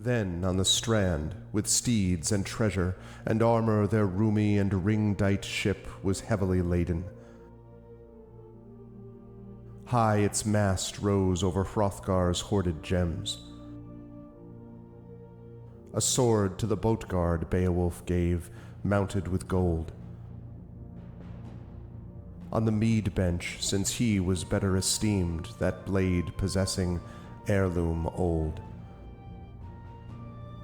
Then on the strand, with steeds and treasure, and armor their roomy and ring-dight ship was heavily laden. High its mast rose over Hrothgar's hoarded gems. A sword to the boat guard Beowulf gave, mounted with gold. On the mead bench, since he was better esteemed, that blade possessing heirloom old.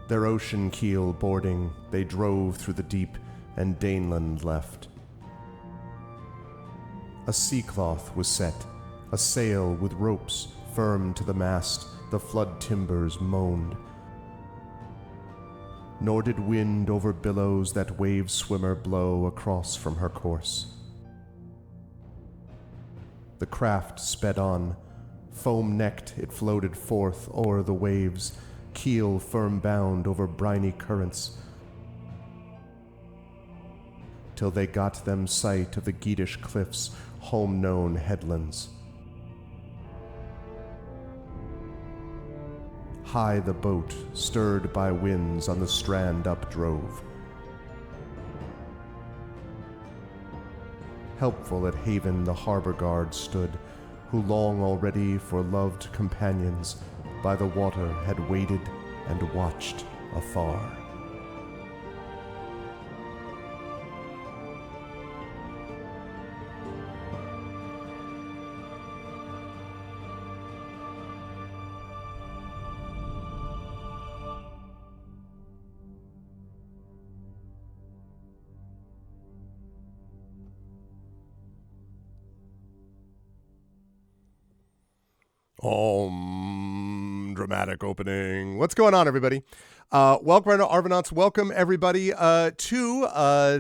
Their ocean keel boarding, they drove through the deep, and Daneland left. A sea-cloth was set, a sail with ropes firm to the mast, the flood timbers moaned. Nor did wind over billows that wave-swimmer blow across from her course. The craft sped on, foam-necked it floated forth o'er the waves, keel firm bound over briny currents, till they got them sight of the Geatish cliffs, home-known headlands. High the boat, stirred by winds, on the strand updrove. Helpful at haven the harbor guard stood, who long already for loved companions by the water had waited and watched afar. Dramatic opening. What's going on, everybody? Welcome to Arvanauts. Welcome, everybody, to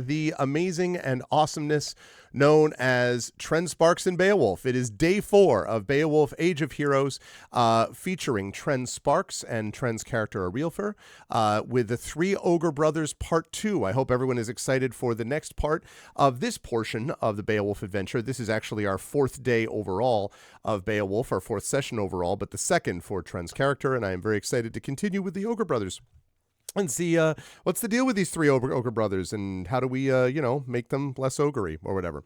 the amazing and awesomeness known as Trend Sparks and Beowulf. It is day 4 of Beowulf Age of Heroes, featuring Trend Sparks and Trend's character Arilfur, with the 3 Ogre Brothers Part 2. I hope everyone is excited for the next part of this portion of the Beowulf adventure. This is actually our 4th day overall of Beowulf, our 4th session overall, but the 2nd for Trend's character, and I am very excited to continue with the Ogre Brothers and see what's the deal with these 3 Ogre Brothers, and how do we, make them less ogre-y or whatever.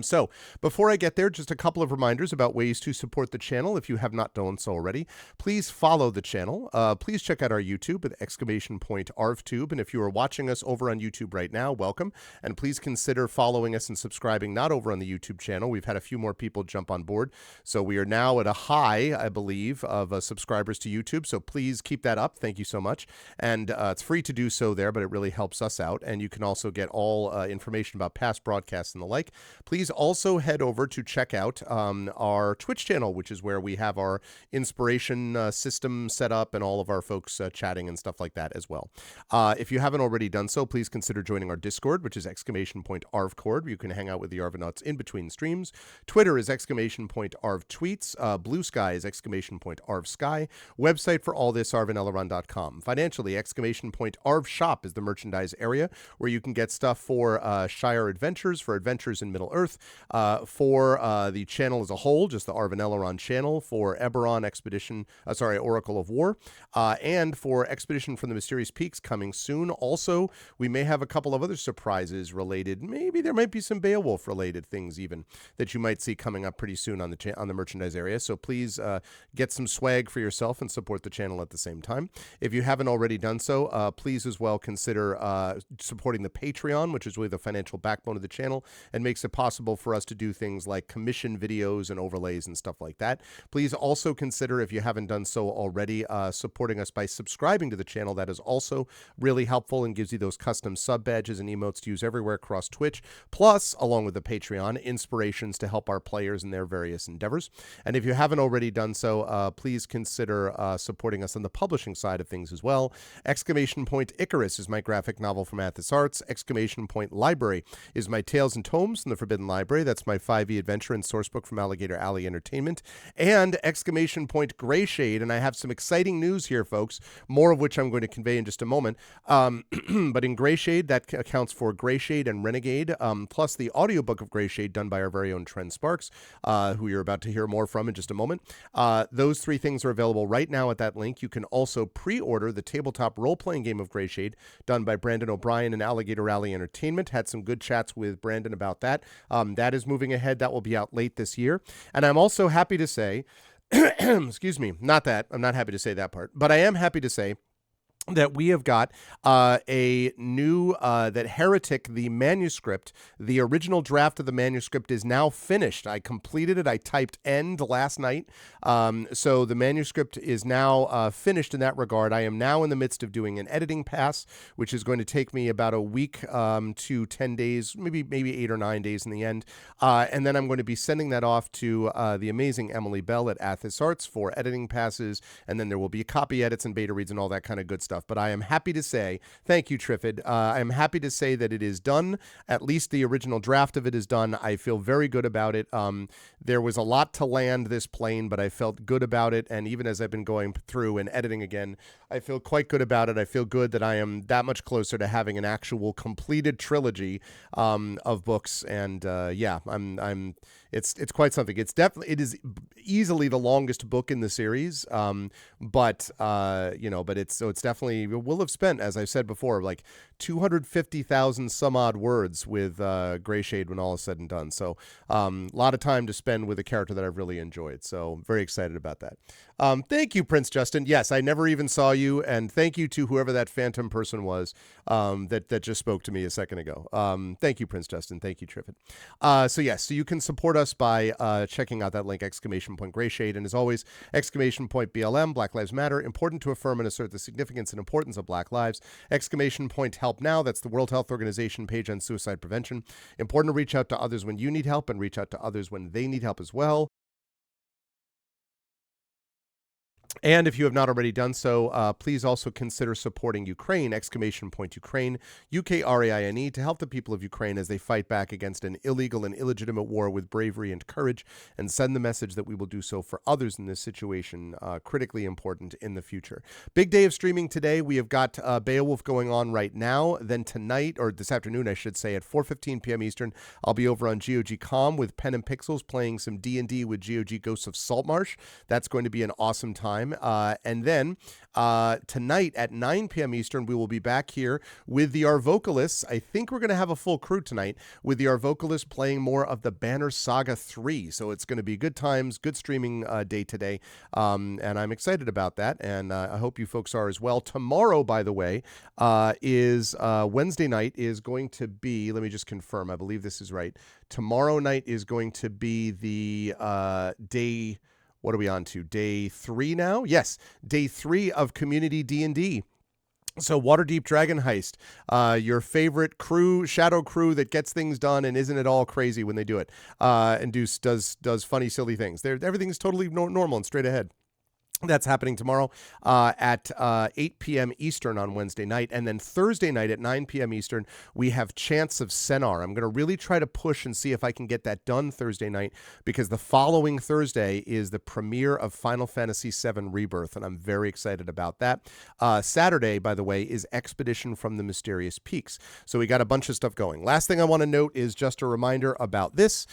So before I get there, just a couple of reminders about ways to support the channel. If you have not done so already, please follow the channel. Please check out our YouTube at !ArvTube. And if you are watching us over on YouTube right now, welcome. And please consider following us and subscribing not over on the YouTube channel. We've had a few more people jump on board. So we are now at a high, I believe, of subscribers to YouTube. So please keep that up. Thank you so much. And it's free to do so there, but it really helps us out. And you can also get all information about past broadcasts and the like. Please also head over to check out our Twitch channel, which is where we have our inspiration system set up and all of our folks chatting and stuff like that as well. If you haven't already done so, please consider joining our Discord, which is !ArvCord, where you can hang out with the Arvanauts in between streams. Twitter is !ArvTweets. Blue Sky is !ArvSky. Website for all this, arvaneleron.com. Financially, !ArvShop is the merchandise area where you can get stuff for Shire Adventures, for Adventures in Middle Earth, for the channel as a whole, just the Arvaneleron channel, for Eberron Expedition, Oracle of War, and for Expedition from the Mysterious Peaks coming soon. Also, we may have a couple of other surprises related. Maybe there might be some Beowulf related things even that you might see coming up pretty soon on the merchandise area. So please get some swag for yourself and support the channel at the same time. If you haven't already done so, please as well consider supporting the Patreon, which is really the financial backbone of the channel and makes it possible for us to do things like commission videos and overlays and stuff like that. Please also consider, if you haven't done so already, supporting us by subscribing to the channel. That is also really helpful and gives you those custom sub badges and emotes to use everywhere across Twitch. Plus, along with the Patreon, inspirations to help our players in their various endeavors. And if you haven't already done so, please consider supporting us on the publishing side of things as well. Icarus is my graphic novel from Athos Arts. Library is my Tales and Tomes from the Forbidden Library. That's my 5e adventure and sourcebook from Alligator Alley Entertainment. And exclamation point Gray Shade. And I have some exciting news here, folks, more of which I'm going to convey in just a moment. But in Gray Shade, that accounts for Gray Shade and Renegade, plus the audiobook of Gray Shade done by our very own Trend Sparks, who you're about to hear more from in just a moment. Those three things are available right now at that link. You can also pre-order the tabletop role-playing game of Gray Shade done by Brandon O'Brien and Alligator Alley Entertainment. Had some good chats with Brandon about that. That is moving ahead. That will be out late this year. And I'm also happy to say, excuse me, not that. I'm not happy to say that part, but I am happy to say that we have got a new, that Heretic, the manuscript, the original draft of the manuscript is now finished. I completed it. I typed end last night. So the manuscript is now finished in that regard. I am now in the midst of doing an editing pass, which is going to take me about a week to 10 days, maybe 8 or 9 days in the end. And then I'm going to be sending that off to the amazing Emily Bell at Athos Arts for editing passes. And then there will be copy edits and beta reads and all that kind of good stuff. But I am happy to say, thank you, Triffid. I am happy to say that it is done. At least the original draft of it is done. I feel very good about it. There was a lot to land this plane, but I felt good about it. And even as I've been going through and editing again, I feel quite good about it. I feel good that I am that much closer to having an actual completed trilogy of books. And yeah, it's quite something. It is easily the longest book in the series. But it's definitely, we'll have spent, as I've said before, like 250,000 some odd words with Gray Shade when all is said and done. So a lot of time to spend with a character that I've really enjoyed. So very excited about that. Thank you, Prince Justin. Yes, I never even saw you. And thank you to whoever that phantom person was that just spoke to me a second ago. Thank you, Prince Justin. Thank you, Triffid. So yes, so you can support us by checking out that link, exclamation point Gray Shade. And as always, exclamation point BLM, Black Lives Matter, important to affirm and assert the significance and importance of Black lives. Exclamation point Help Now, that's the World Health Organization page on suicide prevention. Important to reach out to others when you need help and reach out to others when they need help as well. And if you have not already done so, please also consider supporting Ukraine, exclamation point Ukraine, UKRAINE, to help the people of Ukraine as they fight back against an illegal and illegitimate war with bravery and courage, and send the message that we will do so for others in this situation, critically important in the future. Big day of streaming today. We have got Beowulf going on right now. Then tonight, or this afternoon, I should say, at 4:15 p.m. Eastern, I'll be over on GOG.com with Pen and Pixels playing some D&D with GOG Ghosts of Saltmarsh. That's going to be an awesome time. And then tonight at 9 p.m. Eastern, we will be back here with the Arvocalists. I think we're going to have a full crew tonight with the Arvocalists playing more of the Banner Saga 3. So it's going to be good times, good streaming day today. And I'm excited about that. And I hope you folks are as well. Tomorrow, by the way, is Wednesday night is going to be, let me just confirm, I believe this is right. Tomorrow night is going to be the day... What are we on to? Day 3 now? Yes, day 3 of Community D&D. So Waterdeep Dragon Heist, your favorite crew, shadow crew that gets things done and isn't it all crazy when they do it, and does funny, silly things. Everything's totally normal and straight ahead. That's happening tomorrow at 8 p.m. Eastern on Wednesday night. And then Thursday night at 9 p.m. Eastern, we have Chants of Senar. I'm going to really try to push and see if I can get that done Thursday night, because the following Thursday is the premiere of Final Fantasy VII Rebirth, and I'm very excited about that. Saturday, by the way, is Expedition from the Mysterious Peaks. So we got a bunch of stuff going. Last thing I want to note is just a reminder about this,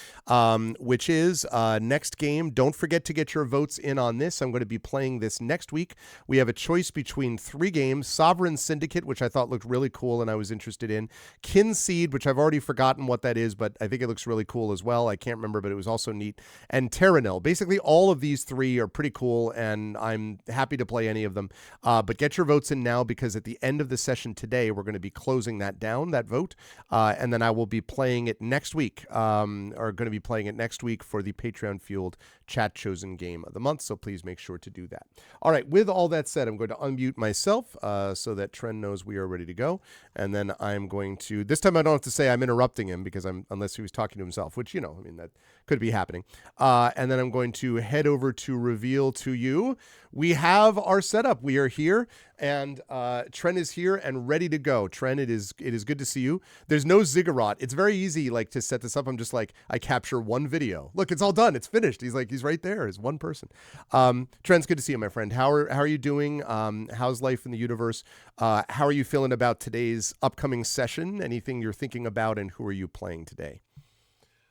which is next game. Don't forget to get your votes in on this. I'm going to be playing this next week. We have a choice between 3 games: Sovereign Syndicate, which I thought looked really cool and I was interested in; Kinseed, which I've already forgotten what that is, but I think it looks really cool as well. I can't remember, but it was also neat; and Terranil. Basically, all of these 3 are pretty cool, and I'm happy to play any of them. But get your votes in now, because at the end of the session today, we're going to be closing that down, that vote, and then I will be playing it next week, or going to be playing it next week for the Patreon-fueled Chat Chosen Game of the Month, so please make sure to do that. All right, with all that said, I'm going to unmute myself so that Trend knows we are ready to go. And then I'm going to, this time I don't have to say I'm interrupting him, because unless he was talking to himself, which, that could be happening. And then I'm going to head over to reveal to you. We have our setup. We are here. And Tren is here and ready to go. Tren, it is good to see you. There's no ziggurat. It's very easy like to set this up. I'm just like, I capture one video. Look, it's all done. It's finished. He's right there. It's one person. Tren's good to see you, my friend. How are you doing? How's life in the universe? How are you feeling about today's upcoming session? Anything you're thinking about, and who are you playing today?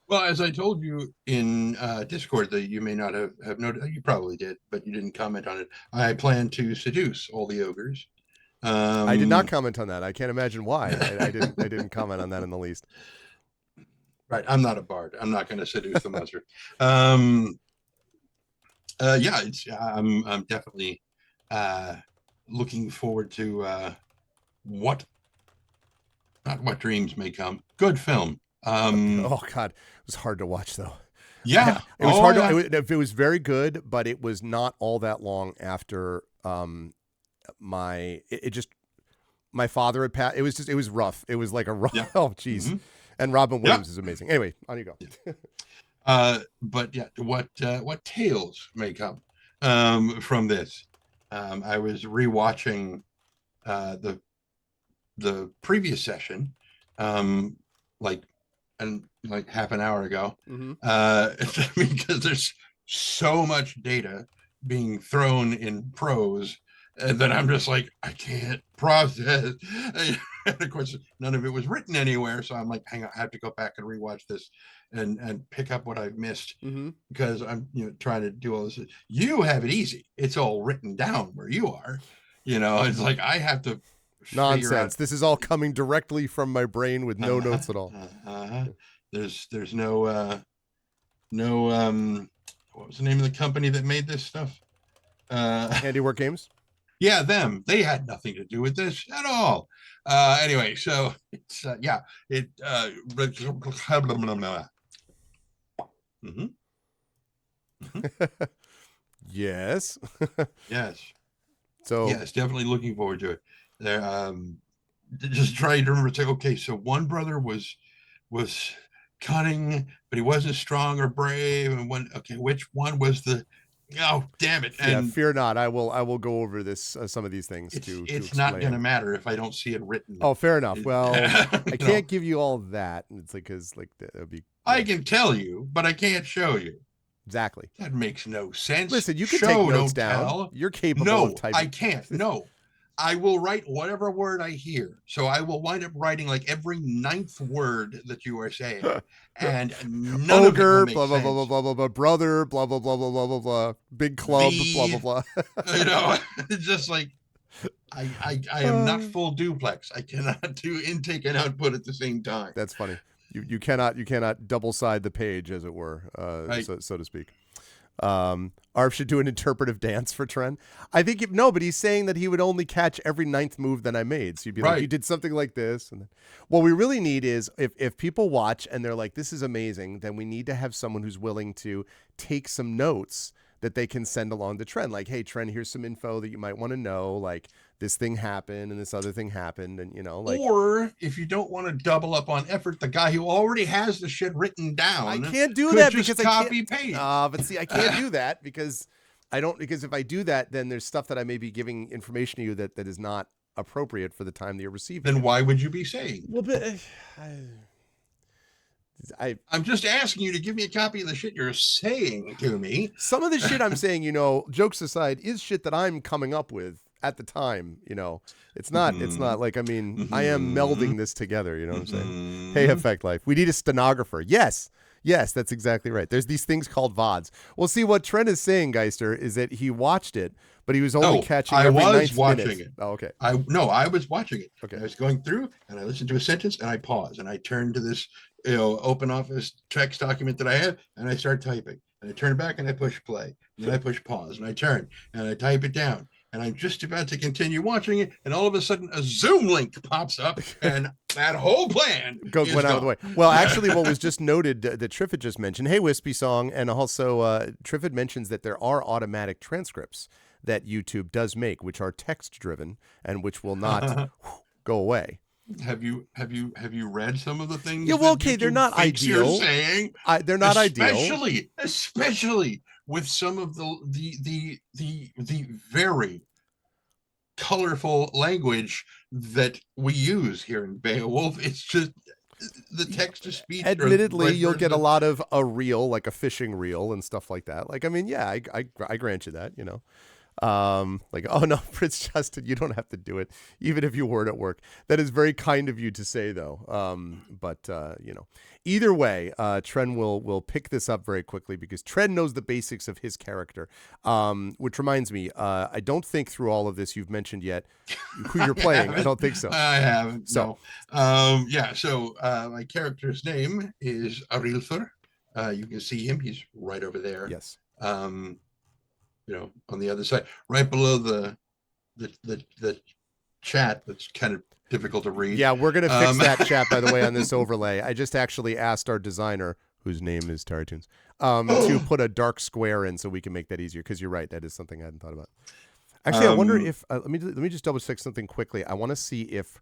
Well, as I told you in Discord that you may not have noted, you probably did, but you didn't comment on it. I plan to seduce all the ogres. I did not comment on that. I can't imagine why. I didn't comment on that in the least. Right, I'm not a bard. I'm not going to seduce the monster. Yeah, I'm definitely looking forward to what dreams may come. Good film. Oh God, it was hard to watch though. Yeah, it was hard. Yeah. It was very good, but it was not all that long after my father had passed. It was rough. It was like a rough. Yeah. Oh geez. Mm-hmm. And Robin Williams is amazing. Anyway, on you go. But yeah, what tales may come from this? I was rewatching the previous session, like half an hour ago, because there's so much data being thrown in prose that I'm just like, I can't process. And of course, none of it was written anywhere, so I'm like, hang on, I have to go back and rewatch this and pick up what I've missed, because I'm trying to do all this. You have it easy; it's all written down where you are. It's like I have to. Nonsense. This is all coming directly from my brain with no notes at all. There's no what was the name of the company that made this stuff? Handiwork Games. Yeah, them. They had nothing to do with this at all. Anyway, so it's it Yes. Yes. So yes, definitely looking forward to it. There, just trying to remember. Say, okay, so one brother was cunning, but he wasn't strong or brave, and which one was the? Oh, damn it! And fear not. I will go over this some of these things too. It's not going to matter if I don't see it written. Oh, fair enough. Well, I can't give you all that. It's like because that would be. I can tell you, but I can't show you. Exactly. That makes no sense. Listen, you can take notes down. Tell. You're capable of typing. No, I can't. No. I will write whatever word I hear. So I will wind up writing like every 9th word that you are saying. And none Ogre, of it blah, blah, blah, blah, blah, blah, blah, brother, blah, blah, blah, blah, blah, blah, blah, big club, blah, blah, blah. It's just like, I am not full duplex. I cannot do intake and output at the same time. That's funny. You cannot double side the page, as it were, right. so to speak. Arf should do an interpretive dance for Tren. I think but he's saying that he would only catch every 9th move that I made. So you'd be like, you did something like this. And then, what we really need is if people watch and they're like, this is amazing, then we need to have someone who's willing to take some notes that they can send along to Tren. Like, hey, Tren, here's some info that you might want to know. Like, this thing happened and this other thing happened. And, like. Or if you don't want to double up on effort, the guy who already has the shit written down. I can't do that because copy paste. But see, I can't do that because if I do that, then there's stuff that I may be giving information to you that is not appropriate for the time that you're receiving. Then why would you be saying? Well, but I'm just asking you to give me a copy of the shit you're saying to me. Some of the shit I'm saying, jokes aside, is shit that I'm coming up with at the time. It's not like, I am melding this together. You know what I'm saying? Hey, Effect Life, we need a stenographer. Yes, that's exactly right. There's these things called VODs. Well, see, what Trent is saying, Geister, is that he watched it, but he was only catching every 9th minute. It. Oh, okay. I was watching it. Okay. I was going through and I listened to a sentence and I paused and I turned to this open office text document that I had and I start typing and I turn back and I push play and then I push pause and I turn and I type it down and I'm just about to continue watching it and all of a sudden a Zoom link pops up and that whole plan went out of the way. Well, actually, what was just noted that Triffid just mentioned, hey, Wispy Song, and also Triffid mentions that there are automatic transcripts that YouTube does make, which are text driven and which will not go away. Have you read some of the things? Yeah, well, okay, they're not ideal. You're saying they're not ideal, especially with some of the very colorful language that we use here in Beowulf. It's just the text to speech or Admittedly, vice you'll get a versa. lot of a reel, like a fishing reel and stuff like that. Like, I mean, yeah, I grant you that, you know. Like, oh no, Prince Justin, you don't have to do it, even if you weren't at work. That is very kind of you to say, though. But you know, either way, Tren will pick this up very quickly because Tren knows the basics of his character. Which reminds me, I don't think through all of this you've mentioned yet who you're playing. I don't think so. I haven't. So, No. Yeah. So my character's name is Arilfur. You can see him. He's right over there. yes. Um, on the other side, right below the chat. That's kind of difficult to read. Yeah, we're gonna fix that chat, by the way, on this overlay. I just actually asked our designer, whose name is Terratunes, to put a dark square in so we can make that easier. Because you're right, that is something I hadn't thought about. Actually, I wonder if let me just double check something quickly. I want to see if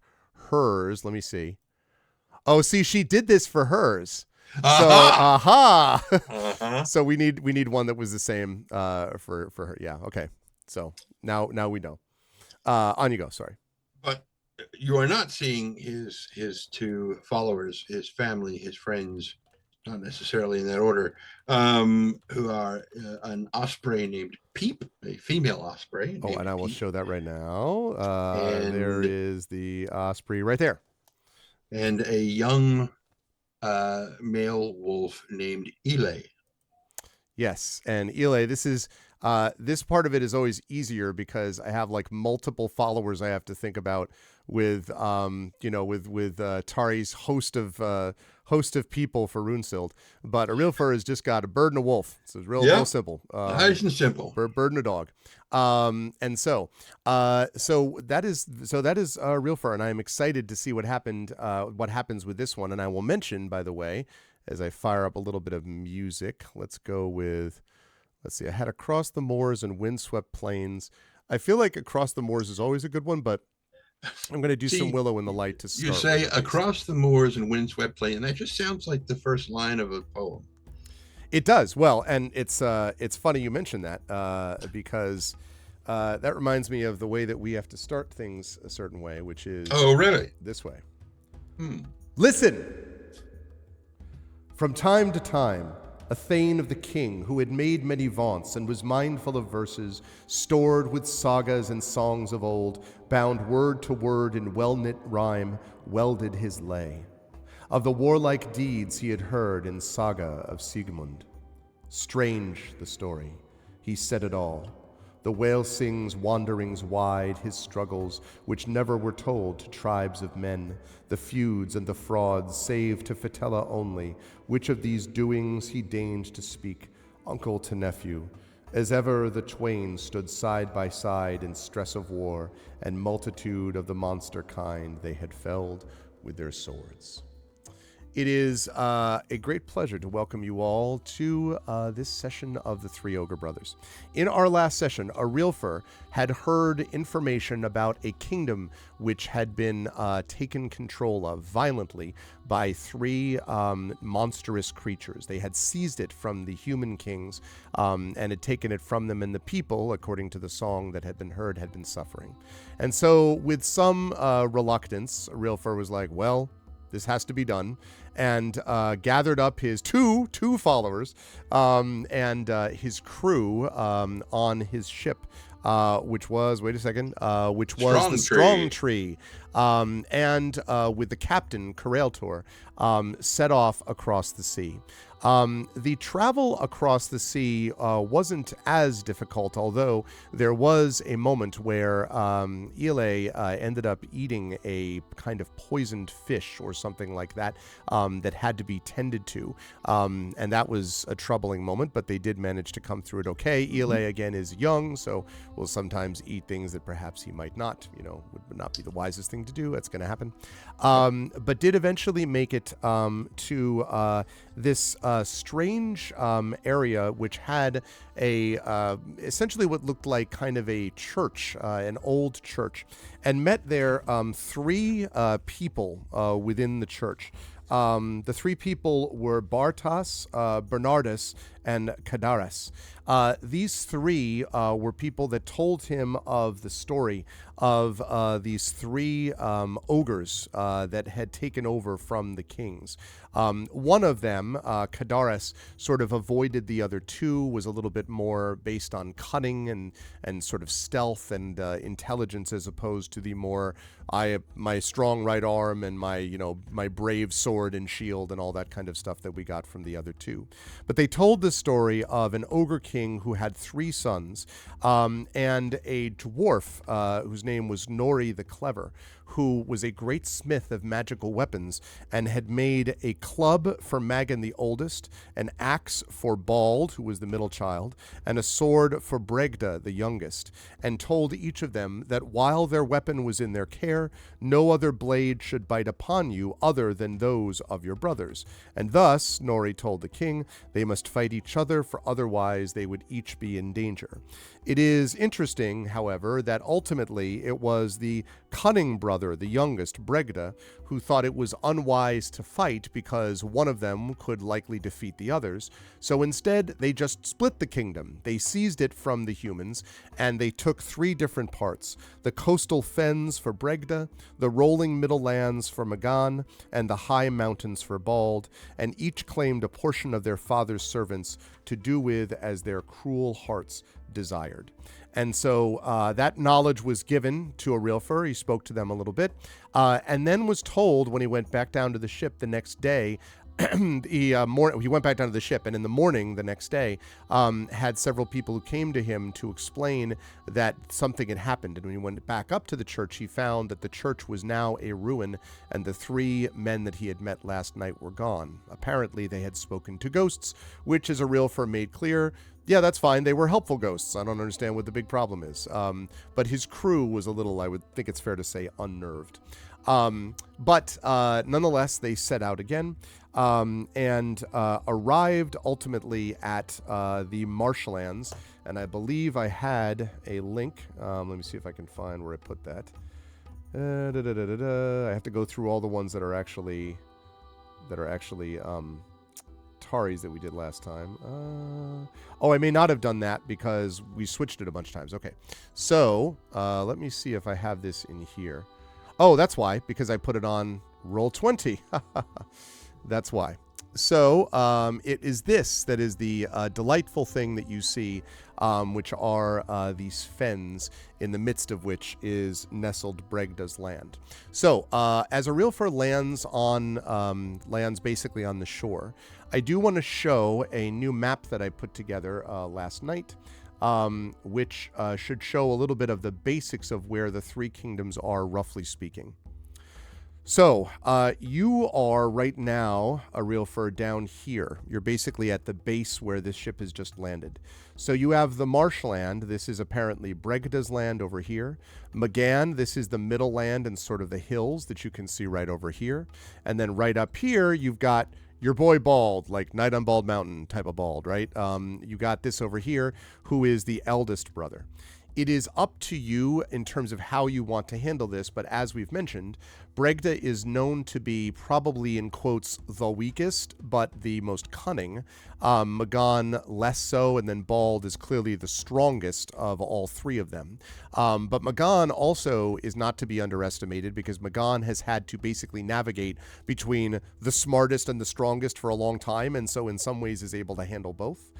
hers. Let me see. Oh, see, she did this for hers. So, So we need one that was the same for her. Yeah. Okay. So now we know. On you go. Sorry. But you are not seeing his two followers, his family, his friends, not necessarily in that order, who are an osprey named Peep, a female osprey. Oh, and I will Peep, show that right now. and There is the osprey right there. and a young male wolf named Ile. Yes, and Ile, this is this part of it is always easier because I have like multiple followers I have to think about with with Tari's host of people for Runesild. But Arilfur has just got a bird and a wolf. So it's real simple. Nice and simple. Bird and a dog. And so that is Arilfur, and I am excited to see what happens with this one. And I will mention, by the way, as I fire up a little bit of music, let's see, I had Across the Moors and Windswept Plains. I feel like Across the Moors is always a good one, but I'm going to do some Willow in the Light to start. You say Across the Moors and Windswept Plains, and that just sounds like the first line of a poem. It does. Well, and it's funny you mentioned that because that reminds me of the way that we have to start things a certain way, which is this way. Listen! From time to time, a thane of the king who had made many vaunts and was mindful of verses, stored with sagas and songs of old, bound word to word in well-knit rhyme, welded his lay. Of the warlike deeds he had heard in saga of Siegmund. Strange the story, he said it all. The whale sings wanderings wide, his struggles, which never were told to tribes of men, the feuds and the frauds, save to Fitela only, which of these doings he deigned to speak, uncle to nephew, as ever the twain stood side by side in stress of war, and multitude of the monster kind they had felled with their swords. It is a great pleasure to welcome you all to this session of the Three Ogre Brothers. In our last session, Arilfur had heard information about a kingdom which had been taken control of violently by three monstrous creatures. They had seized it from the human kings and had taken it from them, and the people, according to the song that had been heard, had been suffering. And so with some reluctance, Arilfur was like, well, this has to be done, and gathered up his two followers and his crew on his ship, which was the Strong Tree, and with the captain, Coreltor, set off across the sea. The travel across the sea wasn't as difficult, although there was a moment where Ile ended up eating a kind of poisoned fish or something like that that had to be tended to. And that was a troubling moment, but they did manage to come through it okay. Ile, again, is young, so will sometimes eat things that perhaps he might not, would not be the wisest thing to do. That's going to happen. But did eventually make it to this strange area which had essentially what looked like kind of a church, an old church, and met there three people within the church. The three people were Bartas, Bernardus, and Cadaris. These three were people that told him of the story of these three ogres that had taken over from the kings. One of them, Cadaris, sort of avoided the other two, was a little bit more based on cunning and sort of stealth and intelligence, as opposed to the more my strong right arm and my brave sword and shield and all that kind of stuff that we got from the other two. But they told the story of an ogre king who had three sons, and a dwarf whose name was Nori the Clever, who was a great smith of magical weapons and had made a club for Magan the oldest, an axe for Bald, who was the middle child, and a sword for Bregda the youngest, and told each of them that while their weapon was in their care, no other blade should bite upon you other than those of your brothers. And thus, Nori told the king, they must fight each other, for otherwise they would each be in danger. It is interesting, however, that ultimately it was the cunning brother, the youngest, Bregda, who thought it was unwise to fight because one of them could likely defeat the others. So instead, they just split the kingdom. They seized it from the humans, and they took three different parts: the coastal fens for Bregda, the rolling middle lands for Magan, and the high mountains for Bald, and each claimed a portion of their father's servants to do with as their cruel hearts desired. And so that knowledge was given to Arilfur. He spoke to them a little bit, and then was told when he went back down to the ship the next day. He went back down to the ship, and in the morning the next day had several people who came to him to explain that something had happened. And when he went back up to the church, he found that the church was now a ruin, and the three men that he had met last night were gone. Apparently they had spoken to ghosts, which, as Arilfur made clear, yeah, that's fine. They were helpful ghosts. I don't understand what the big problem is. But his crew was a little, I would think it's fair to say, unnerved. But nonetheless, they set out again and arrived ultimately at the marshlands. And I believe I had a link. Let me see if I can find where I put that. I have to go through all the ones that are actually Taris that we did last time. I may not have done that because we switched it a bunch of times. Okay, so let me see if I have this in here. Oh, that's why, because I put it on Roll20. That's why. So it is this that is the delightful thing that you see, which are these fens, in the midst of which is nestled Bregda's land. So as Arilfur lands basically on the shore, I do want to show a new map that I put together last night, which should show a little bit of the basics of where the three kingdoms are, roughly speaking. So, you are right now, Arilfur, down here. You're basically at the base where this ship has just landed. So you have the marshland. This is apparently Bregda's land over here. Magan, this is the middle land and sort of the hills that you can see right over here. And then right up here, you've got your boy Bald, like Night on Bald Mountain type of Bald, right? You got this over here, who is the eldest brother. It is up to you in terms of how you want to handle this, but as we've mentioned, Bregda is known to be probably, in quotes, the weakest, but the most cunning. Magan less so, and then Bald is clearly the strongest of all three of them. But Magan also is not to be underestimated, because Magan has had to basically navigate between the smartest and the strongest for a long time, and so in some ways is able to handle both.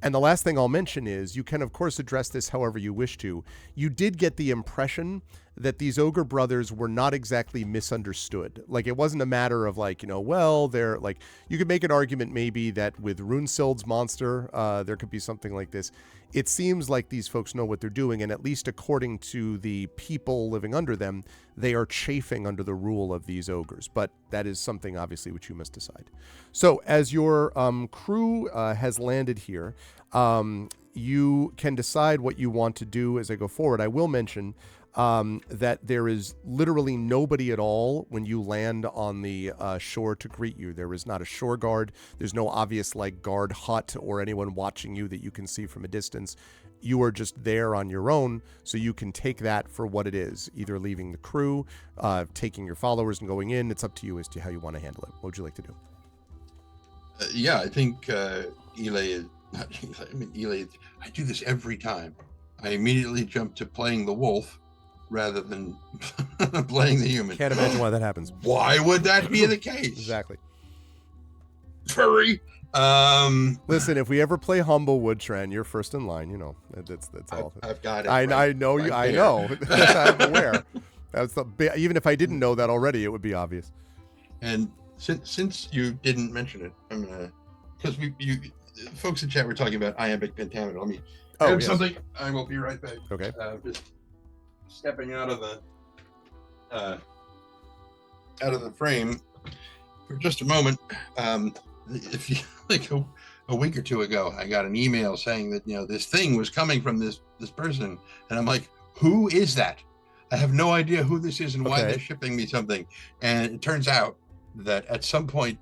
And the last thing I'll mention is, you can, of course, address this however you wish to. You did get the impression that these ogre brothers were not exactly misunderstood. Like, it wasn't a matter of like, well, they're like, you could make an argument maybe that with Runesild's monster, there could be something like this. It seems like these folks know what they're doing, and at least according to the people living under them, they are chafing under the rule of these ogres. But that is something, obviously, which you must decide. So, as your crew has landed here, you can decide what you want to do as I go forward. I will mention that there is literally nobody at all when you land on the shore to greet you. There is not a shore guard. There's no obvious like guard hut or anyone watching you that you can see from a distance. You are just there on your own, so you can take that for what it is, either leaving the crew, taking your followers and going in. It's up to you as to how you want to handle it. What would you like to do? Yeah, I think Elay is not Elay. I mean, Elay. I do this every time. I immediately jump to playing the wolf rather than playing the human. Can't imagine why that happens. Why would that be the case? Exactly. Furry. Listen, if we ever play Humblewood, Tren, you're first in line. You know, that's all. I've got it. I know you. I know. I'm aware. Even if I didn't know that already, it would be obvious. And since you didn't mention it, I'm gonna, because you folks in chat were talking about iambic pentameter. Let me grab something. I will be right back. Okay. Just stepping out of the frame for just a moment. If you like a week or two ago, I got an email saying that this thing was coming from this person, and I'm like, who is that? I have no idea who this is and why they're shipping me something. And it turns out that at some point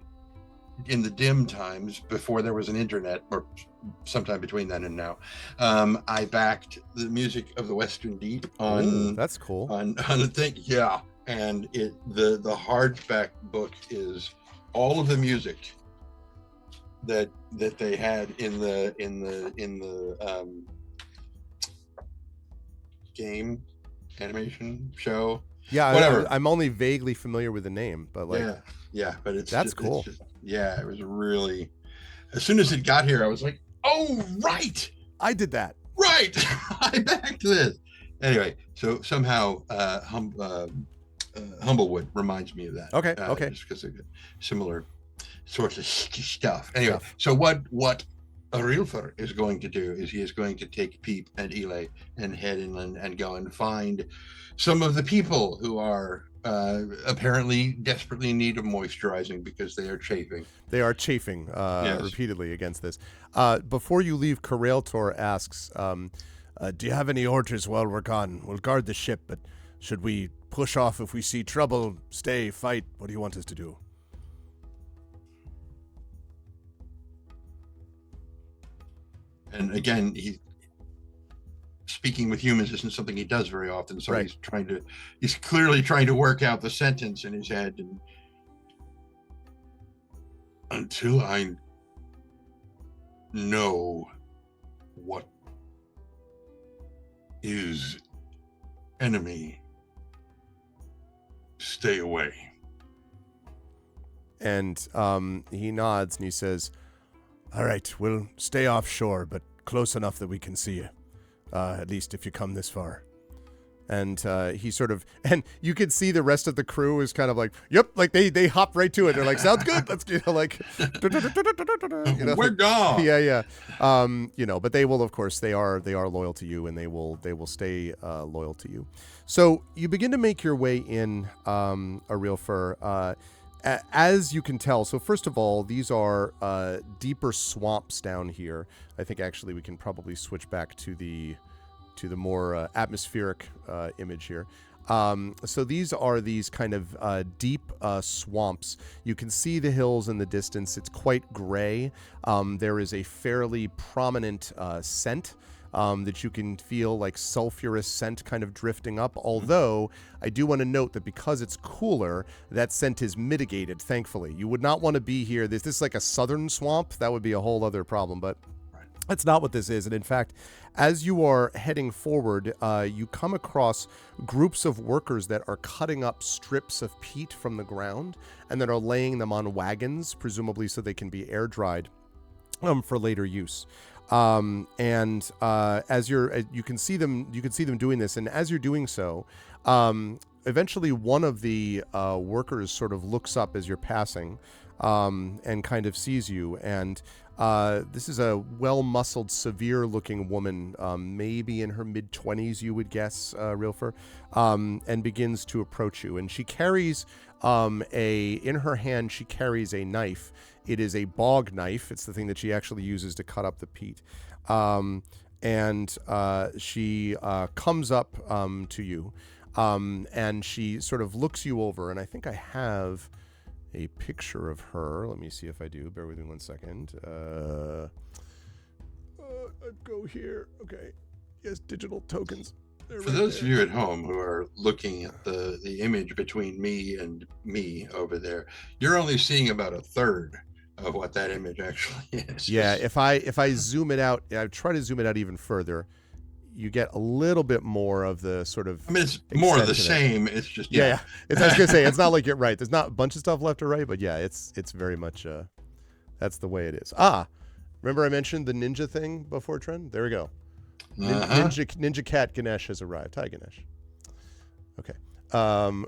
in the dim times before there was an internet, or sometime between then and now, I backed the music of the Western Deep on. Ooh, that's cool. On the thing, yeah. And the hardback book is all of the music that they had in the game, animation, show. Yeah, whatever. I'm only vaguely familiar with the name, but like, yeah, but that's cool. It was really. As soon as it got here, I was like, "Oh, right! I did that. Right, I backed this." Anyway, so somehow Humblewood reminds me of that. Okay, okay. Just because of similar sorts of stuff. Anyway, so what Arilfer is going to do is he is going to take Peep and Elay and head inland and go and find some of the people who are apparently desperately in need of moisturizing because they are chafing. They are chafing repeatedly against this. Before you leave, Karailtor asks, do you have any orders while we're gone? We'll guard the ship, but should we push off if we see trouble? Stay, fight? What do you want us to do? And again, speaking with humans isn't something he does very often. So he's clearly trying to work out the sentence in his head. And until I know what is enemy, stay away. And he nods and he says, all right, we'll stay offshore, but close enough that we can see you. At least if you come this far. And he sort of, and you can see the rest of the crew is kind of like, yep, like they hop right to it. They're like, sounds good. Let's like, we're gone. Yeah. But they will, of course, they are loyal to you, and they will stay loyal to you. So you begin to make your way in, Arilfer. As you can tell, so first of all, these are deeper swamps down here. I think actually we can probably switch back to the more atmospheric image here. So these are these kind of deep swamps. You can see the hills in the distance. It's quite gray. There is a fairly prominent scent that you can feel, like sulfurous scent kind of drifting up. Although I do want to note that because it's cooler, that scent is mitigated, thankfully. You would not want to be here. This is like a southern swamp. That would be a whole other problem, but that's not what this is. And in fact, as you are heading forward, you come across groups of workers that are cutting up strips of peat from the ground and then are laying them on wagons, presumably so they can be air dried for later use. As you can see them doing this, and as you're doing so, eventually one of the workers sort of looks up as you're passing, and kind of sees you. And this is a well-muscled, severe-looking woman, maybe in her mid-20s, you would guess, Rilfer, and begins to approach you. And she carries in her hand, she carries a knife. It is a bog knife. It's the thing that she actually uses to cut up the peat. She comes up to you, and she sort of looks you over. And I think I have a picture of her. Let me see if I do. Bear with me 1 second. I'd go here. Okay. Yes, digital tokens. For those of you at home who are looking at the image between me and me over there, you're only seeing about a third of what that image actually is. Yeah, if I zoom it out, I try to zoom it out even further, you get a little bit more of the sort of. I mean, it's more of the same. It's just yeah. I was gonna say it's not like you're right. There's not a bunch of stuff left or right, but yeah, it's very much that's the way it is. Remember I mentioned the ninja thing before, Trend? There we go. Ninja cat Ganesh has arrived. Hi, Ganesh. Okay.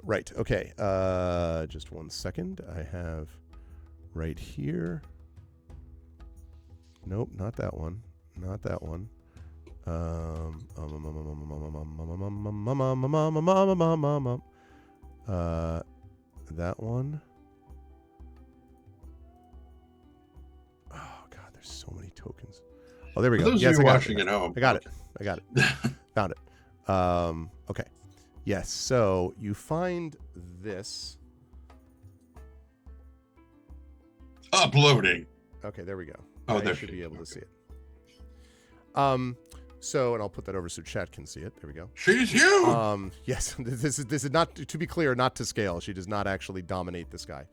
Right. Okay. Just 1 second. I have right here. Nope, not that one. Not that one. That one. Oh God, there's so many tokens. Oh, there we go. For those of you watching at home, I got it. Found it. Okay. Yes. So you find this. Uploading. Okay, there we go. Oh, there should be able to see it. So, and I'll put that over so chat can see it. There we go. She's huge. Yes, this is not, to be clear, not to scale. She does not actually dominate this guy.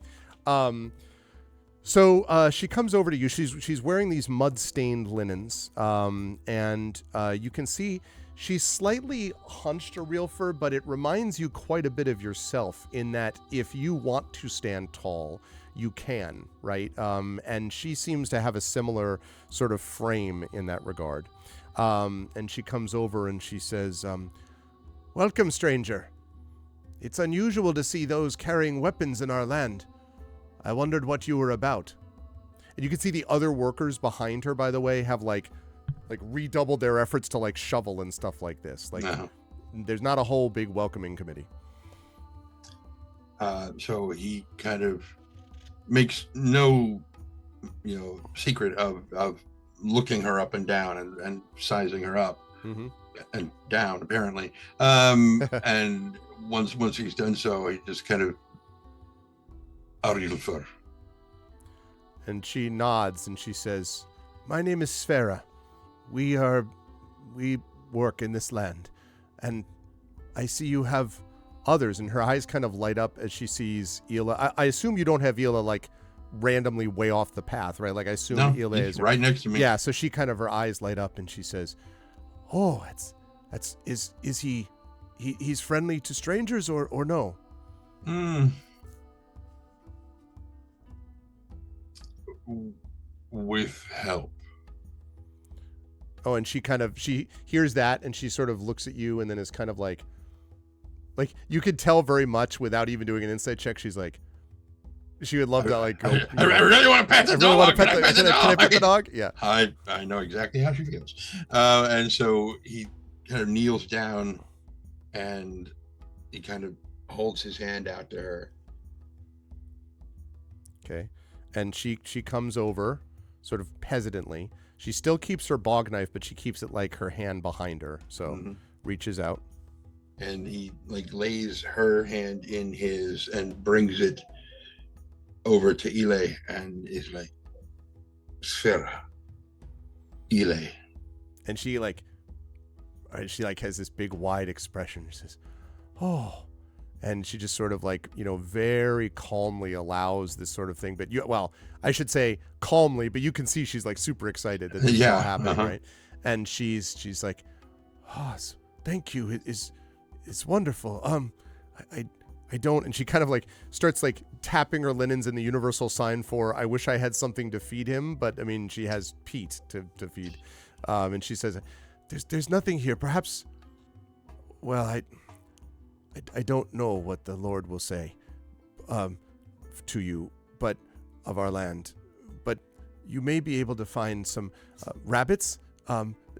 So she comes over to you. She's wearing these mud-stained linens, and you can see she's slightly hunched a real fur, but it reminds you quite a bit of yourself in that if you want to stand tall, you can, right? And she seems to have a similar sort of frame in that regard. And she comes over and she says, "Welcome, stranger. It's unusual to see those carrying weapons in our land. I wondered what you were about." And you can see the other workers behind her, by the way, have like redoubled their efforts to like shovel and stuff like this. Like there's not a whole big welcoming committee. So he kind of makes no, secret of looking her up and down and sizing her up and down, apparently. And once he's done so, he just kind of Arilfur. And she nods and she says, "My name is Sfera. We work in this land, and I see you have others." And her eyes kind of light up as she sees Ela. I assume you don't have Ela like randomly way off the path, right? Like I assume Ela is right next to me. Yeah, so she kind of, her eyes light up and she says, "Oh, is he's friendly to strangers or no?" With help. Oh, and she hears that and she sort of looks at you and then is kind of like you could tell very much without even doing an insight check. She's like, she would love to like go. I really want to pet the dog. Can I pet the dog? Yeah. I know exactly how she feels. And so he kind of kneels down and he kind of holds his hand out to her. Okay. And she comes over sort of hesitantly. She still keeps her bog knife, but she keeps it like her hand behind her. So reaches out. And he like lays her hand in his and brings it over to Ile and is like, "Sfera, Ile." And she has this big wide expression. She says, "Oh," and she just sort of like, very calmly allows this sort of thing. But I should say calmly, but you can see she's like super excited that this is all happening, right? And she's like, "Oh, thank you. It's wonderful. I don't," and she kind of like starts like tapping her linens in the universal sign for, "I wish I had something to feed him," but I mean she has Pete to feed. And she says, There's nothing here. Perhaps, well, I don't know what the Lord will say to you, but of our land. But you may be able to find some rabbits.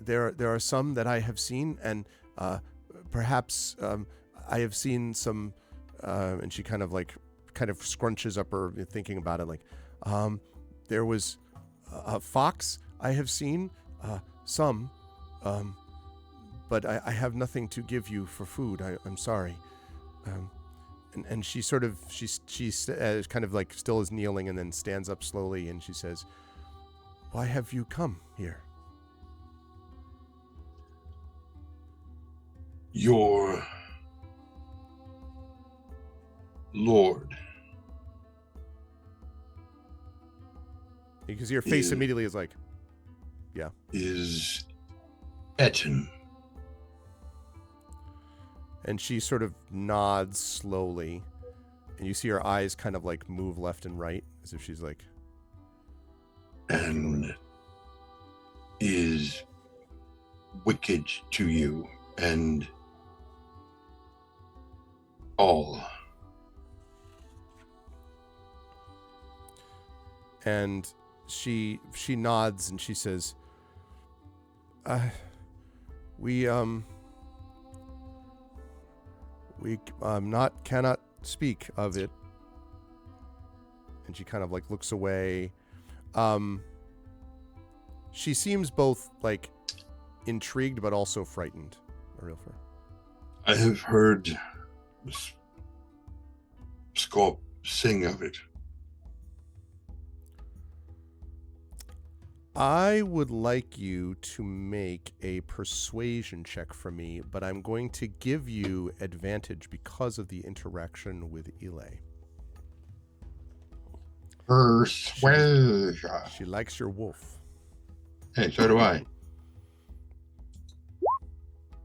There are some that I have seen, and perhaps I have seen some." And she kind of scrunches up her, thinking about it. Like, there was a fox I have seen, some. But I have nothing to give you for food. I'm sorry. And she sort of, she's kind of like still is kneeling and then stands up slowly and she says, "Why have you come here?" "Your Lord You can see her face immediately is like, yeah. Is Etten. And she sort of nods slowly. And you see her eyes kind of like move left and right as if she's like... And is wicked to you and all. And she nods and she says, we cannot speak of it. And she kind of like looks away. She seems both like intrigued but also frightened. Arilfer. I have heard Scorp sing of it. I would like you to make a persuasion check for me, but I'm going to give you advantage because of the interaction with Ile. Persuasion. She likes your wolf. Hey, so do I.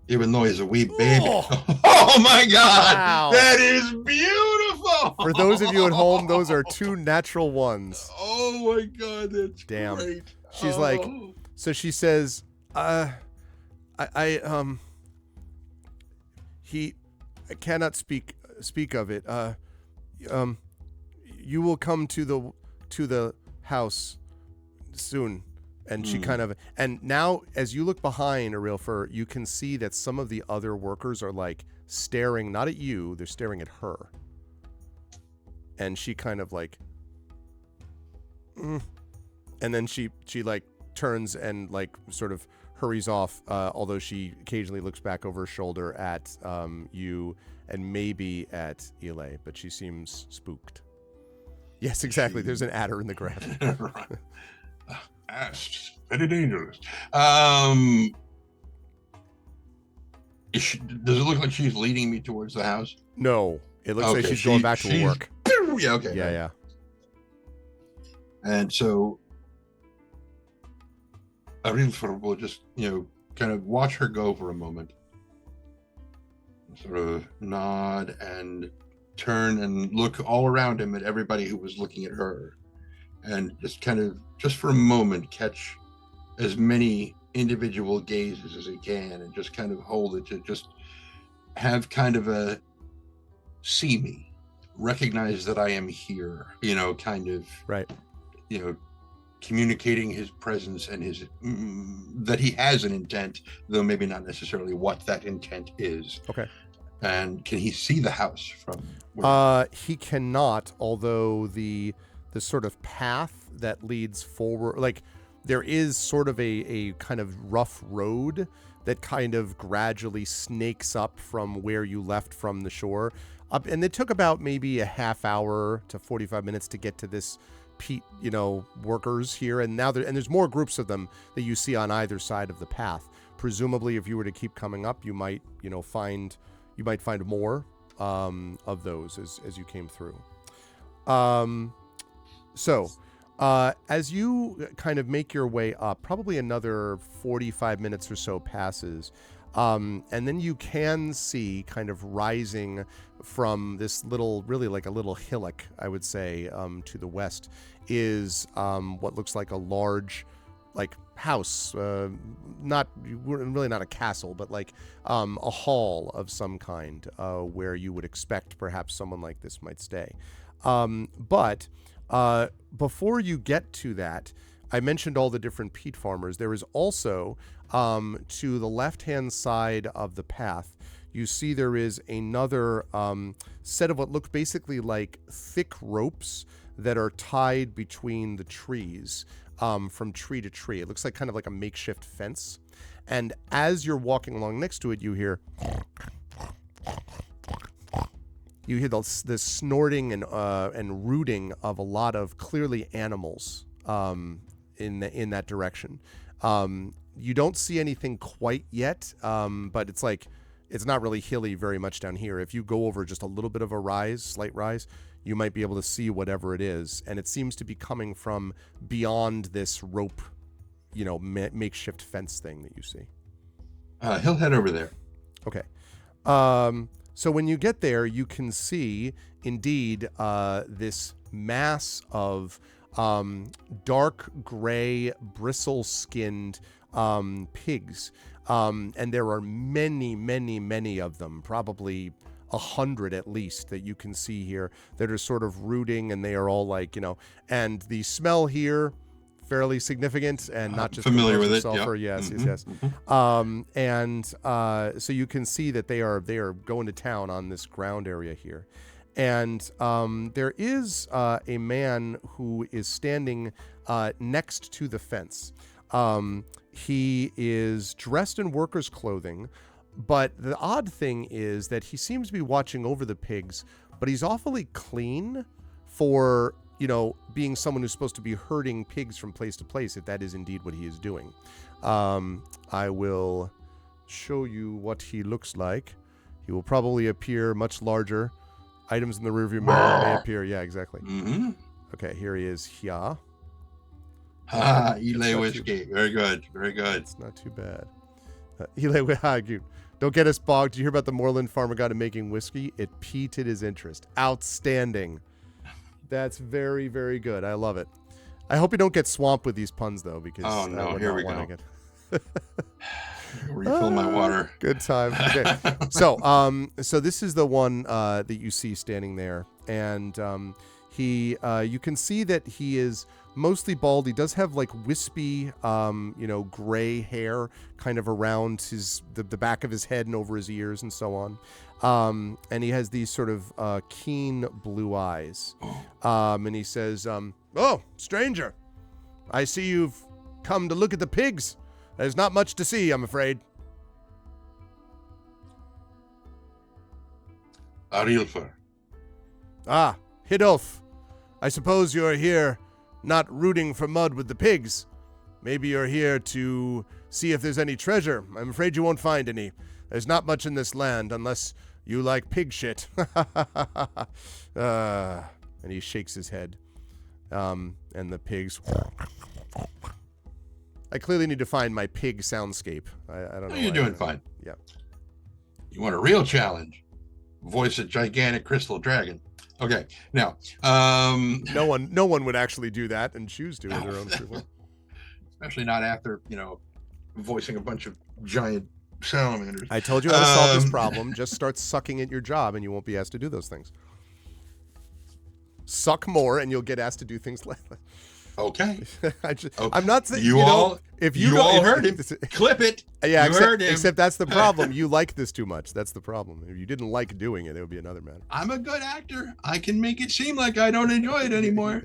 Even though he's a wee baby. Oh my God! Wow. That is beautiful! For those of you at home, those are 2 natural ones. Oh my God, that's damn. Great. She's like, so she says, he cannot speak of it. You will come to the house soon. And she kind of, and now as you look behind Arilfer, you can see that some of the other workers are like staring, not at you, they're staring at her. And she kind of like, and then she like turns and like sort of hurries off, although she occasionally looks back over her shoulder at you and maybe at Ile, but she seems spooked. Yes, exactly. There's an adder in the ground. Right. That's very dangerous. Does it look like she's leading me towards the house? No, it looks like she's going back to her work. Yeah, okay. Yeah. And so Arilfer will just, kind of watch her go for a moment. Sort of nod and turn and look all around him at everybody who was looking at her. And just kind of, just for a moment, catch as many individual gazes as he can and just kind of hold it to just have kind of a see me, recognize that I am here, kind of, right. Communicating his presence and his, that he has an intent, though maybe not necessarily what that intent is. Okay. And can he see the house from where? He cannot, although the sort of path that leads forward, like there is sort of a kind of rough road that kind of gradually snakes up from where you left from the shore up, and it took about maybe a half hour to 45 minutes to get to this peat, workers here, and now there's more groups of them that you see on either side of the path. Presumably, if you were to keep coming up, you might find more of those as you came through. So, as you kind of make your way up, probably another 45 minutes or so passes, and then you can see kind of rising from this really like a little hillock, I would say, to the west, is what looks like a large, like house, not really not a castle, but like a hall of some kind, where you would expect perhaps someone like this might stay. But before you get to that, I mentioned all the different peat farmers. There is also, to the left-hand side of the path, you see there is another set of what look basically like thick ropes that are tied between the trees, from tree to tree. It looks like kind of like a makeshift fence. And as you're walking along next to it, you hear the snorting and rooting of a lot of clearly animals in that direction. You don't see anything quite yet, but it's like it's not really hilly very much down here. If you go over just a little bit of a rise, slight rise, you might be able to see whatever it is. And it seems to be coming from beyond this rope, makeshift fence thing that you see. He'll head over there. Okay. So when you get there, you can see, indeed, this mass of dark gray, bristle-skinned pigs. And there are many, many, many of them, probably 100 at least, that you can see here that are sort of rooting, and they are all like, and the smell here, fairly significant, and not just familiar with it. Sulfur. Yep. Yes. Mm-hmm. So you can see that they are going to town on this ground area here. And there is a man who is standing next to the fence. He is dressed in workers' clothing, but the odd thing is that he seems to be watching over the pigs, but he's awfully clean for, being someone who's supposed to be herding pigs from place to place, if that is indeed what he is doing. I will show you what he looks like. He will probably appear much larger. Items in the rearview mirror may appear. Yeah, exactly. Mm-hmm. Okay, here he is. Here. Elay whiskey. Very good. Very good. It's not too bad. Elay, don't get us bogged. Did you hear about the moorland farmer got him making whiskey? It piqued his interest. Outstanding. That's very, very good. I love it. I hope you don't get swamped with these puns, though, because here we go. It. Refill my water. Good time. Okay. So this is the one that you see standing there, and you can see that he is mostly bald. He does have like wispy, gray hair kind of around the back of his head and over his ears and so on. And he has these sort of keen blue eyes. And he says, "Oh, stranger, I see you've come to look at the pigs. There's not much to see, I'm afraid." Arilfer. Ah, Hidolf. I suppose you're here not rooting for mud with the pigs. Maybe you're here to see if there's any treasure. I'm afraid you won't find any. There's not much in this land unless you like pig shit. And he shakes his head. And the pigs... I clearly need to find my pig soundscape. I don't know. You're doing fine. Yeah. You want a real challenge? Voice a gigantic crystal dragon. Okay. Now, no one would actually do that and choose to in their own free will. Especially not after, voicing a bunch of giant salamanders. I told you how to solve this problem. Just start sucking at your job and you won't be asked to do those things. Suck more and you'll get asked to do things less. Okay. I'm not saying you all heard him. Clip it. Yeah, heard him. Except that's the problem. You like this too much. That's the problem. If you didn't like doing it, it would be another matter. I'm a good actor. I can make it seem like I don't enjoy it anymore.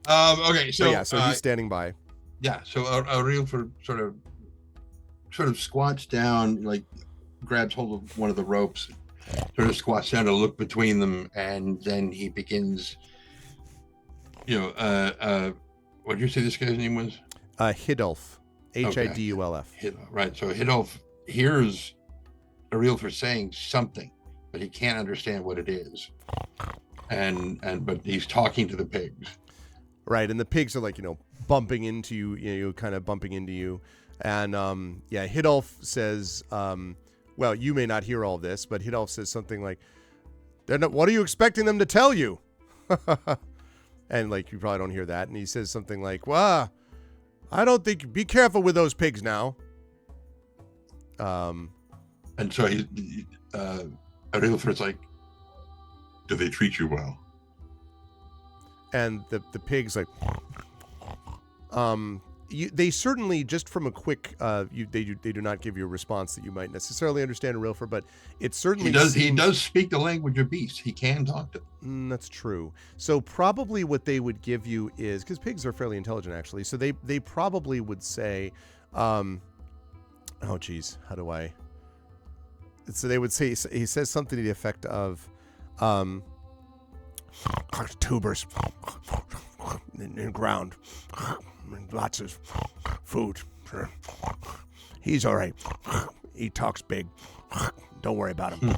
Okay, so so he's standing by. Yeah, so Arilfer sort of squats down, like grabs hold of one of the ropes, sort of squats down to look between them, and then he begins. What did you say this guy's name was? Hidolf. Hidulf. Right. So Hidolf hears Arilfer saying something, but he can't understand what it is. But he's talking to the pigs. Right, and the pigs are like, bumping into you, kind of bumping into you. And Hidolf says, well, you may not hear all this, but Hidolf says something like, what are you expecting them to tell you? And like you probably don't hear that, and he says something like, "Well, I don't think. Be careful with those pigs now." And so Arilfer's like, "Do they treat you well?" And the pigs like, they certainly, just from a quick, they do not give you a response that you might necessarily understand, Arilfer, but it certainly he does speak the language of beasts. He can talk to them. That's true. So probably what they would give you is, because pigs are fairly intelligent actually, so they probably would say, how do I? So they would say, he says something to the effect of, tubers in ground. Lots of food. He's all right. He talks big. Don't worry about him.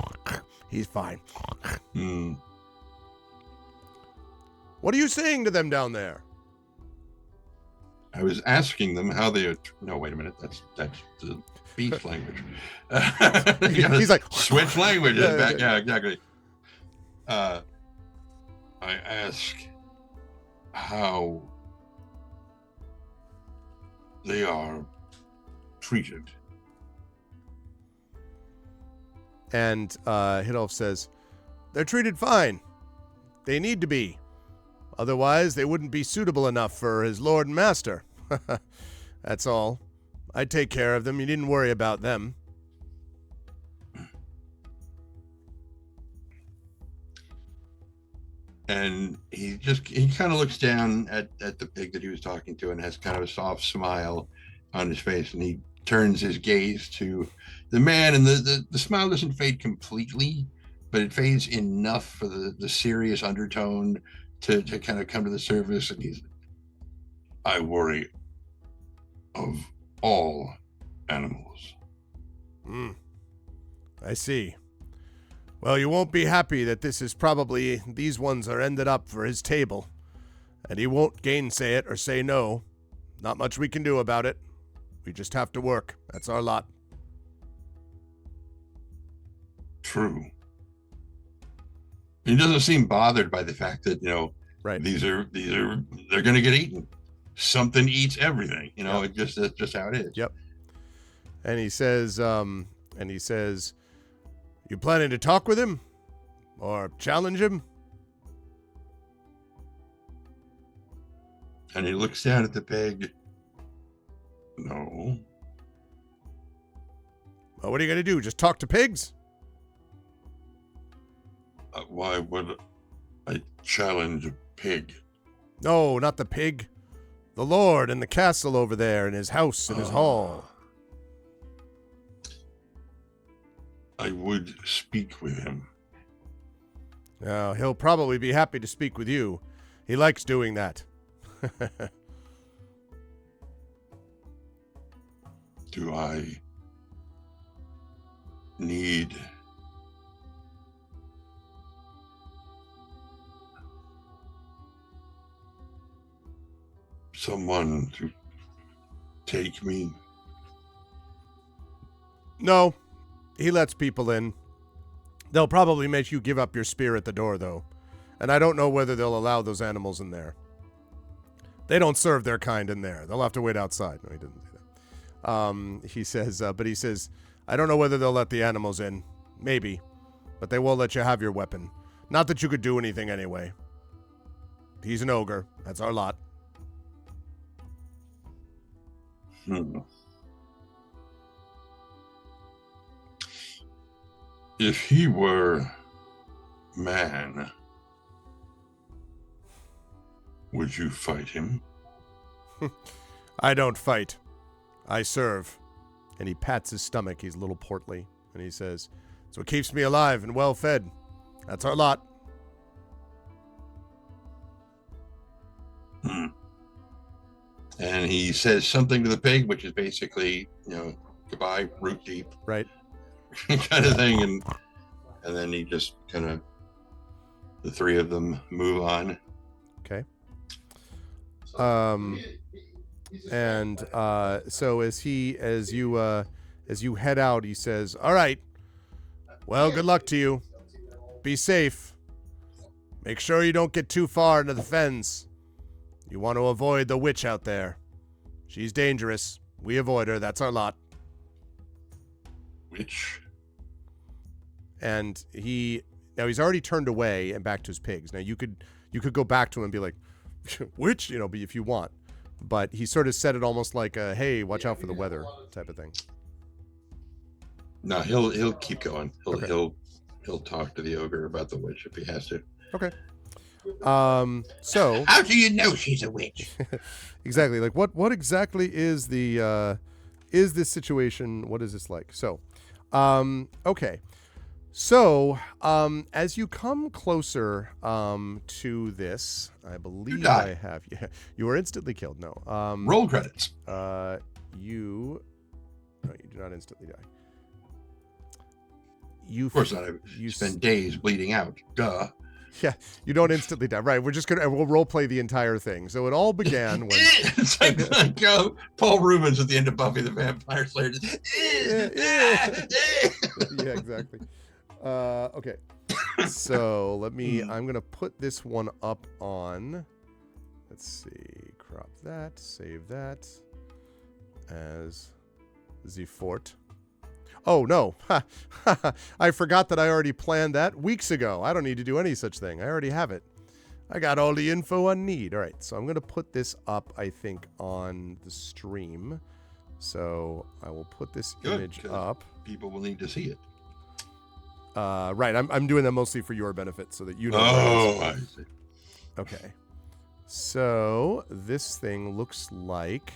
He's fine. What are you saying to them down there? I was asking them how they. No, wait a minute. That's the beast language. He's like switch languages. Yeah, Yeah, exactly. I ask how they are treated. And Hidolf says, they're treated fine. They need to be. Otherwise, they wouldn't be suitable enough for his lord and master. That's all. I'd take care of them. You didn't worry about them. And he kind of looks down at the pig that he was talking to and has kind of a soft smile on his face. And he turns his gaze to the man, and the smile doesn't fade completely, but it fades enough for the serious undertone to kind of come to the surface. And he's, I worry of all animals. I see. Well, you won't be happy that these ones are ended up for his table. And he won't gainsay it or say no. Not much we can do about it. We just have to work. That's our lot. True. He doesn't seem bothered by the fact that, right. they're going to get eaten. Something eats everything, Yep. That's just how it is. Yep. And he says, you planning to talk with him? Or challenge him? And he looks down at the pig. No. Well, what are you going to do? Just talk to pigs? Why would I challenge a pig? No, not the pig. The lord in the castle over there, in his house, in his hall. I would speak with him. He'll probably be happy to speak with you. He likes doing that. Do I need someone to take me? No. He lets people in. They'll probably make you give up your spear at the door, though. And I don't know whether they'll allow those animals in there. They don't serve their kind in there. They'll have to wait outside. No, he didn't say that. He says, I don't know whether they'll let the animals in. Maybe. But they won't let you have your weapon. Not that you could do anything anyway. He's an ogre. That's our lot. If he were man, would you fight him? I don't fight. I serve. And he pats his stomach. He's a little portly. And he says, it's what keeps me alive and well fed. That's our lot. And he says something to the pig, which is basically, goodbye, root deep. Right. kind of thing. And then he just kind of, the three of them move on. Okay. So as you head out, he says, all right, well, good luck to you. Be safe. Make sure you don't get too far into the fens. You want to avoid the witch out there. She's dangerous. We avoid her. That's our lot. Witch? And he's already turned away and back to his pigs. Now you could go back to him and be like, witch, if you want. But he sort of said it almost like a, hey, watch out for the weather type of thing. No, he'll keep going. Okay. He'll talk to the ogre about the witch if he has to. Okay. So how do you know she's a witch? Exactly. Like what exactly is is this situation? What is this like? So, okay. So, as you come closer to this, I believe I have you were instantly killed. No. Roll credits. You do not instantly die. you Of course not. I you spend days bleeding out. Duh. yeah, you don't instantly die. Right. We'll role play the entire thing. So it all began when It's like Paul Rubens at the end of Buffy the Vampire Slayer. Yeah, exactly. Okay. So I'm gonna put this one up on. Let's see. Crop that. Save that as the fort. Oh, no. I forgot that I already planned that weeks ago. I don't need to do any such thing. I already have it. I got all the info I need. All right, so I'm going to put this up, I think, on the stream. So I will put this image up. People will need to see it. Right, I'm doing that mostly for your benefit so that you know. Oh, I see. Okay. So this thing looks like...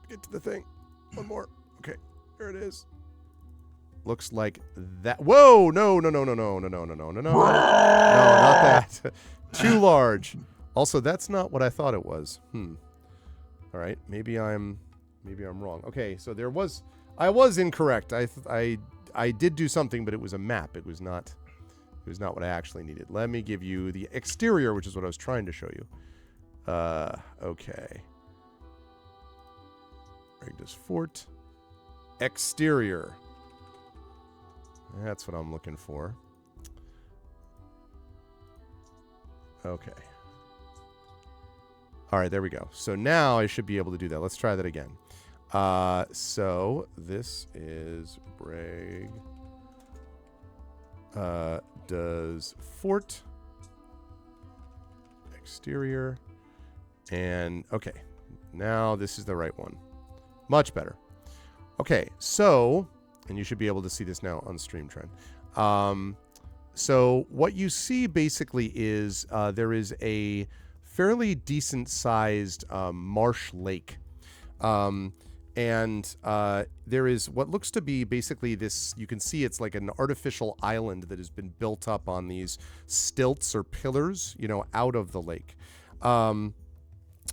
get to the thing. One more. Okay, there it is. Looks like that. Whoa! No! No! No! Not that. Too large. Also, that's not what I thought it was. All right. Maybe I'm wrong. Okay. So I was incorrect. I did do something, but it was a map. It was not what I actually needed. Let me give you the exterior, which is what I was trying to show you. Okay. Regis Fort. Exterior. That's what I'm looking for. Okay. All right, there we go. So now I should be able to do that. Let's try that again. So this is Brag. Does fort. Exterior. And, okay. Now this is the right one. Much better. Okay, so... And you should be able to see this now on Stream Trend. So what you see basically is there is a fairly decent-sized marsh lake. And there is what looks to be basically this, you can see it's like an artificial island that has been built up on these stilts or pillars, out of the lake. And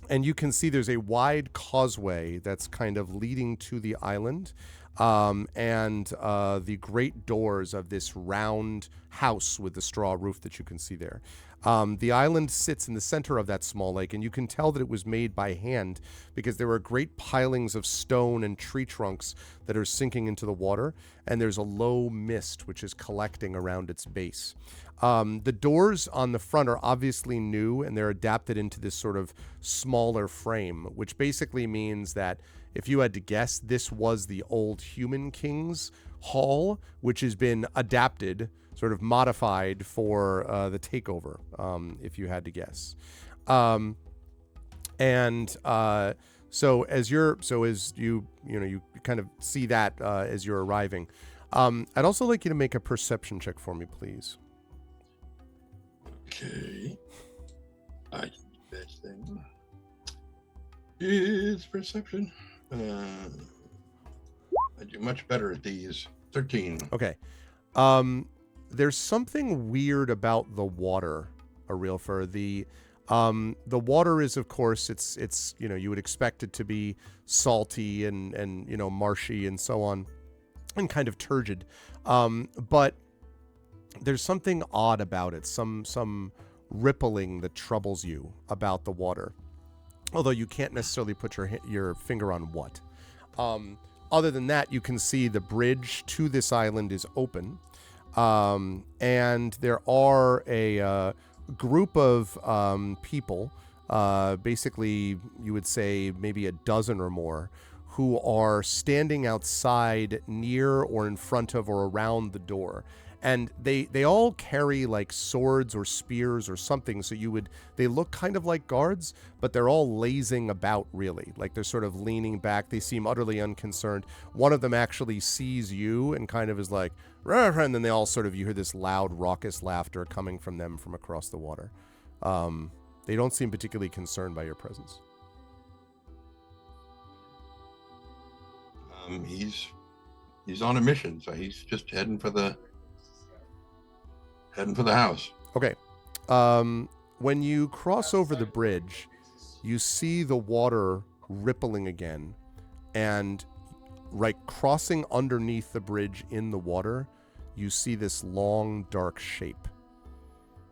you can see there's a wide causeway that's kind of leading to the island. And the great doors of this round house with the straw roof that you can see there. The island sits in the center of that small lake, and you can tell that it was made by hand because there are great pilings of stone and tree trunks that are sinking into the water, and there's a low mist which is collecting around its base. The doors on the front are obviously new, and they're adapted into this sort of smaller frame, which basically means that if you had to guess, this was the old Human King's Hall, which has been adapted, sort of modified for the takeover, if you had to guess. So as you kind of see that as you're arriving, I'd also like you to make a perception check for me, please. Okay. That thing is perception. I do much better at these. 13. Okay. There's something weird about the water, Arilfer. The water is, of course, it's you would expect it to be salty and marshy and so on, and kind of turgid. But there's something odd about it. Some rippling that troubles you about the water. Although you can't necessarily put your finger on what. Other than that, you can see the bridge to this island is open. And there are a group of people, basically you would say maybe a dozen or more, who are standing outside near or in front of or around the door. And they all carry like swords or spears or something. So they look kind of like guards, but they're all lazing about really. Like they're sort of leaning back. They seem utterly unconcerned. One of them actually sees you and kind of is like, rah, and then they all sort of, you hear this loud raucous laughter coming from them from across the water. They don't seem particularly concerned by your presence. He's on a mission, so he's just heading for the house. Okay. When you cross over the bridge, you see the water rippling again, and right crossing underneath the bridge in the water, you see this long, dark shape.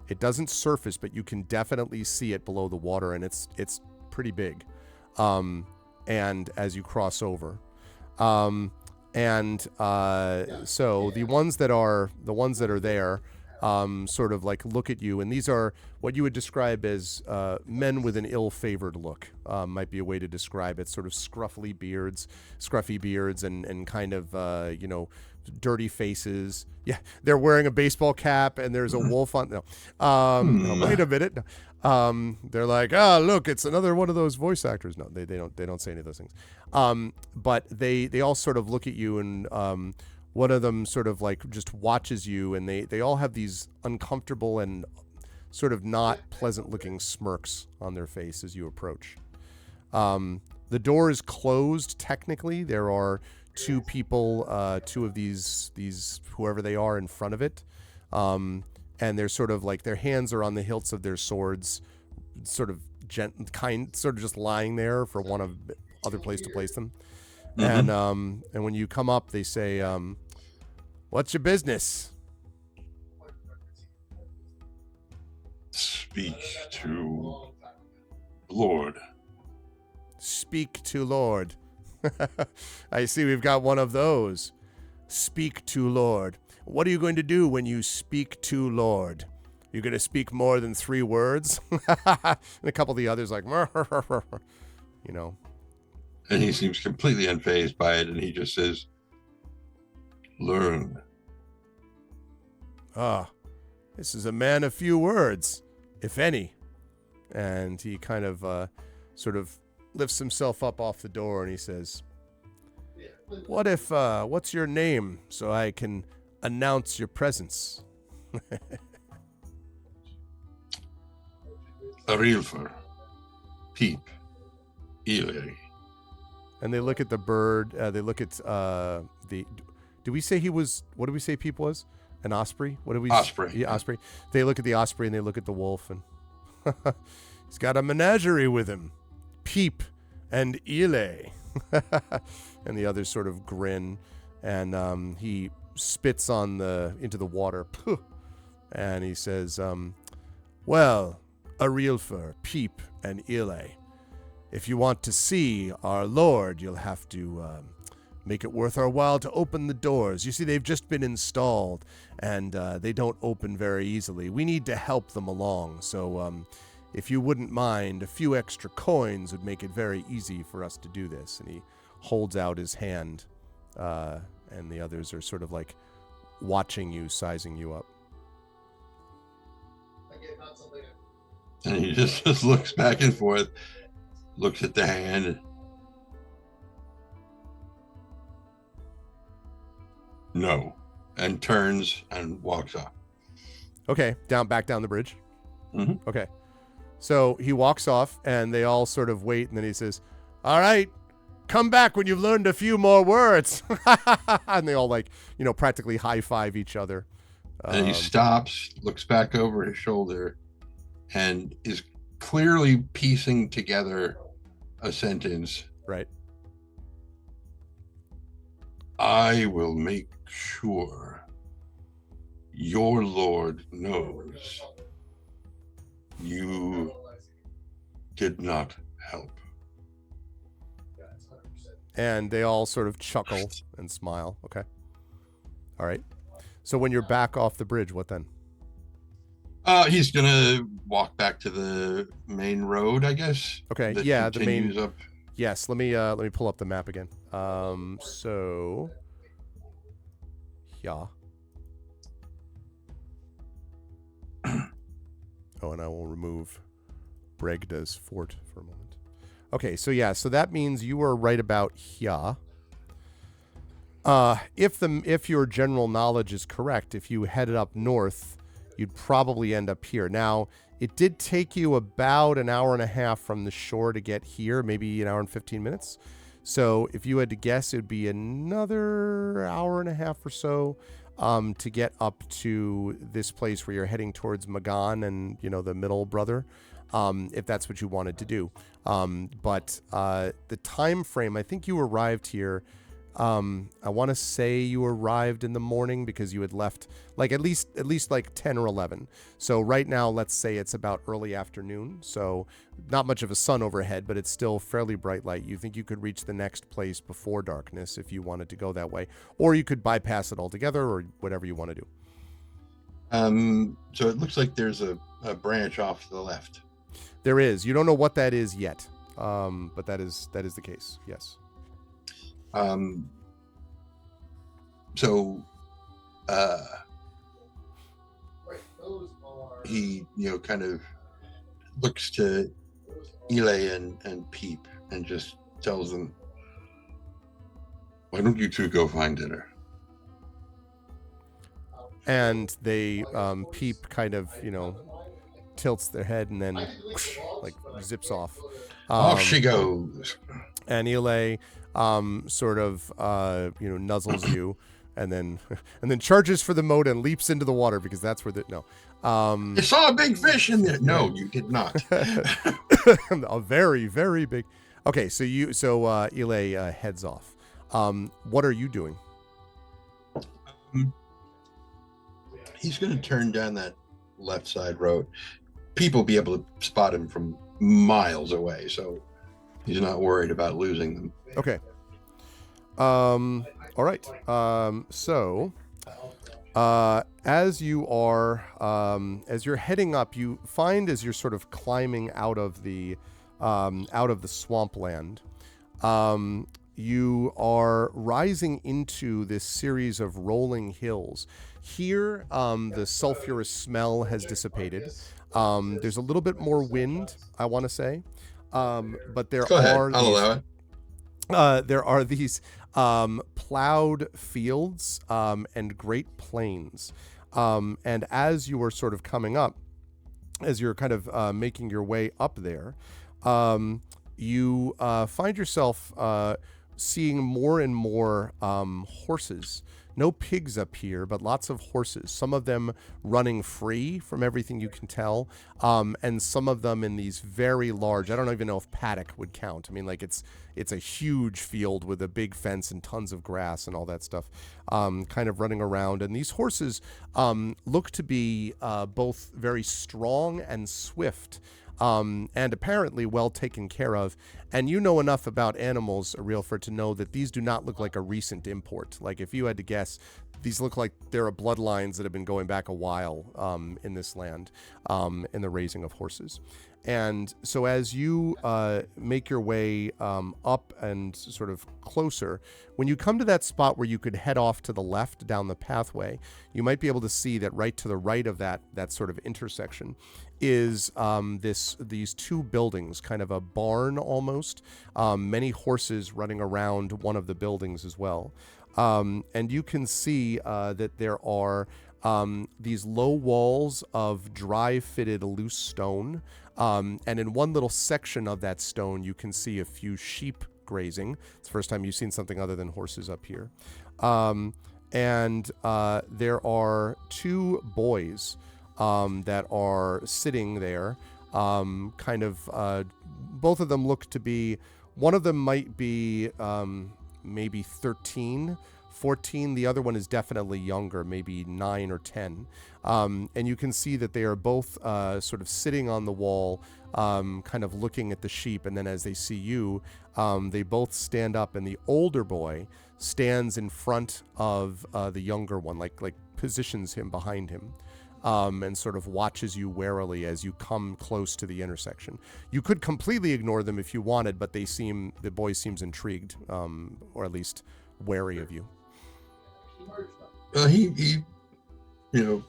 It doesn't surface, but you can definitely see it below the water, and it's pretty big. And as you cross over, so the ones that are there, sort of like look at you, and these are what you would describe as men with an ill-favored look. Might be a way to describe it. Sort of scruffy beards, and kind of dirty faces. Yeah, they're wearing a baseball cap, and there's a wolf on. No, wait a minute. They're like, look, it's another one of those voice actors. No, they don't say any of those things. But they all sort of look at you, and one of them sort of like just watches you, and they all have these uncomfortable and sort of not pleasant looking smirks on their face as you approach. The door is closed technically. There are two people, two of these whoever they are in front of it. And they're sort of like, their hands are on the hilts of their swords, sort of sort of just lying there for want of other place to place them. Mm-hmm. And when you come up, they say, what's your business? Speak to Lord. Speak to Lord. I see we've got one of those. Speak to Lord. What are you going to do when you speak to Lord? You're going to speak more than 3 words? And a couple of the others like, you know. And he seems completely unfazed by it, and he just says, learn. This is a man of few words, if any. And he kind of sort of lifts himself up off the door, and he says, what's your name so I can announce your presence? Arilfer, Peep, Ely. And they look at the bird. They look at the. Do we say he was? What did we say Peep was? An osprey? What did we? Osprey. Yeah, osprey. They look at the osprey and they look at the wolf, and he's got a menagerie with him. Peep and Ely. And the others sort of grin, and he spits into the water, and he says, well, Arilfer, Peep, and Ely, if you want to see our Lord, you'll have to make it worth our while to open the doors. You see, they've just been installed, and they don't open very easily. We need to help them along, so if you wouldn't mind, a few extra coins would make it very easy for us to do this. And he holds out his hand, and the others are sort of like watching you, sizing you up. And he just looks back and forth, looks at the hand. No. And turns and walks off. Okay, back down the bridge. Mm-hmm. Okay. So he walks off, and they all sort of wait, and then he says, all right, come back when you've learned a few more words. And they all practically high-five each other. And he stops, looks back over his shoulder, and is clearly piecing together a sentence. Right. I will make sure your Lord knows you did not help. And they all sort of chuckle and smile. Okay. All right. So when you're back off the bridge, what then? He's gonna walk back to the main road, I guess. Okay. Yeah, the main. Up. Yes. Let me pull up the map again. So. Yeah. Oh, and I will remove Bregda's fort for a moment. Okay, so yeah, so that means you are right about here. If your general knowledge is correct, if you headed up north, you'd probably end up here. Now, it did take you about an hour and a half from the shore to get here, maybe an hour and 15 minutes. So if you had to guess, it would be another hour and a half or so to get up to this place where you're heading towards Magan and, the middle brother, if that's what you wanted to do. But the time frame, I think you arrived here I want to say you arrived in the morning because you had left like at least like 10 or 11. So right now, let's say it's about early afternoon. So not much of a sun overhead, but it's still fairly bright light. You think you could reach the next place before darkness if you wanted to go that way, or you could bypass it altogether, or whatever you want to do. So it looks like there's a branch off to the left. There is. You don't know what that is yet, but that is the case. Yes. So he, kind of looks to Elay and Peep and just tells them, "Why don't you two go find dinner?" And they, Peep kind of, tilts their head and then whoosh, like zips off. Off she goes. And Elay sort of nuzzles you and then charges for the moat and leaps into the water because that's where You saw a big fish in there. No, you did not. A very, very big. Okay, so Elay heads off. What are you doing? He's going to turn down that left side road. People will be able to spot him from miles away, so he's not worried about losing them. Okay. All right. So, as you are, as you're heading up, you find as you're sort of climbing out of the swampland, you are rising into this series of rolling hills. Here, the sulfurous smell has dissipated. There's a little bit more wind, I want to say, but there are these plowed fields and great plains. And as you are sort of coming up, as you're kind of making your way up there, you find yourself seeing more and more horses. No pigs up here, but lots of horses. Some of them running free from everything you can tell, and some of them in these very large, I don't even know if paddock would count. I mean, like it's a huge field with a big fence and tons of grass and all that stuff, kind of running around. And these horses look to be both very strong and swift. And apparently well taken care of. And you know enough about animals, Arilfer, to know that these do not look like a recent import. Like if you had to guess, these look like there are bloodlines that have been going back a while in this land in the raising of horses. And so as you make your way up and sort of closer, when you come to that spot where you could head off to the left down the pathway, you might be able to see that right to the right of that sort of intersection is these two buildings, kind of a barn almost, many horses running around one of the buildings as well. And you can see that there are these low walls of dry fitted loose stone. And in one little section of that stone, you can see a few sheep grazing. It's the first time you've seen something other than horses up here. And there are two boys that are sitting there, kind of, both of them look to be, one of them might be maybe 13, 14. The other one is definitely younger, maybe 9 or 10. And you can see that they are both sort of sitting on the wall, kind of looking at the sheep. And then as they see you, they both stand up, and the older boy stands in front of the younger one, like positions him behind him. And sort of watches you warily as you come close to the intersection. You could completely ignore them if you wanted, but the boy seems intrigued, or at least wary of you. He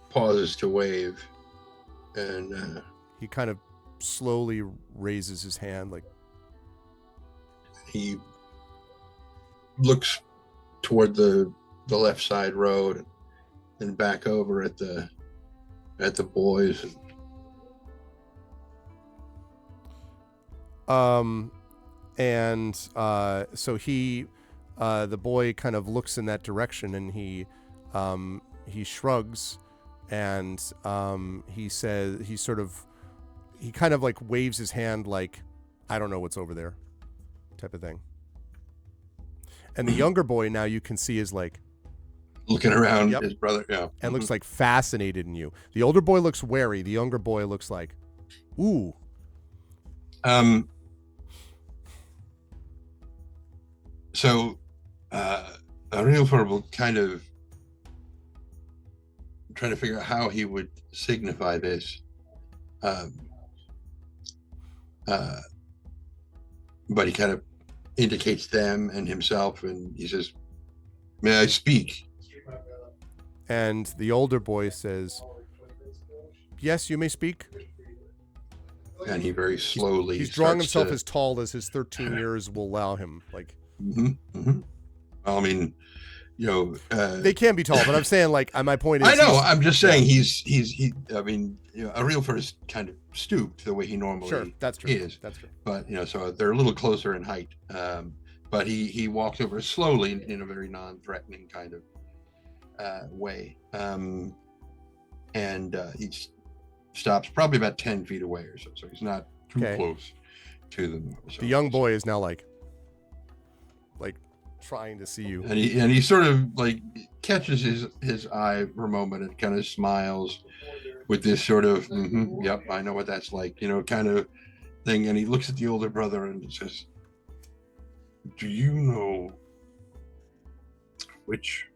pauses to wave, and he kind of slowly raises his hand, like he looks toward the left side road and back over at the boys. So he, the boy kind of looks in that direction, and he shrugs, and he says, he kind of like waves his hand like, I don't know what's over there, type of thing. And the younger boy now you can see is like looking around his brother, and looks like fascinated in you. The older boy looks wary. The younger boy looks like, ooh. So Arilfor will kind of trying to figure out how he would signify this. But he kind of indicates them and himself, and he says, "May I speak?" And the older boy says, "Yes, you may speak." And he very slowly he's drawing himself as tall as his 13 years will allow him. Like, I mean, they can be tall, but I'm saying, like, my point is, I know. I'm just saying he. I mean, Arilfor is kind of stooped the way he normally that's true. is. That's true. But so they're a little closer in height. But he walks over slowly in a very non-threatening kind of way, and he stops probably about 10 feet away or so. So he's not too close to them. So the young boy is now like trying to see you, and he sort of like catches his eye for a moment and kind of smiles with this sort of yep, I know what that's like, kind of thing. And he looks at the older brother and says, "Do you know which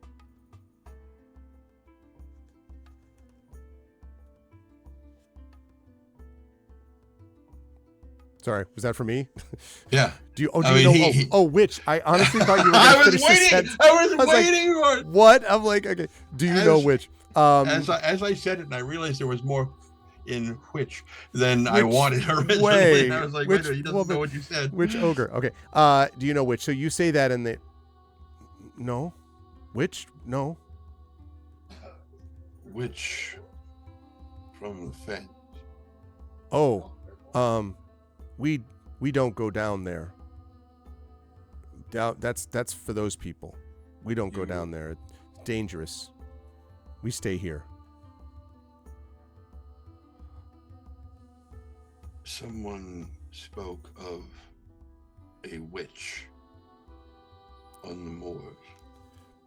Sorry, was that for me? Yeah. Do you know? Which? I honestly thought you were going to finish this sentence. I was waiting for it. What? I'm like, okay. Do you know which? As I said it, and I realized there was more in which than I wanted originally. Way? And I was like, wait, he doesn't know what you said. Which ogre? Okay. Do you know which? So you say that, and no, which? No. Which from the fence? Oh, we don't go down there. That's for those people. We don't go down there. It's dangerous. We stay here. Someone spoke of a witch on the moors,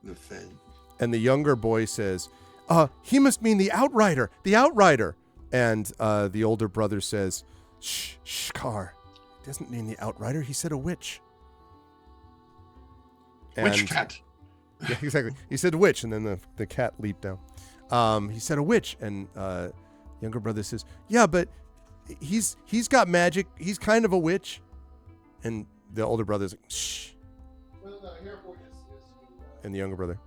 the fens. And the younger boy says, he must mean the outrider, the outrider. And the older brother says, shh, Car. He doesn't mean the outrider. He said a witch. Witch cat. Yeah, exactly. He said witch, and then the cat leaped down. He said a witch, and younger brother says, yeah, but he's got magic. He's kind of a witch. And the older brother's like, shh. And the younger brother,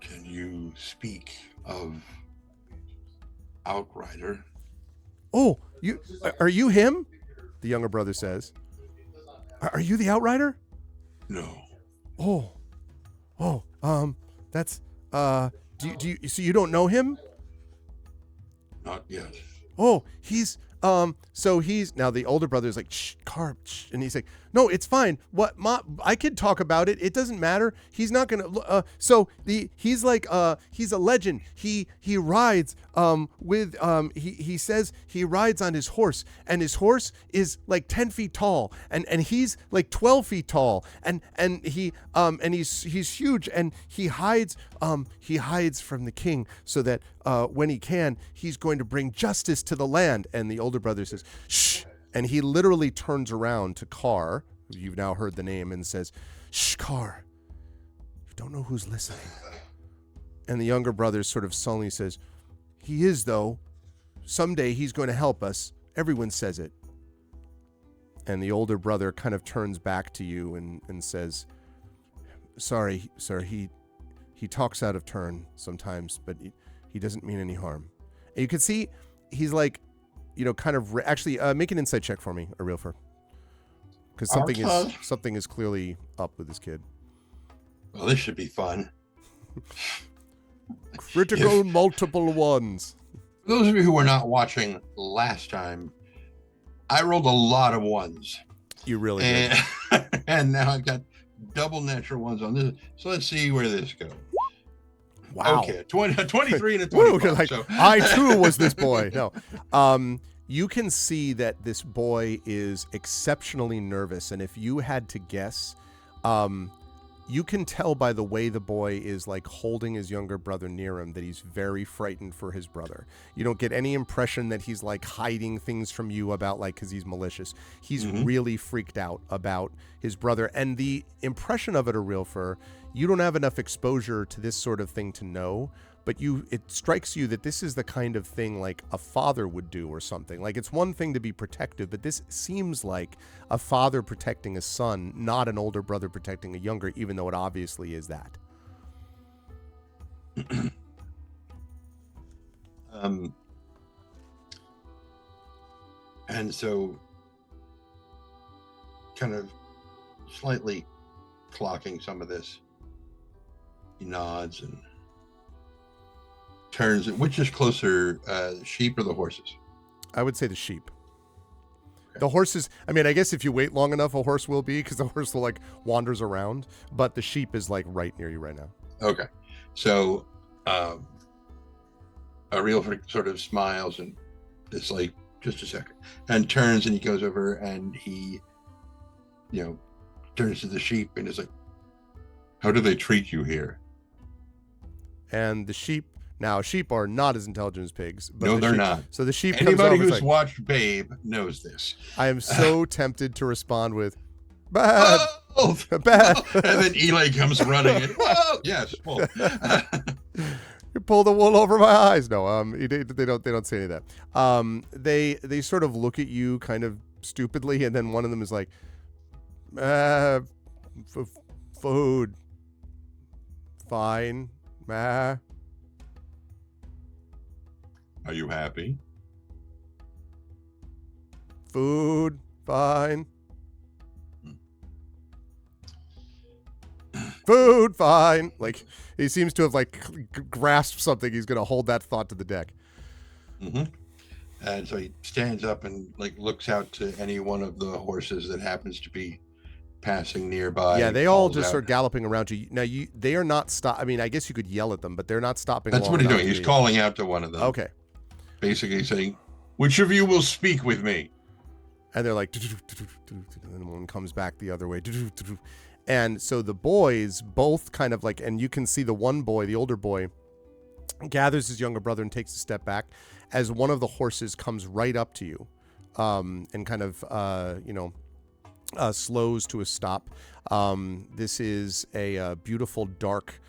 can you speak of outrider? Oh, are you him? The younger brother says. Are you the outrider? No. That's do you so you don't know him? Not yet. Oh, he's so he's now the older brother is like, shh, Carp, shh, and he's like, no, it's fine. What, I could talk about it. It doesn't matter. He's not gonna. He's like he's a legend. He rides with he says he rides on his horse, and his horse is like 10 feet tall, and he's like 12 feet tall, and he's huge, and he hides from the king so that when he can, he's going to bring justice to the land. And the older brother says, shh. And he literally turns around to Carr, who you've now heard the name, and says, shh, Carr, you don't know who's listening. And the younger brother sort of sullenly says, he is, though. Someday he's going to help us. Everyone says it. And the older brother kind of turns back to you and says, sorry, sir, he talks out of turn sometimes, but he doesn't mean any harm. And you can see he's like, kind of actually make an insight check for me, Arilfor, because something is clearly up with this kid. Well, this should be fun. Critical multiple ones. For those of you who were not watching last time, I rolled a lot of ones. You really did. And now I've got double natural ones on this. So let's see where this goes. Wow. Okay, 23 and a 25. Like, so. I too was this boy. No. You can see that this boy is exceptionally nervous, and if you had to guess, you can tell by the way the boy is like holding his younger brother near him that he's very frightened for his brother. You don't get any impression that he's like hiding things from you about like because he's malicious. He's really freaked out about his brother, and the impression of it, a real fur. You don't have enough exposure to this sort of thing to know, but it strikes you that this is the kind of thing like a father would do or something. Like it's one thing to be protective, but this seems like a father protecting a son, not an older brother protecting a younger, even though it obviously is that. And so kind of slightly clocking some of this, he nods and turns. Which is closer, the sheep or the horses? I would say the sheep. Okay. The horses, I mean, I guess if you wait long enough, a horse will be, because the horse will like wanders around, but the sheep is like right near you right now. Okay. So Ariel sort of smiles and it's like, just a second, and turns and he goes over and he, turns to the sheep and is like, how do they treat you here? And the sheep, now sheep are not as intelligent as pigs. But no, they're not. So the sheep Anybody comes over, who's watched Babe knows this. I am so tempted to respond with, bad, bad. And then Eli comes running and, yes, well. You pull the wool over my eyes. No, they don't say any of that. They sort of look at you kind of stupidly, and then one of them is like, food, fine, Are you happy? Food, fine. Food, fine. Like, he seems to have like grasped something. He's going to hold that thought to the deck. And so he stands up and like looks out to any one of the horses that happens to be passing nearby. Yeah, they all just start galloping around you. Now, they are not stop. I mean, I guess you could yell at them, but they're not stopping. That's what he's doing. He's calling out to one of them. Okay. Basically saying, which of you will speak with me? And they're like, and then one comes back the other way. And so the boys both kind of like, and you can see the one boy, the older boy, gathers his younger brother and takes a step back as one of the horses comes right up to you, and kind of, slows to a stop. This is a beautiful dark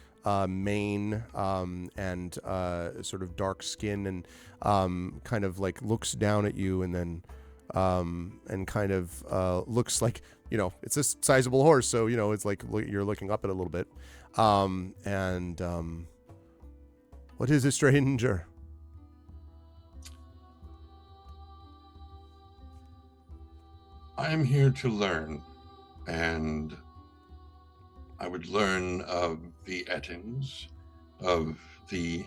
mane and sort of dark skin, and kind of like looks down at you, and then and kind of looks like, it's a sizable horse, so it's like you're looking up at it a little bit. What is a stranger? I am here to learn, and I would learn of the Ettings, of the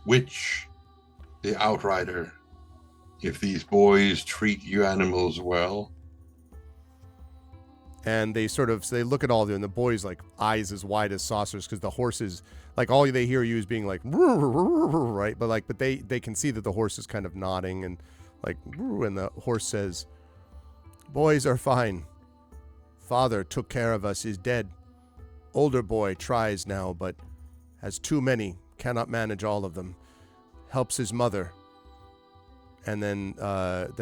witch, the outrider, if these boys treat you animals well. And they look at all of you, and the boys like eyes as wide as saucers, because the horses, like, all they hear you is being like, right? But they can see that the horse is kind of nodding and like, and the horse says, boys are fine. Father took care of us, is dead. Older boy tries now, but has too many, cannot manage all of them. Helps his mother. And then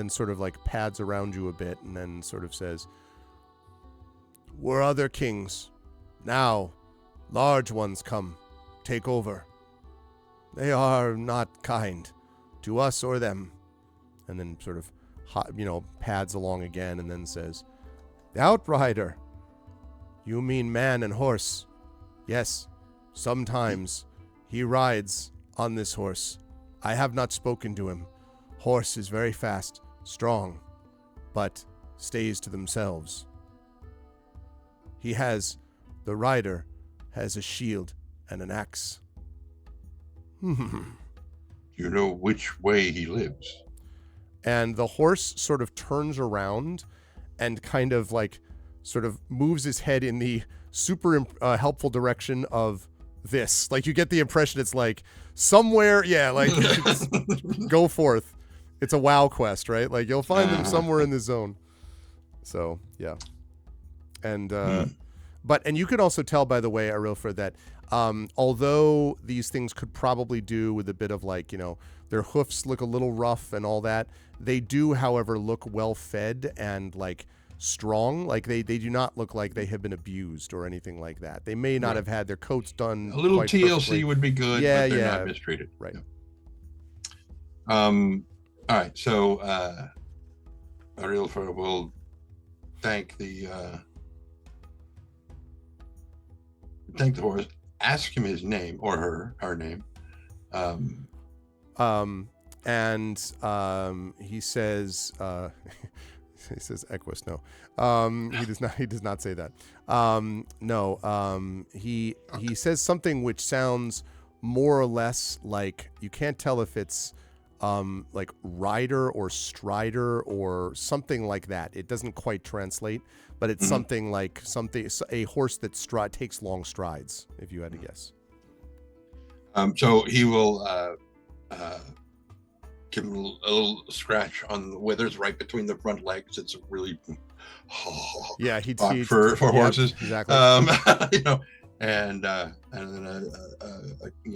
sort of like pads around you a bit, and then sort of says, we're other kings. Now, large ones come, take over. They are not kind to us or them. And then sort of, pads along again, and then says, the outrider. You mean man and horse. Yes, sometimes he rides on this horse. I have not spoken to him. Horse is very fast, strong, but stays to themselves. The rider has a shield and an axe. You know which way he lives. And the horse sort of turns around and kind of like sort of moves his head in the super helpful direction of this. Like, you get the impression it's like somewhere, yeah, like go forth. It's a WoW quest, right? Like you'll find them Uh-huh. somewhere in the zone. So yeah, and Hmm. and you can also tell, by the way, Arilfa, that although these things could probably do with a bit of like, their hoofs look a little rough and all that, they do, however, look well fed and like strong. Like they do not look like they have been abused or anything like that. They may not Right. have had their coats done A little quite TLC perfectly. would be good, Yeah, but they're yeah, not mistreated. right. All right. So Arilfa will thank the horse, ask him his name or her name. He says he says Equus. No, he does not. He does not say that. No. He says something which sounds more or less like, you can't tell if it's like rider or strider or something like that. It doesn't quite translate, but it's something like a horse that takes long strides, if you had to guess. So he will give him a little scratch on the withers right between the front legs. It's a really Yeah, for horses. Exactly. And then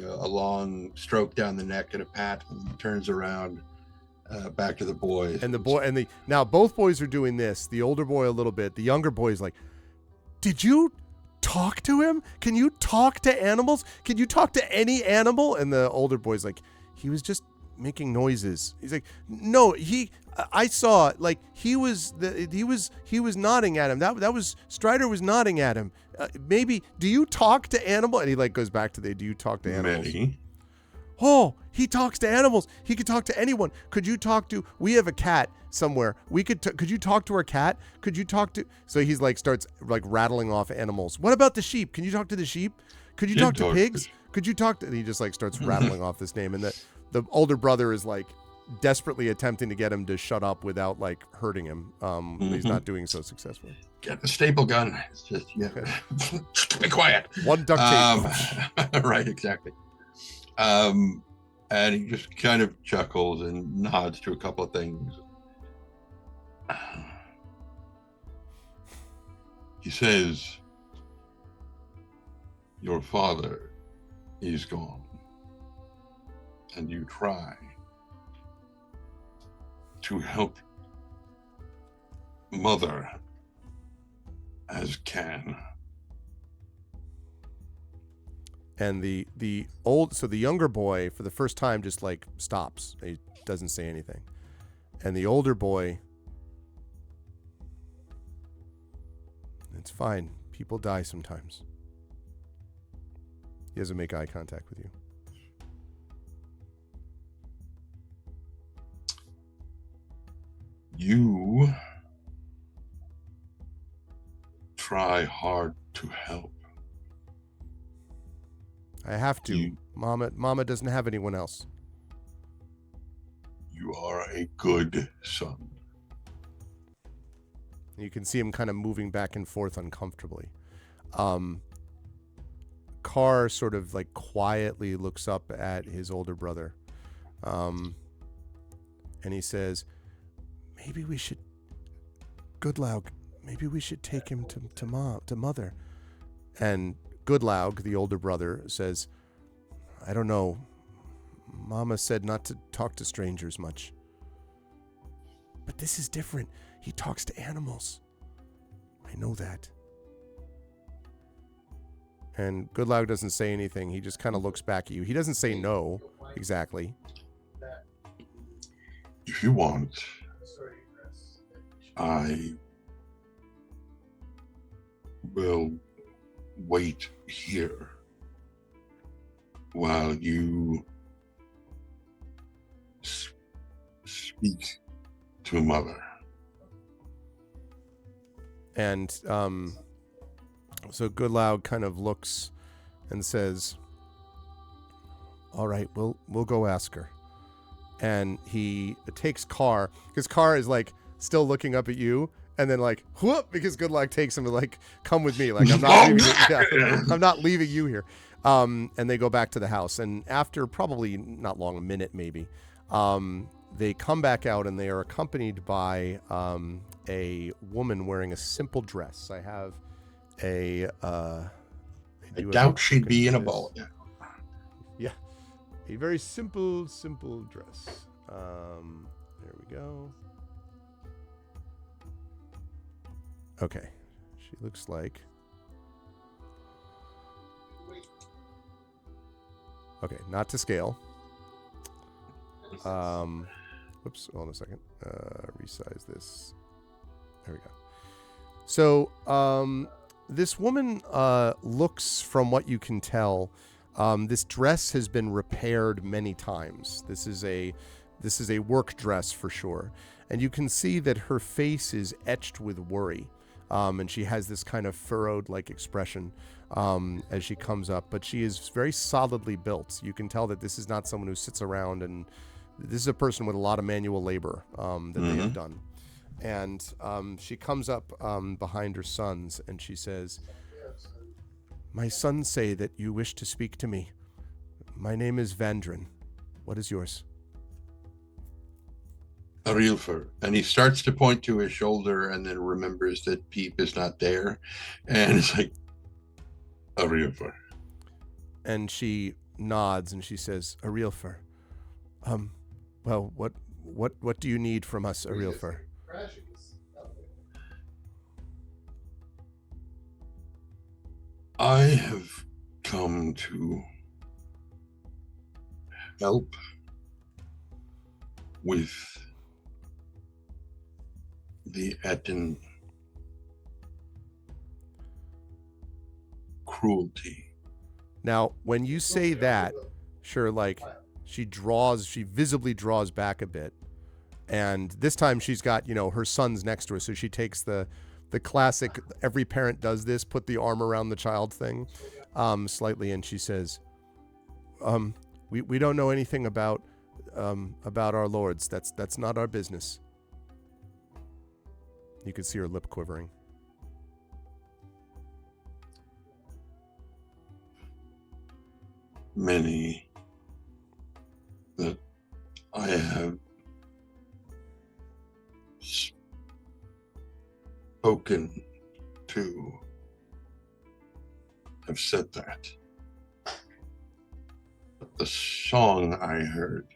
a long stroke down the neck and a pat, and he turns around back to the boys. And now both boys are doing this. The older boy a little bit. The younger boy is like, "Did you talk to him? Can you talk to animals? Can you talk to any animal?" And the older boy's like, "He was just making noises." He's like, "No, I saw, like, he was nodding at him. That was Strider was nodding at him. Maybe, do you talk to animal?" And he like goes back to do you talk to animals? Many. Oh, he talks to animals. He could talk to anyone. Could you talk to? We have a cat somewhere. Could you talk to our cat? Could you talk to? So he's like starts like rattling off animals. What about the sheep? Can you talk to the sheep? Could you talk to pigs? Could you talk to? And he just like starts rattling off this name, and the older brother is like desperately attempting to get him to shut up without like hurting him. He's not doing so successfully. Get the staple gun. It's just be quiet. One duct tape. Right, exactly. And he just kind of chuckles and nods to a couple of things. He says, "Your father is gone, and you try to help mother as can." And the younger boy, for the first time, just like stops. He doesn't say anything. And the older boy, "It's fine. People die sometimes." He doesn't make eye contact with you. You try hard to help. I have to. Mama doesn't have anyone else. You are a good son. You can see him kind of moving back and forth uncomfortably. Carr sort of like quietly looks up at his older brother. And he says, "Maybe we should, Goodlaug, maybe we should take him to mother." And Goodlaug, the older brother, says, "I don't know. Mama said not to talk to strangers much." "But this is different. He talks to animals." "I know that." And Goodlaug doesn't say anything. He just kind of looks back at you. He doesn't say no, exactly. If you want, I will wait here while you speak to mother. And so Goodlaug kind of looks and says, "All right, we'll go ask her." And he takes Carr, because Carr is like still looking up at you, and then like whoop, because Goodlaug takes him to like, "Come with me, like I'm not leaving I'm not leaving you here." And they go back to the house, and after probably not long, a minute maybe, they come back out, and they are accompanied by a woman wearing a simple dress. I have a. I doubt she'd be in a ball. Yeah, a very simple dress. There we go. Okay, she looks like. Okay, not to scale. Whoops, hold on a second. Resize this. There we go. So, this woman looks, from what you can tell, this dress has been repaired many times. This is a work dress for sure. And you can see that her face is etched with worry. And she has this kind of furrowed like expression as she comes up, but she is very solidly built. You can tell that this is not someone who sits around, and this is a person with a lot of manual labor that they have done. And she comes up behind her sons, and she says, "My sons say that you wish to speak to me. My name is Vandrin. What is yours?" Arilfer. And he starts to point to his shoulder, and then remembers that Peep is not there, and it's like, Arilfer. And she nods, and she says, "Arilfer. Well, what do you need from us, Arilfer?" I have come to help with the Etten cruelty. Now, when you say that, sure, like she visibly draws back a bit. And this time she's got, her sons next to her. So she takes the classic, every parent does this, put the arm around the child thing slightly. And she says, we don't know anything about our lords. That's not our business. You could see her lip quivering. Many that I have spoken to have said that. But the song I heard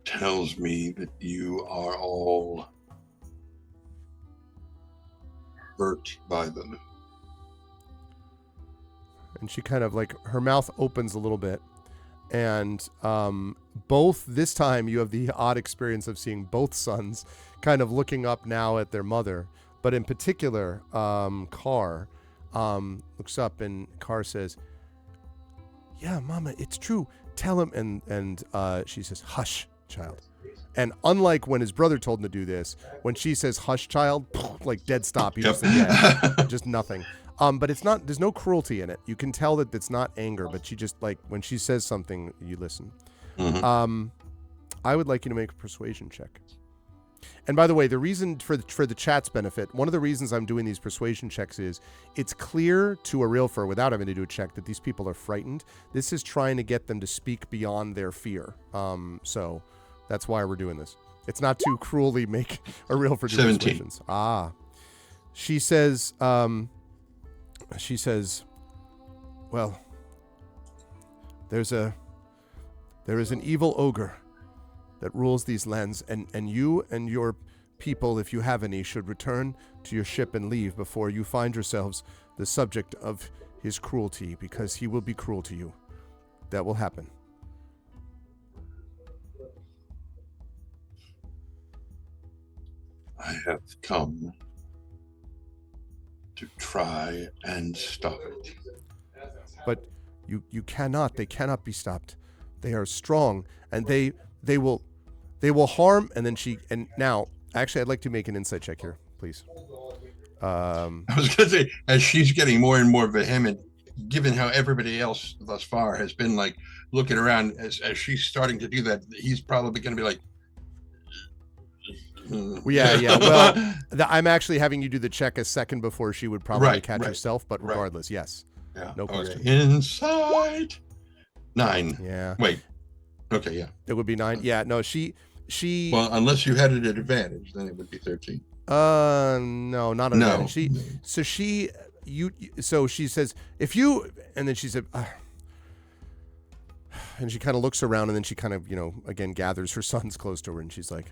tells me that you are all hurt by them. And she kind of her mouth opens a little bit. And both, this time you have the odd experience of seeing both sons kind of looking up now at their mother. But in particular, Carr looks up, and Carr says, "Yeah, Mama, it's true. Tell him." And she says, "Hush, child." And unlike when his brother told him to do this, when she says, "Hush, child," like dead stop. He just just nothing. But it's not, there's no cruelty in it. You can tell that it's not anger, but she just, when she says something, you listen. Mm-hmm. I would like you to make a persuasion check. And by the way, the reason for the chat's benefit, one of the reasons I'm doing these persuasion checks is it's clear to Arilfer, without having to do a check, that these people are frightened. This is trying to get them to speak beyond their fear. So that's why we're doing this. It's not to cruelly make Arilfer do 17. persuasions. She says, "Well, there is an evil ogre that rules these lands, and you and your people, if you have any, should return to your ship and leave before you find yourselves the subject of his cruelty, because he will be cruel to you. That will happen." I have come to try and stop it. But you cannot. They cannot be stopped. They are strong, and they will harm. And then now, actually, I'd like to make an insight check here, please. I was going to say, as she's getting more and more vehement, given how everybody else thus far has been looking around, as she's starting to do that, he's probably going to be like, yeah. Well, I'm actually having you do the check a second before she would probably catch herself, but regardless, yes. Yeah. No question. Insight 9. Yeah. Wait. Okay, yeah. It would be 9. Yeah, no, she Well, unless you had it at advantage, then it would be 13. No, not an advantage. No. So she says, if you, and then she said, and she kind of looks around, and then she kind of, again gathers her sons close to her, and she's like,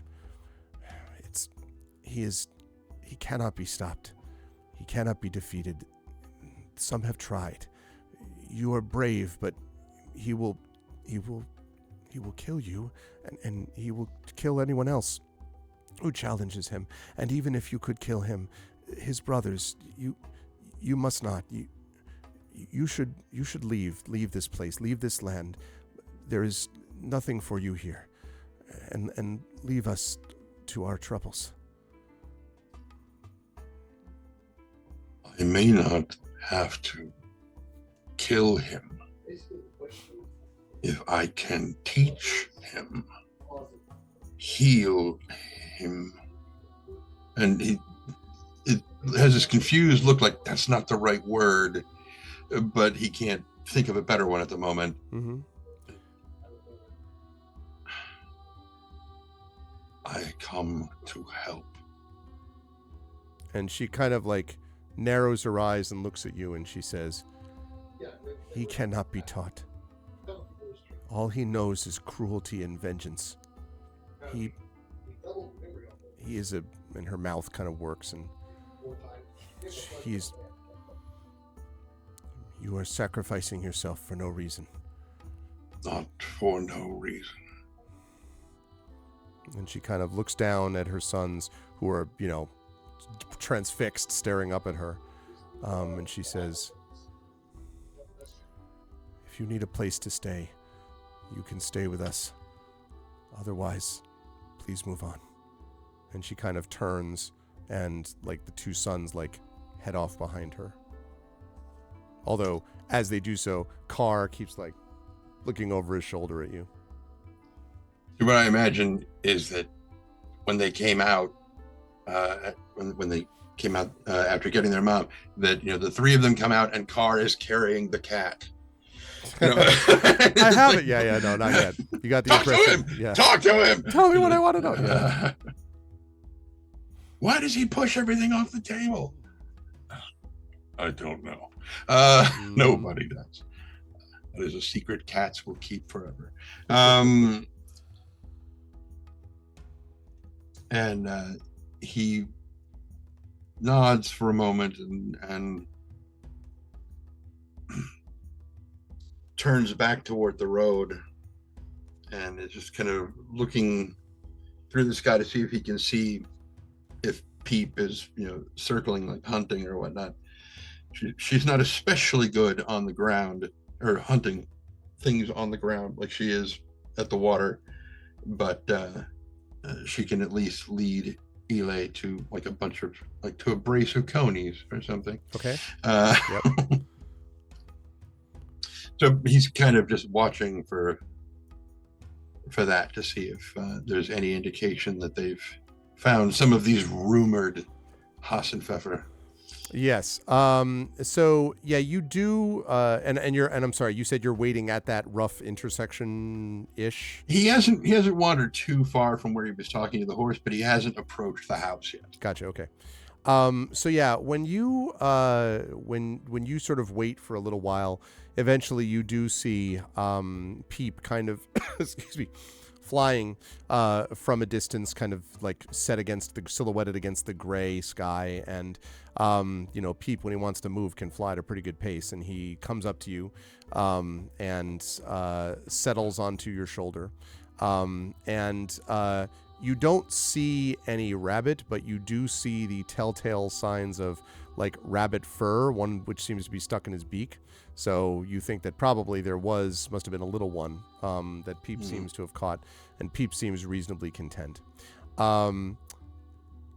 he cannot be stopped. He cannot be defeated. Some have tried. You are brave, but he will kill you, and he will kill anyone else who challenges him. And even if you could kill him, his brothers, you must not. You should leave this place, leave this land. There is nothing for you here, and leave us to our troubles. I may not have to kill him if I can teach him, heal him. And it has this confused look, like that's not the right word, but he can't think of a better one at the moment. Mm-hmm. I come to help. And she kind of like narrows her eyes and looks at you, and she says, he cannot be taught. All he knows is cruelty and vengeance. He is and her mouth kind of works, and you are sacrificing yourself for no reason. Not for no reason. And she kind of looks down at her sons, who are, transfixed, staring up at her. And she says, if you need a place to stay, you can stay with us. Otherwise, please move on. And she kind of turns, and like the two sons head off behind her. Although, as they do so, Carr keeps looking over his shoulder at you. What I imagine is that when they came out, when they came out after getting their mom, that the three of them come out and Carr is carrying the cat. I haven't. Yeah, no, not yet. You got the Talk impression. to him. Yeah. Talk to him. Tell me what I want to know. Yeah. Why does he push everything off the table? I don't know. Nobody does. That is a secret cats will keep forever. And he nods for a moment and turns back toward the road, and is just kind of looking through the sky to see if he can see if Peep is, circling, hunting or whatnot. She's not especially good on the ground, or hunting things on the ground like she is at the water, but she can at least lead Eli to a bunch of to a brace of conies or something. Okay. Yep. So he's kind of just watching for that to see if there's any indication that they've found some of these rumored Hassenpfeffer. Yes. So yeah, you do. And I'm sorry. You said you're waiting at that rough intersection ish. He hasn't wandered too far from where he was talking to the horse, but he hasn't approached the house yet. Gotcha. Okay. So yeah, when you when you sort of wait for a little while, eventually you do see Peep kind of excuse me, flying from a distance, kind of silhouetted against the gray sky. And Peep, when he wants to move, can fly at a pretty good pace, and he comes up to you and settles onto your shoulder. You don't see any rabbit, but you do see the telltale signs of rabbit fur, one which seems to be stuck in his beak. So you think that probably must have been a little one that Peep seems to have caught, and Peep seems reasonably content.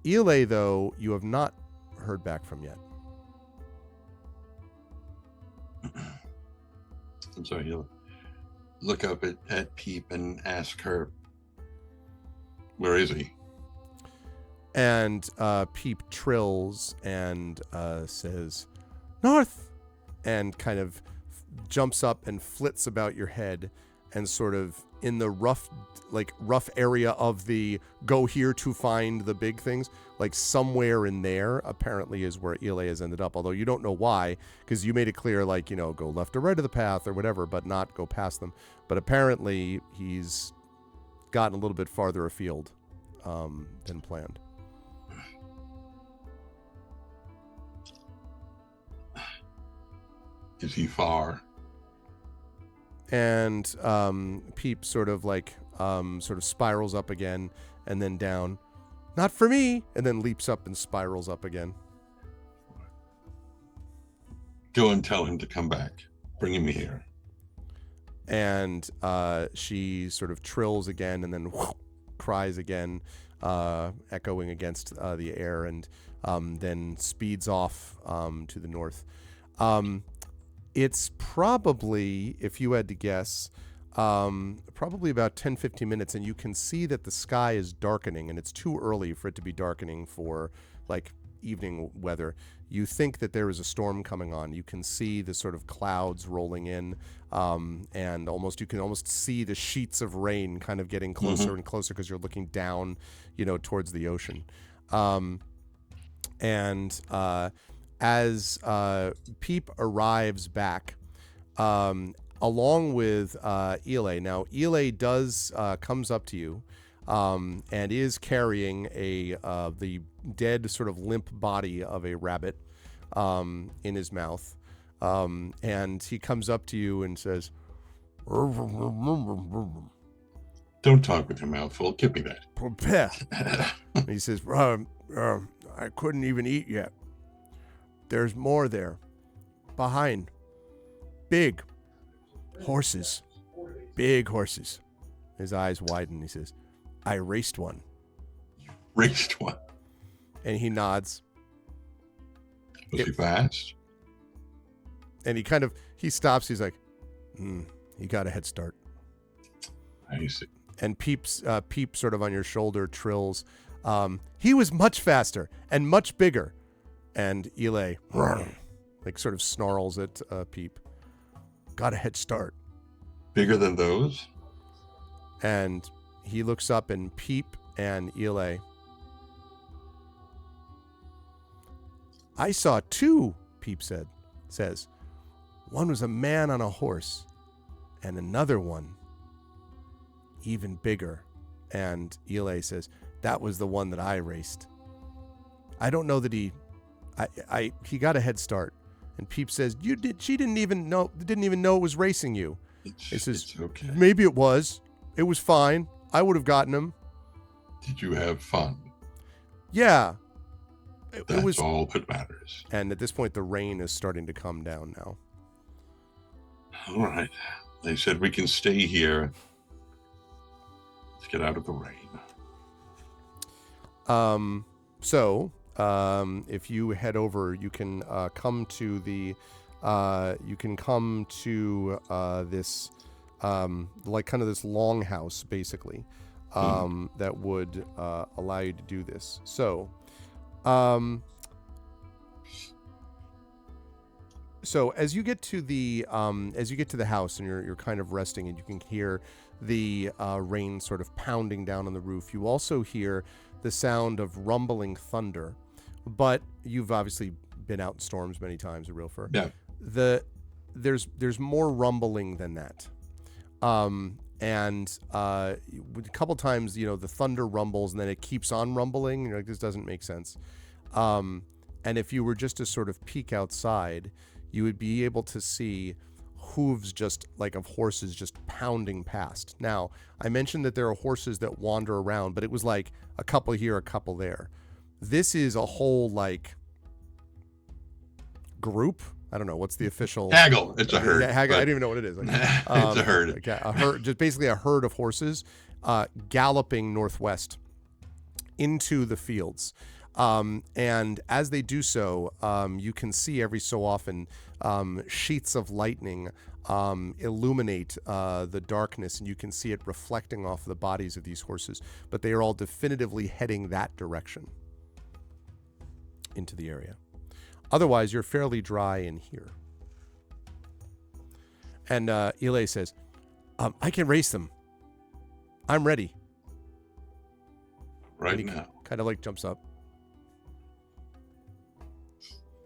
Eli, though, you have not heard back from yet. And so he'll look up at Peep and ask her, where is he? And Peep trills and says, north, and kind of jumps up and flits about your head and sort of in the rough area of the go here to find the big things, like somewhere in there apparently is where Ile has ended up, although you don't know why, because you made it clear, like, you know, go left or right of the path or whatever, but not go past them. But apparently he's gotten a little bit farther afield than planned. Is he far? And Peep sort of spirals up again and then down. Not for me! And then leaps up and spirals up again. Go and tell him to come back. Bring him here. And she sort of trills again and then cries again, echoing against the air, and then speeds off to the north. It's probably, if you had to guess, probably about 10-15 minutes, and you can see that the sky is darkening, and it's too early for it to be darkening for like evening weather. You think that there is a storm coming on. You can see the sort of clouds rolling in, and you can almost see the sheets of rain kind of getting closer and closer because you're looking down, you know, towards the ocean. As Peep arrives back, along with Ile. Now, Ile comes up to you, and is carrying the dead, sort of limp body of a rabbit in his mouth, and he comes up to you and says, "Don't talk with your mouth full. Give me that." "Prepare." He says, "I couldn't even eat yet. There's more there. Behind. Big horses. Big horses." His eyes widen. He says, "I raced one." Raced one? And he nods. Was he fast? And he stops. He's like, he got a head start. I see. And Peep sort of on your shoulder trills, "He was much faster and much bigger." And Ile, like, sort of snarls at Peep. "Got a head start." Bigger than those? And he looks up, and Peep and Ile. "I saw two," Peep says. "One was a man on a horse, and another one even bigger." And Ile says, "That was the one that I raced. I don't know that he got a head start." And Peep says, "She didn't even know it was racing you." He says, "It's okay. "Maybe it was. It was fine. I would have gotten him." Did you have fun?" "Yeah." That's all that matters. And at this point, the rain is starting to come down now. All right. They said we can stay here. Let's get out of the rain. If you head over, you can come to this like kind of this longhouse, basically, that would allow you to do this. So as you get to the house, and you're kind of resting, and you can hear the rain sort of pounding down on the roof, you also hear the sound of rumbling thunder. But you've obviously been out in storms many times, real fur. Yeah. There's more rumbling than that. And a couple times, you know, the thunder rumbles and then it keeps on rumbling. You're like, this doesn't make sense. And if you were just to sort of peek outside, you would be able to see hooves just like of horses just pounding past. Now, I mentioned that there are horses that wander around, but it was like a couple here, a couple there. This is a whole like group. I don't know what's the official haggle. It's a herd. I don't even know what it is. Like, it's a herd. A herd, just basically a herd of horses galloping northwest into the fields. And as they do so, you can see every so often sheets of lightning illuminate the darkness, and you can see it reflecting off the bodies of these horses. But they are all definitively heading that direction into the area. Otherwise, you're fairly dry in here. And Ile says, I can race them. I'm ready. Right now. Kind of like jumps up.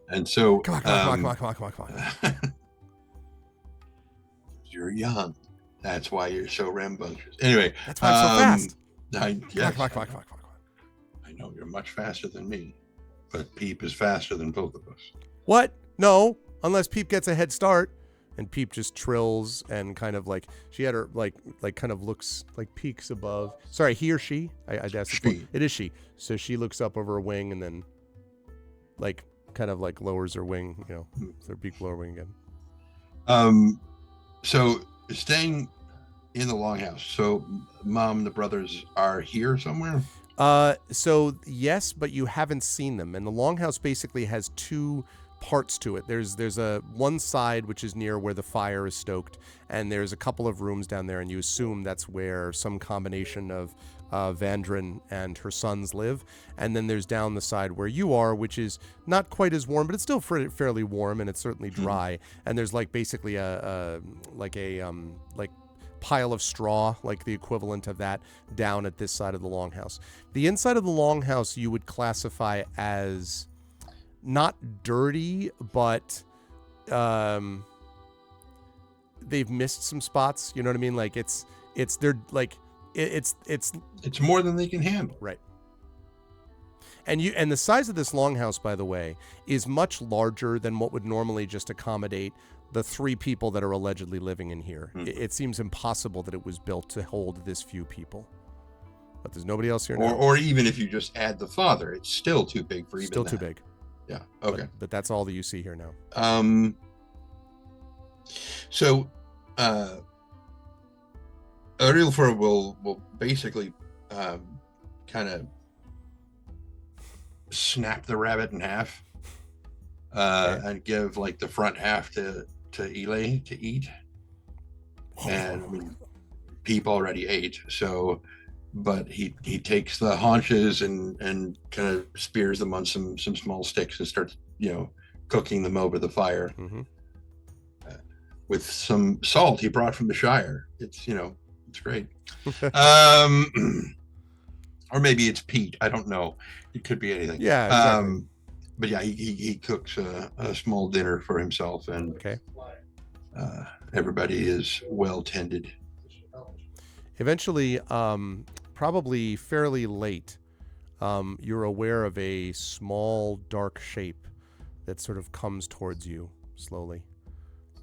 And so, Come on. You're young. That's why you're so rambunctious. Anyway, that's why I'm so fast. Come on. I know you're much faster than me, but Peep is faster than both of us. What? No, unless Peep gets a head start. And Peep just trills and kind of like she had her like kind of looks like peeks above. Sorry, he or she? I'd ask. She. It is she. So she looks up over her wing and then like kind of like lowers her wing, their beak lower wing again. So staying in the longhouse. So Mom, the brothers are here somewhere? So yes, but you haven't seen them. And the longhouse basically has two parts to it. There's a one side which is near where the fire is stoked, and there's a couple of rooms down there, and you assume that's where some combination of Vandrin and her sons live. And then there's down the side where you are, which is not quite as warm, but it's still fairly warm, and it's certainly dry. And there's like basically a pile of straw, like the equivalent of that, down at this side of the longhouse. The inside of the longhouse you would classify as not dirty, but they've missed some spots. You know what I mean? Like it's more than they can handle. Right. And the size of this longhouse, by the way, is much larger than what would normally just accommodate the 3 people that are allegedly living in here. It seems impossible that it was built to hold this few people. But there's nobody else here now. Or even if you just add the father, it's still too big for even Still that. too big. Yeah. Okay. But that's all that you see here now. So, Arilfor will basically kind of snap the rabbit in half and give like the front half to Elay to eat. And I mean, Peep already ate, so. But he takes the haunches and kind of spears them on some small sticks and starts cooking them over the fire with some salt he brought from the Shire. It's it's great. Or maybe it's peat. I don't know. It could be anything. Yeah. Exactly. But yeah, he cooks a small dinner for himself, and everybody is well tended. Eventually, probably fairly late, you're aware of a small, dark shape that sort of comes towards you slowly.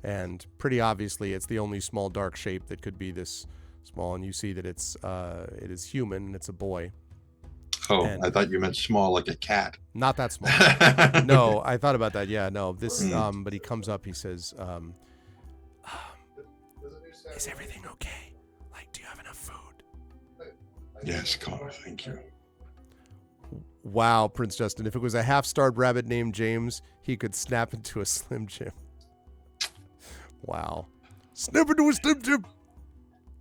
And pretty obviously, it's the only small, dark shape that could be this small. And you see that it is human, and it's a boy. Oh, and I thought you meant small like a cat. Not that small. No, I thought about that. Yeah, no. This, but he comes up, he says, is everything okay? Like, do you have enough food? Yes, Connor, thank you. Wow, Prince Justin, if it was a half-starved rabbit named James, he could snap into a Slim Jim. Wow. Snap into a Slim Jim.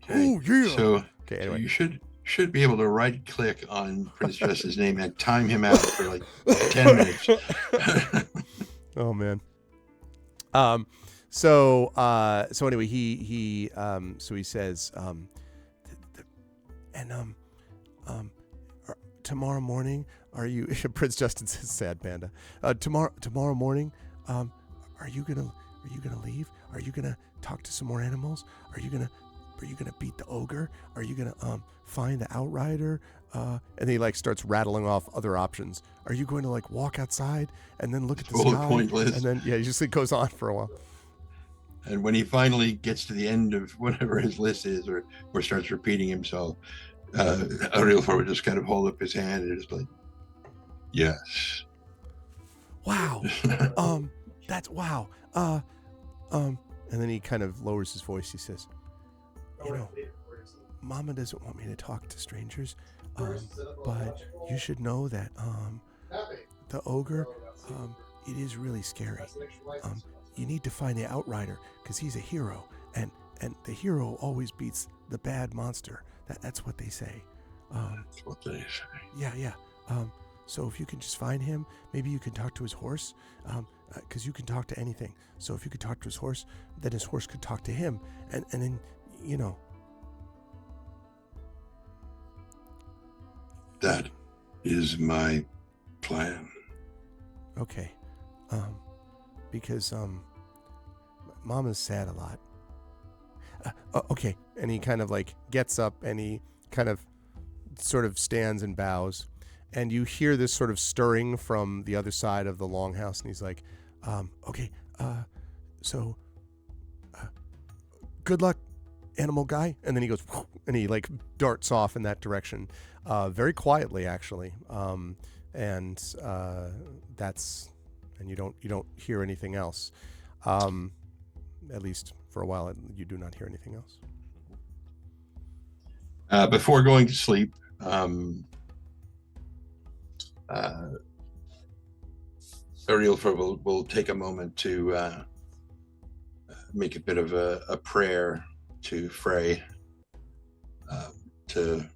Okay. Oh, yeah. So, anyway. You should be able to right-click on Prince Justin's name and time him out for like 10 minutes. Oh, man. So anyway, he says, tomorrow morning, are you? Prince Justin says, "Sad panda." Tomorrow morning, are you gonna leave? Are you gonna talk to some more animals? Are you gonna beat the ogre? Are you gonna find the outrider? And he like starts rattling off other options. Are you going to like walk outside and then look at the sky? Pointless. And then he just goes on for a while. And when he finally gets to the end of whatever his list is, or starts repeating himself, Arilfor would just kind of hold up his hand and just like, yes. Wow. That's wow. And then he kind of lowers his voice. He says, Mama doesn't want me to talk to strangers, but you should know that the ogre, it is really scary. You need to find the outrider because he's a hero, and the hero always beats the bad monster. That's what they say. That's what they say. Yeah. So if you can just find him, maybe you can talk to his horse, because you can talk to anything. So if you could talk to his horse, then his horse could talk to him, and then you know. That is my plan. Okay. Because Mom is sad a lot. Okay. And he kind of like gets up and he kind of sort of stands and bows. And you hear this sort of stirring from the other side of the longhouse. And he's like, okay, so good luck, animal guy. And then he goes, and he like darts off in that direction, very quietly, actually. And you don't hear anything else. At least for a while, you do not hear anything else. Before going to sleep, Ariel will take a moment to make a bit of a prayer to Frey, to,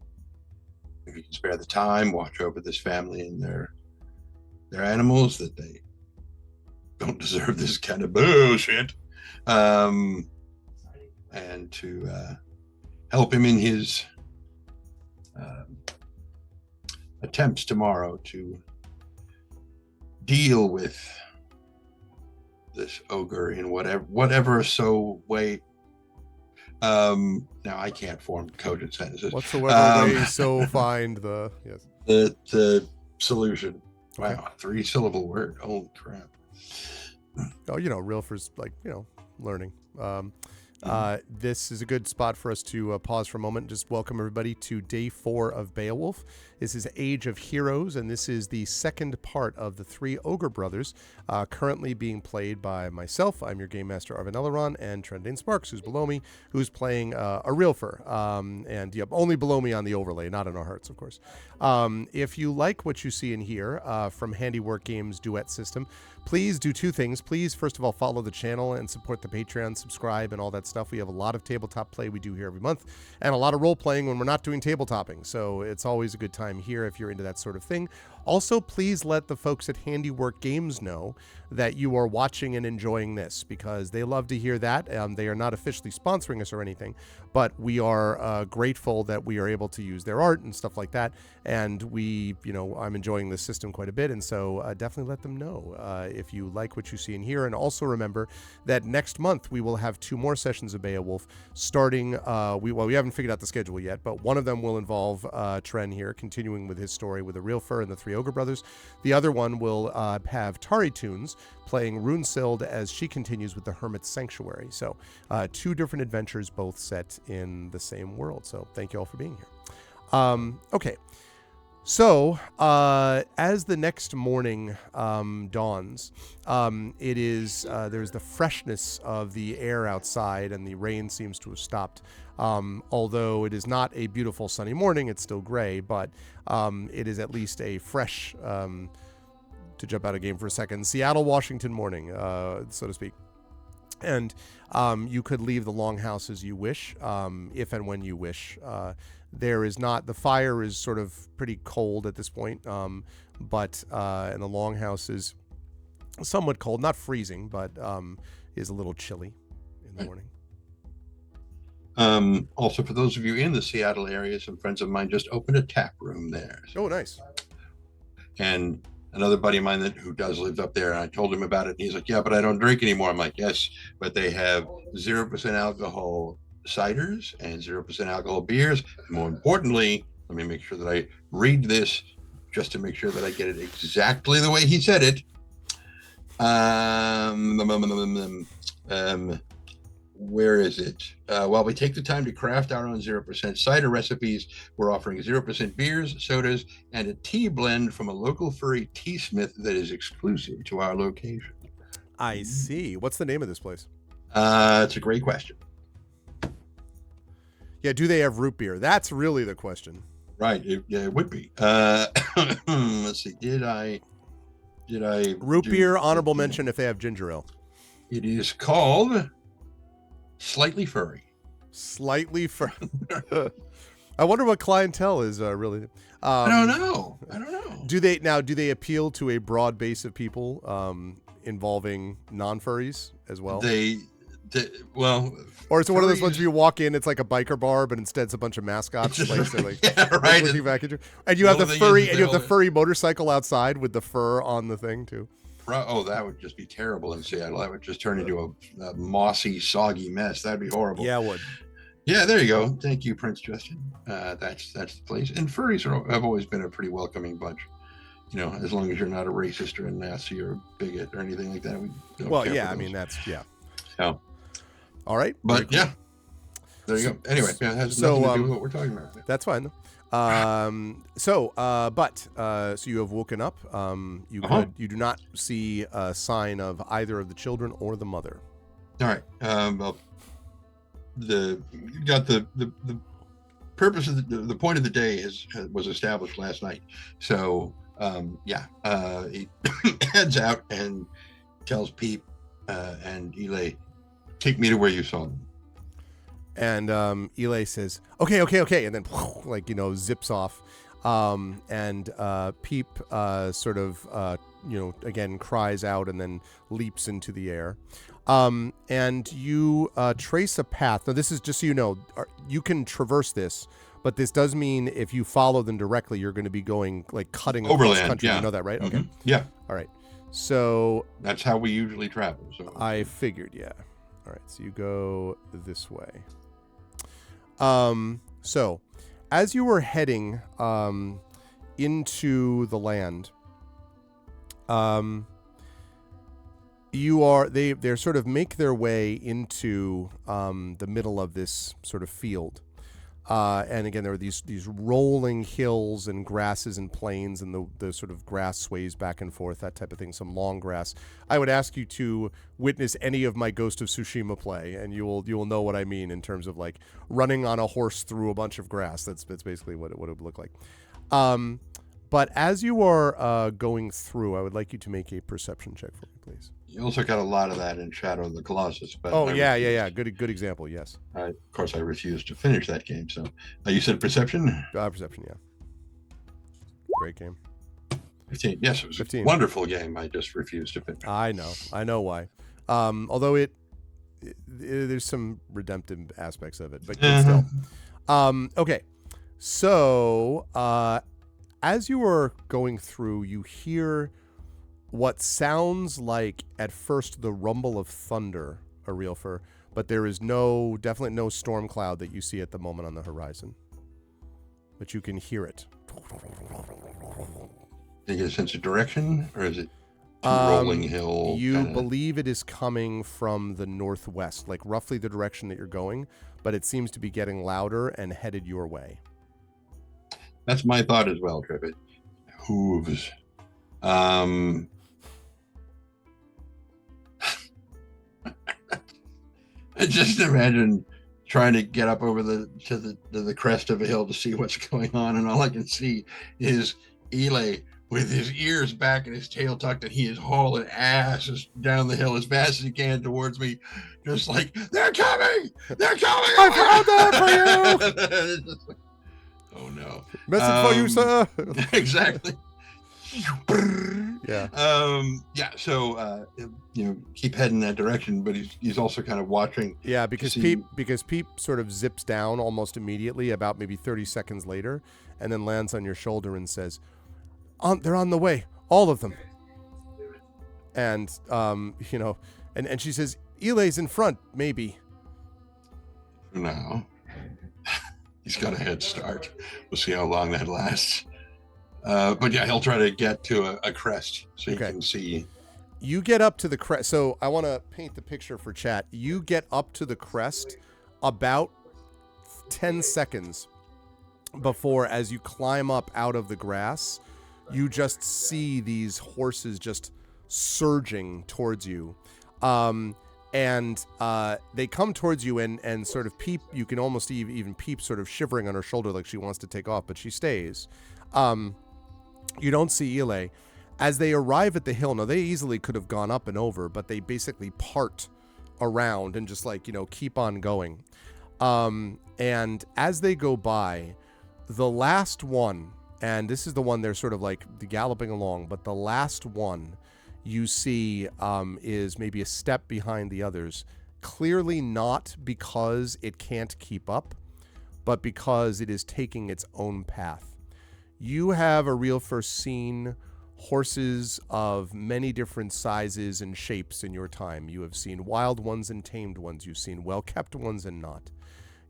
if you can spare the time, watch over this family and their animals, that they don't deserve this kind of bullshit, and to help him in his attempts tomorrow to deal with this ogre in whatever way. Now I can't form cogent sentences. Whatsoever way, so find the the solution. Okay. Wow, 3-syllable word. Holy crap. Oh, Realfur's like, learning. This is a good spot for us to pause for a moment and just welcome everybody to day 4 of Beowulf. This is Age of Heroes, and this is the second part of the 3 Ogre brothers, currently being played by myself. I'm your Game Master, Arvin Elleron, and Trendane Sparks, who's below me, who's playing a Realfur. And only below me on the overlay, not in our hearts, of course. If you like what you see and hear from Handiwork Games Duet System, please do 2 things. Please, first of all, follow the channel and support the Patreon, subscribe, and all that stuff. We have a lot of tabletop play we do here every month, and a lot of role-playing when we're not doing tabletopping. So it's always a good time here if you're into that sort of thing. Also, please let the folks at Handiwork Games know that you are watching and enjoying this, because they love to hear that. They are not officially sponsoring us or anything, but we are grateful that we are able to use their art and stuff like that. And I'm enjoying the system quite a bit, and so definitely let them know if you like what you see and hear. And also remember that next month we will have 2 more sessions of Beowulf starting. We haven't figured out the schedule yet, but one of them will involve Tren here continuing with his story with the Realfur and the 3 Ogre brothers. The other one will have Tari Tunes playing Runesild as she continues with the Hermit's Sanctuary. So 2 different adventures, both set in the same world. So thank you all for being here. Okay. So, as the next morning dawns, there's the freshness of the air outside, and the rain seems to have stopped. Although it is not a beautiful sunny morning, it's still gray, but it is at least a fresh, to jump out of game for a second, Seattle, Washington morning, so to speak. And you could leave the longhouse as you wish, if and when you wish. The fire is sort of pretty cold at this point, and the longhouse is somewhat cold, not freezing, but is a little chilly in the morning. Also, for those of you in the Seattle area, some friends of mine just opened a tap room there. Oh, nice. And another buddy of mine who does live up there, and I told him about it, and he's like, yeah, but I don't drink anymore. I'm like, yes, but they have 0% alcohol ciders and 0% alcohol beers. And more importantly, let me make sure that I read this just to make sure that I get it exactly the way he said it. Where is it? While we take the time to craft our own 0% cider recipes, we're offering 0% beers, sodas, and a tea blend from a local furry tea smith that is exclusive to our location. I see. What's the name of this place? It's a great question. Yeah, do they have root beer? That's really the question. Right. It would be. Let's see. Did I root beer? Honorable mention if they have ginger ale. It is called Slightly Furry. Slightly Furry. I wonder what clientele is really. I don't know. Do they appeal to a broad base of people involving non-furries as well? Well, Or is it one of those ones furries- where you walk in, it's like a biker bar, but instead it's a bunch of mascots, It's like just- so, like yeah, right. looking back at you, and you The have the only thing furry, is and you have the they'll- furry motorcycle outside with the fur on the thing too. Oh, that would just be terrible in Seattle. That would just turn into a mossy, soggy mess. That'd be horrible. Yeah, it would. Yeah, there you go. Thank you, Prince Justin. That's the place. And furries have always been a pretty welcoming bunch. You know, as long as you're not a racist or a Nazi or a bigot or anything like that. We don't Well, care yeah, for I mean those. that's yeah. So, All right, very but cool. yeah, there you go. Anyway, yeah, it has so, nothing to do with what we're talking about. That's fine. So you have woken up. You do not see a sign of either of the children or the mother. All right. Well, you got the purpose of the point of the day was established last night. So he heads out and tells Peep and Eli, take me to where you saw them. And Eli says, okay, and then zips off. And Peep sort of again cries out and then leaps into the air. And you trace a path. Now, this is just so you know, you can traverse this, but this does mean if you follow them directly, you're going to be going like cutting across Overland, country. yeah. You know that, right? Mm-hmm. Okay. Yeah. All right. So that's how we usually travel. So I figured, yeah. All right. So you go this way. So as you were heading into the land, they're sort of make their way into the middle of this sort of field. And again, there are these rolling hills and grasses and plains, and the sort of grass sways back and forth, that type of thing, some long grass. I would ask you to witness any of my Ghost of Tsushima play, and you will know what I mean in terms of like running on a horse through a bunch of grass. That's basically what it would look like. But as you are going through, I would like you to make a perception check for me, please. You also got a lot of that in Shadow of the Colossus. But Yeah. Good example. Yes. Of course, I refused to finish that game. So you said perception? Perception, yeah. Great game. 15. Yes, it was 15. A wonderful game. I just refused to finish. I know why. Although there's some redemptive aspects of it, but still. Okay. So, as you are going through, you hear what sounds like at first the rumble of thunder, Arilfer, but there is definitely no storm cloud that you see at the moment on the horizon. But you can hear it. Do you get a sense of direction, or is it rolling hill? You believe it is coming from the northwest, like roughly the direction that you're going, but it seems to be getting louder and headed your way. That's my thought as well, Tribbett. Hooves. I just imagine trying to get up over to the crest of a hill to see what's going on, and all I can see is Eli with his ears back and his tail tucked, and he is hauling ass down the hill as fast as he can towards me, just like, they're coming! They're coming! I found them for you! Oh no. Message for you, sir. Exactly. Yeah. So keep heading that direction, but he's also kind of watching. Yeah, because Peep sort of zips down almost immediately, about maybe 30 seconds later, and then lands on your shoulder and says, they're on the way, all of them. And and she says, Eli's in front, maybe. No. He's got a head start. We'll see how long that lasts. But yeah, he'll try to get to a crest so you can see. You get up to the crest. So I want to paint the picture for chat. You get up to the crest about 10 seconds before, as you climb up out of the grass, you just see these horses just surging towards you. And they come towards you and sort of Peep. You can almost even Peep sort of shivering on her shoulder like she wants to take off, but she stays. You don't see Eli. As they arrive at the hill, now they easily could have gone up and over, but they basically part around and just keep on going. And as they go by, the last one, and this is the one they're sort of like galloping along, but the last one you see is maybe a step behind the others, clearly not because it can't keep up, but because it is taking its own path. You have a real first seen horses of many different sizes and shapes in your time. You have seen wild ones and tamed ones. You've seen well-kept ones and not.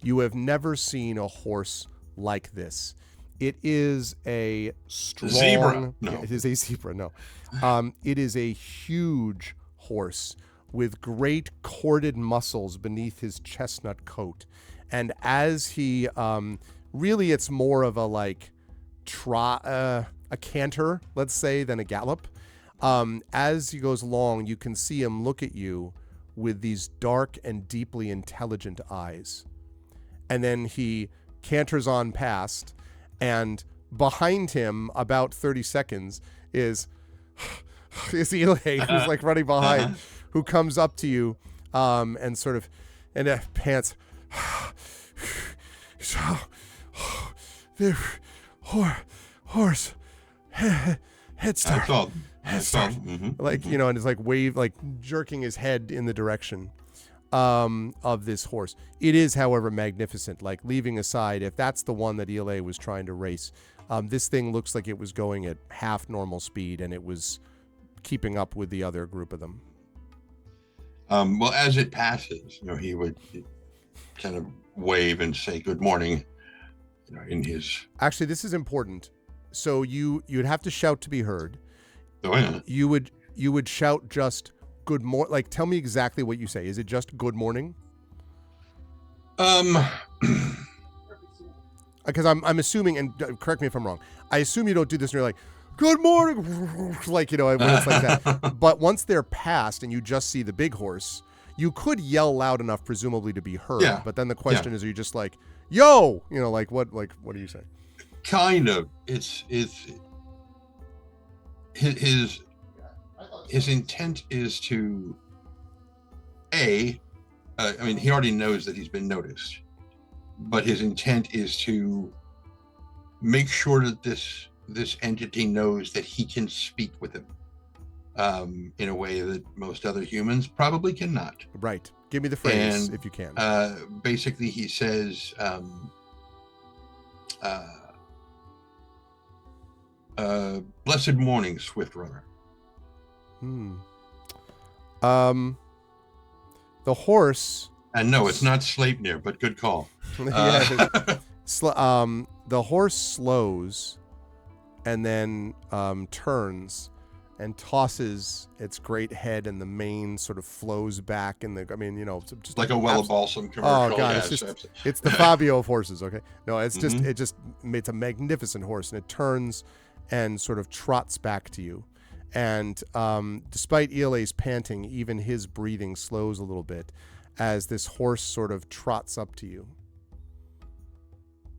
You have never seen a horse like this. It is a strong... Zebra. No. It is a zebra, no. It is a huge horse with great corded muscles beneath his chestnut coat. And as he... really, it's more of a, like, a canter, let's say, than a gallop. As he goes along, you can see him look at you with these dark and deeply intelligent eyes. And then he canters on past, and behind him, about 30 seconds, is Eli, who's like running behind, who comes up to you and sort of pants. So, the horse head start. Like, you know, and it's like like jerking his head in the direction of this horse. It is, however, magnificent. Like, leaving aside, if that's the one that ELA was trying to race, this thing looks like it was going at half normal speed, and it was keeping up with the other group of them. Well, as it passes, you know, he would kind of wave and say good morning, you know, in his... Actually, this is important. So you'd have to shout to be heard. Oh, yeah. You would shout just good morning. Like, tell me exactly what you say. Is it just good morning? Because I'm assuming, and correct me if I'm wrong, I assume you don't do this and you're like, good morning, like, you know, when it's like that. But once they're past and you just see the big horse, you could yell loud enough, presumably, to be heard. Yeah. But then the question is, are you just like, yo, you know, like what do you say? Kind of. It's his intent is to I mean, he already knows that he's been noticed, but his intent is to make sure that this entity knows that he can speak with him in a way that most other humans probably cannot. Right. Give me the phrase, if you can. Basically, he says, blessed morning, Swift Runner. The horse... And no, it's not Sleipnir, but good call. The horse slows and then turns and tosses its great head, and the mane sort of flows back in the... I mean, you know, just like a Wella Balsam commercial. Oh, God, it's the Fabio of horses, okay? No, it's just, it's a magnificent horse, and it turns and sort of trots back to you. And despite Ele's panting, even his breathing slows a little bit as this horse sort of trots up to you.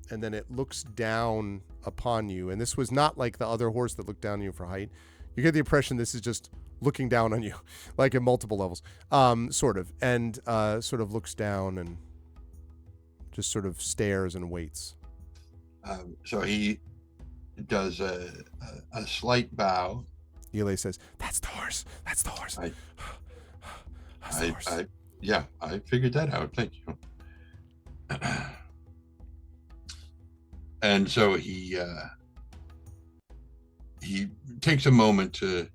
And then it looks down upon you. And this was not like the other horse that looked down on you for height. You get the impression this is just looking down on you, like at multiple levels, sort of. And sort of looks down and just sort of stares and waits. So he does a slight bow. Eli says, that's the horse. That's the horse. That's the horse. Yeah, I figured that out. Thank you. And so he takes a moment to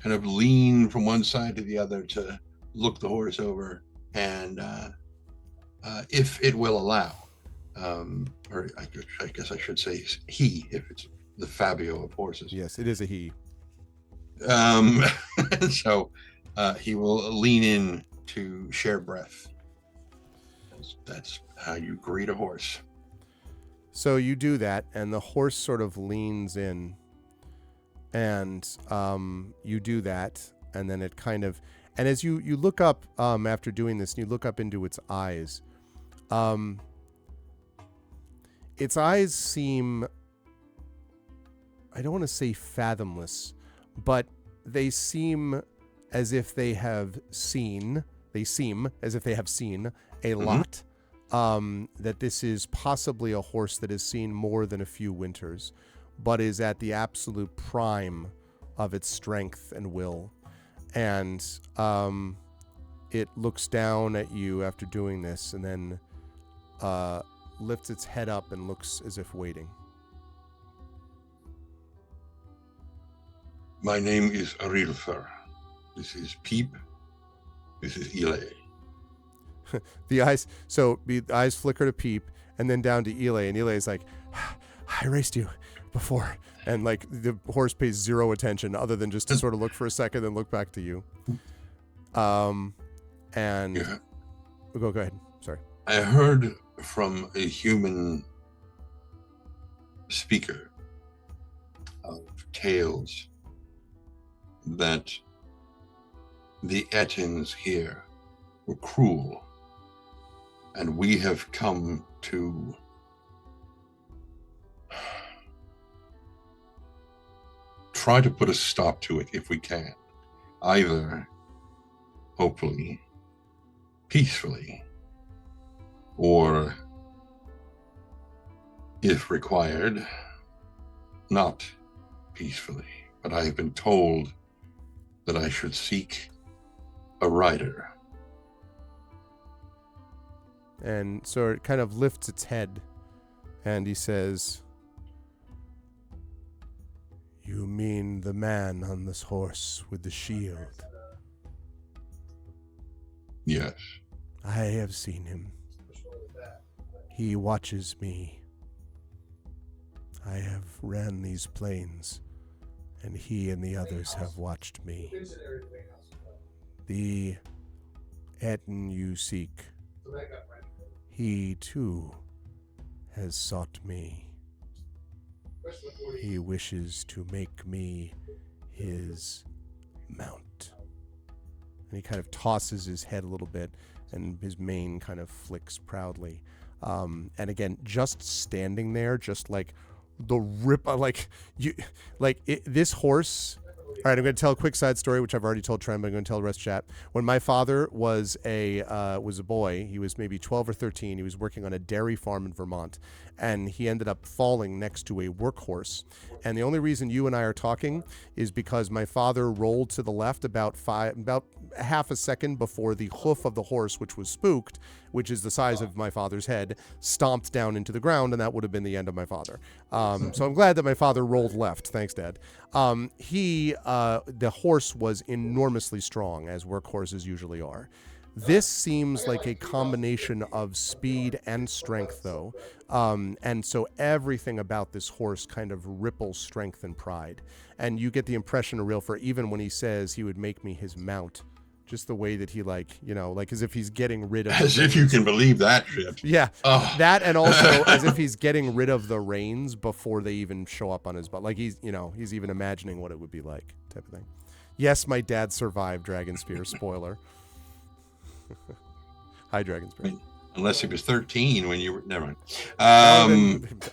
kind of lean from one side to the other to look the horse over, and if it will allow, or I guess I should say he, if it's the Fabio of horses. Yes, it is a he. So he will lean in to share breath. That's how you greet a horse. So you do that, and the horse sort of leans in, and you do that, and then it kind of, and as you look up after doing this, and you look up into its eyes seem, I don't want to say fathomless, but they seem as if they have seen, a lot. That this is possibly a horse that has seen more than a few winters, but is at the absolute prime of its strength and will. And it looks down at you after doing this, and then lifts its head up and looks as if waiting. My name is Arilfer. This is Peep. This is Ile. The eyes flicker to Peep, and then down to Ile, and Ile is like, I raced you before. And like the horse pays zero attention other than just to sort of look for a second and look back to you. And Yeah. go ahead. Sorry. I heard from a human speaker of tales that the Ettins here were cruel, and we have come to try to put a stop to it if we can, either hopefully peacefully, or if required, not peacefully. But I have been told that I should seek a rider. And so it kind of lifts its head, and he says, "You mean the man on this horse with the shield?" Yes. I have seen him. He watches me. I have ran these plains, and he and the others have watched me. The Ettin you seek, he too has sought me. He wishes to make me his mount. And he kind of tosses his head a little bit, and his mane kind of flicks proudly. And again, just standing there, just like the rip, this horse. All right, I'm going to tell a quick side story, which I've already told Trent, but I'm going to tell the rest of chat. When my father was a boy, he was maybe 12 or 13. He was working on a dairy farm in Vermont, and he ended up falling next to a workhorse. And the only reason you and I are talking is because my father rolled to the left about half a second before the hoof of the horse, which was spooked, which is the size of my father's head, stomped down into the ground, and that would have been the end of my father. So I'm glad that my father rolled left. Thanks, Dad. The horse was enormously strong, as workhorses usually are. This seems like a combination of speed and strength, though. And so everything about this horse kind of ripples strength and pride. And you get the impression of Rilfer, even when he says he would make me his mount, just the way that he as if he's getting rid of As if you can believe that shit. Yeah. That, and also as if he's getting rid of the reins before they even show up on his butt. Like he's even imagining what it would be like, type of thing. Yes, my dad survived Dragon Spear. Spoiler. Hi, Dragon Spear. Unless he was 13 when you were. Never mind.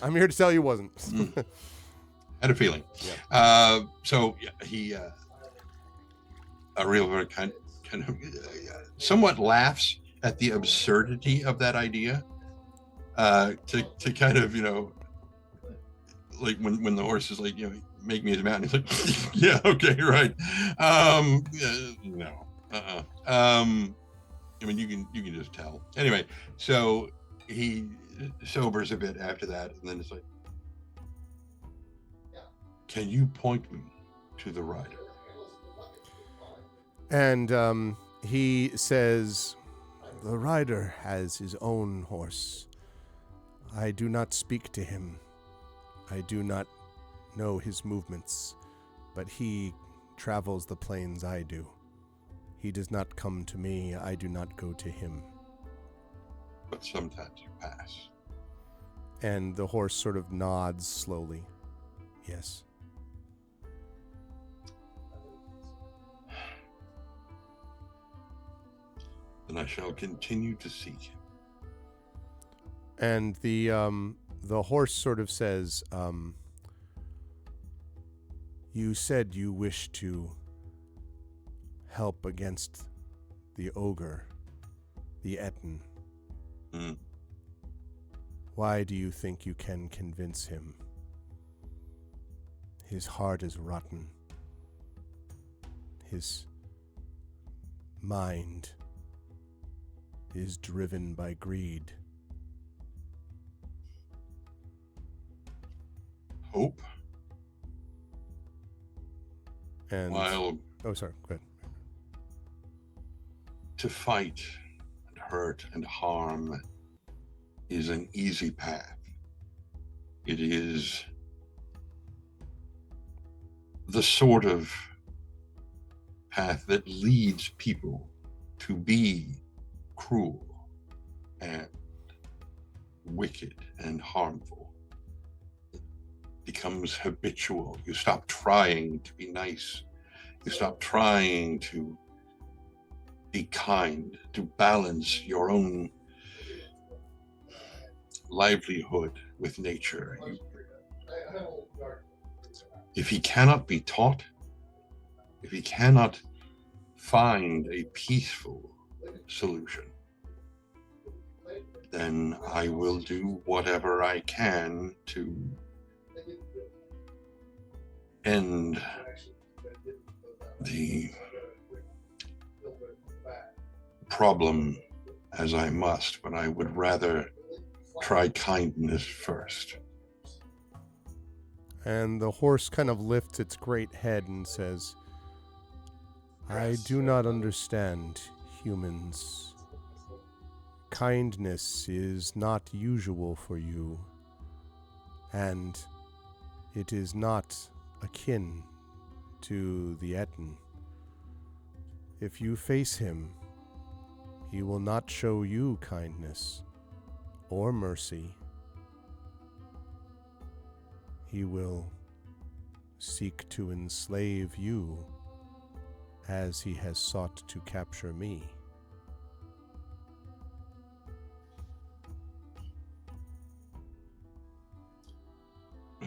I'm here to tell you wasn't. Had a feeling. Yeah. He a real very kind of somewhat laughs at the absurdity of that idea. To kind of like when the horse is like make me his mountain. He's like yeah, okay, right. No. I mean, you can just tell. Anyway, so he sobers a bit after that, and then it's like, can you point me to the rider? And he says, the rider has his own horse. I do not speak to him. I do not know his movements, but he travels the plains I do. He does not come to me. I do not go to him. But sometimes you pass. And the horse sort of nods slowly. Yes. Then I shall continue to seek him. And the horse sort of says, you said you wish to help against the ogre, the Ettin. Why do you think you can convince him? His heart is rotten. His mind is driven by greed. Hope. And While oh, sorry, go ahead. to fight and hurt and harm is an easy path. It is the sort of path that leads people to be cruel and wicked and harmful. It becomes habitual. You stop trying to be nice. You stop trying to be kind, to balance your own livelihood with nature. If he cannot be taught, if he cannot find a peaceful solution, then I will do whatever I can to end the problem as I must, but I would rather try kindness first. And the horse kind of lifts its great head and says, I do not understand humans. Kindness is not usual for you, and it is not akin to the Etten. If you face him, he will not show you kindness or mercy. He will seek to enslave you as he has sought to capture me.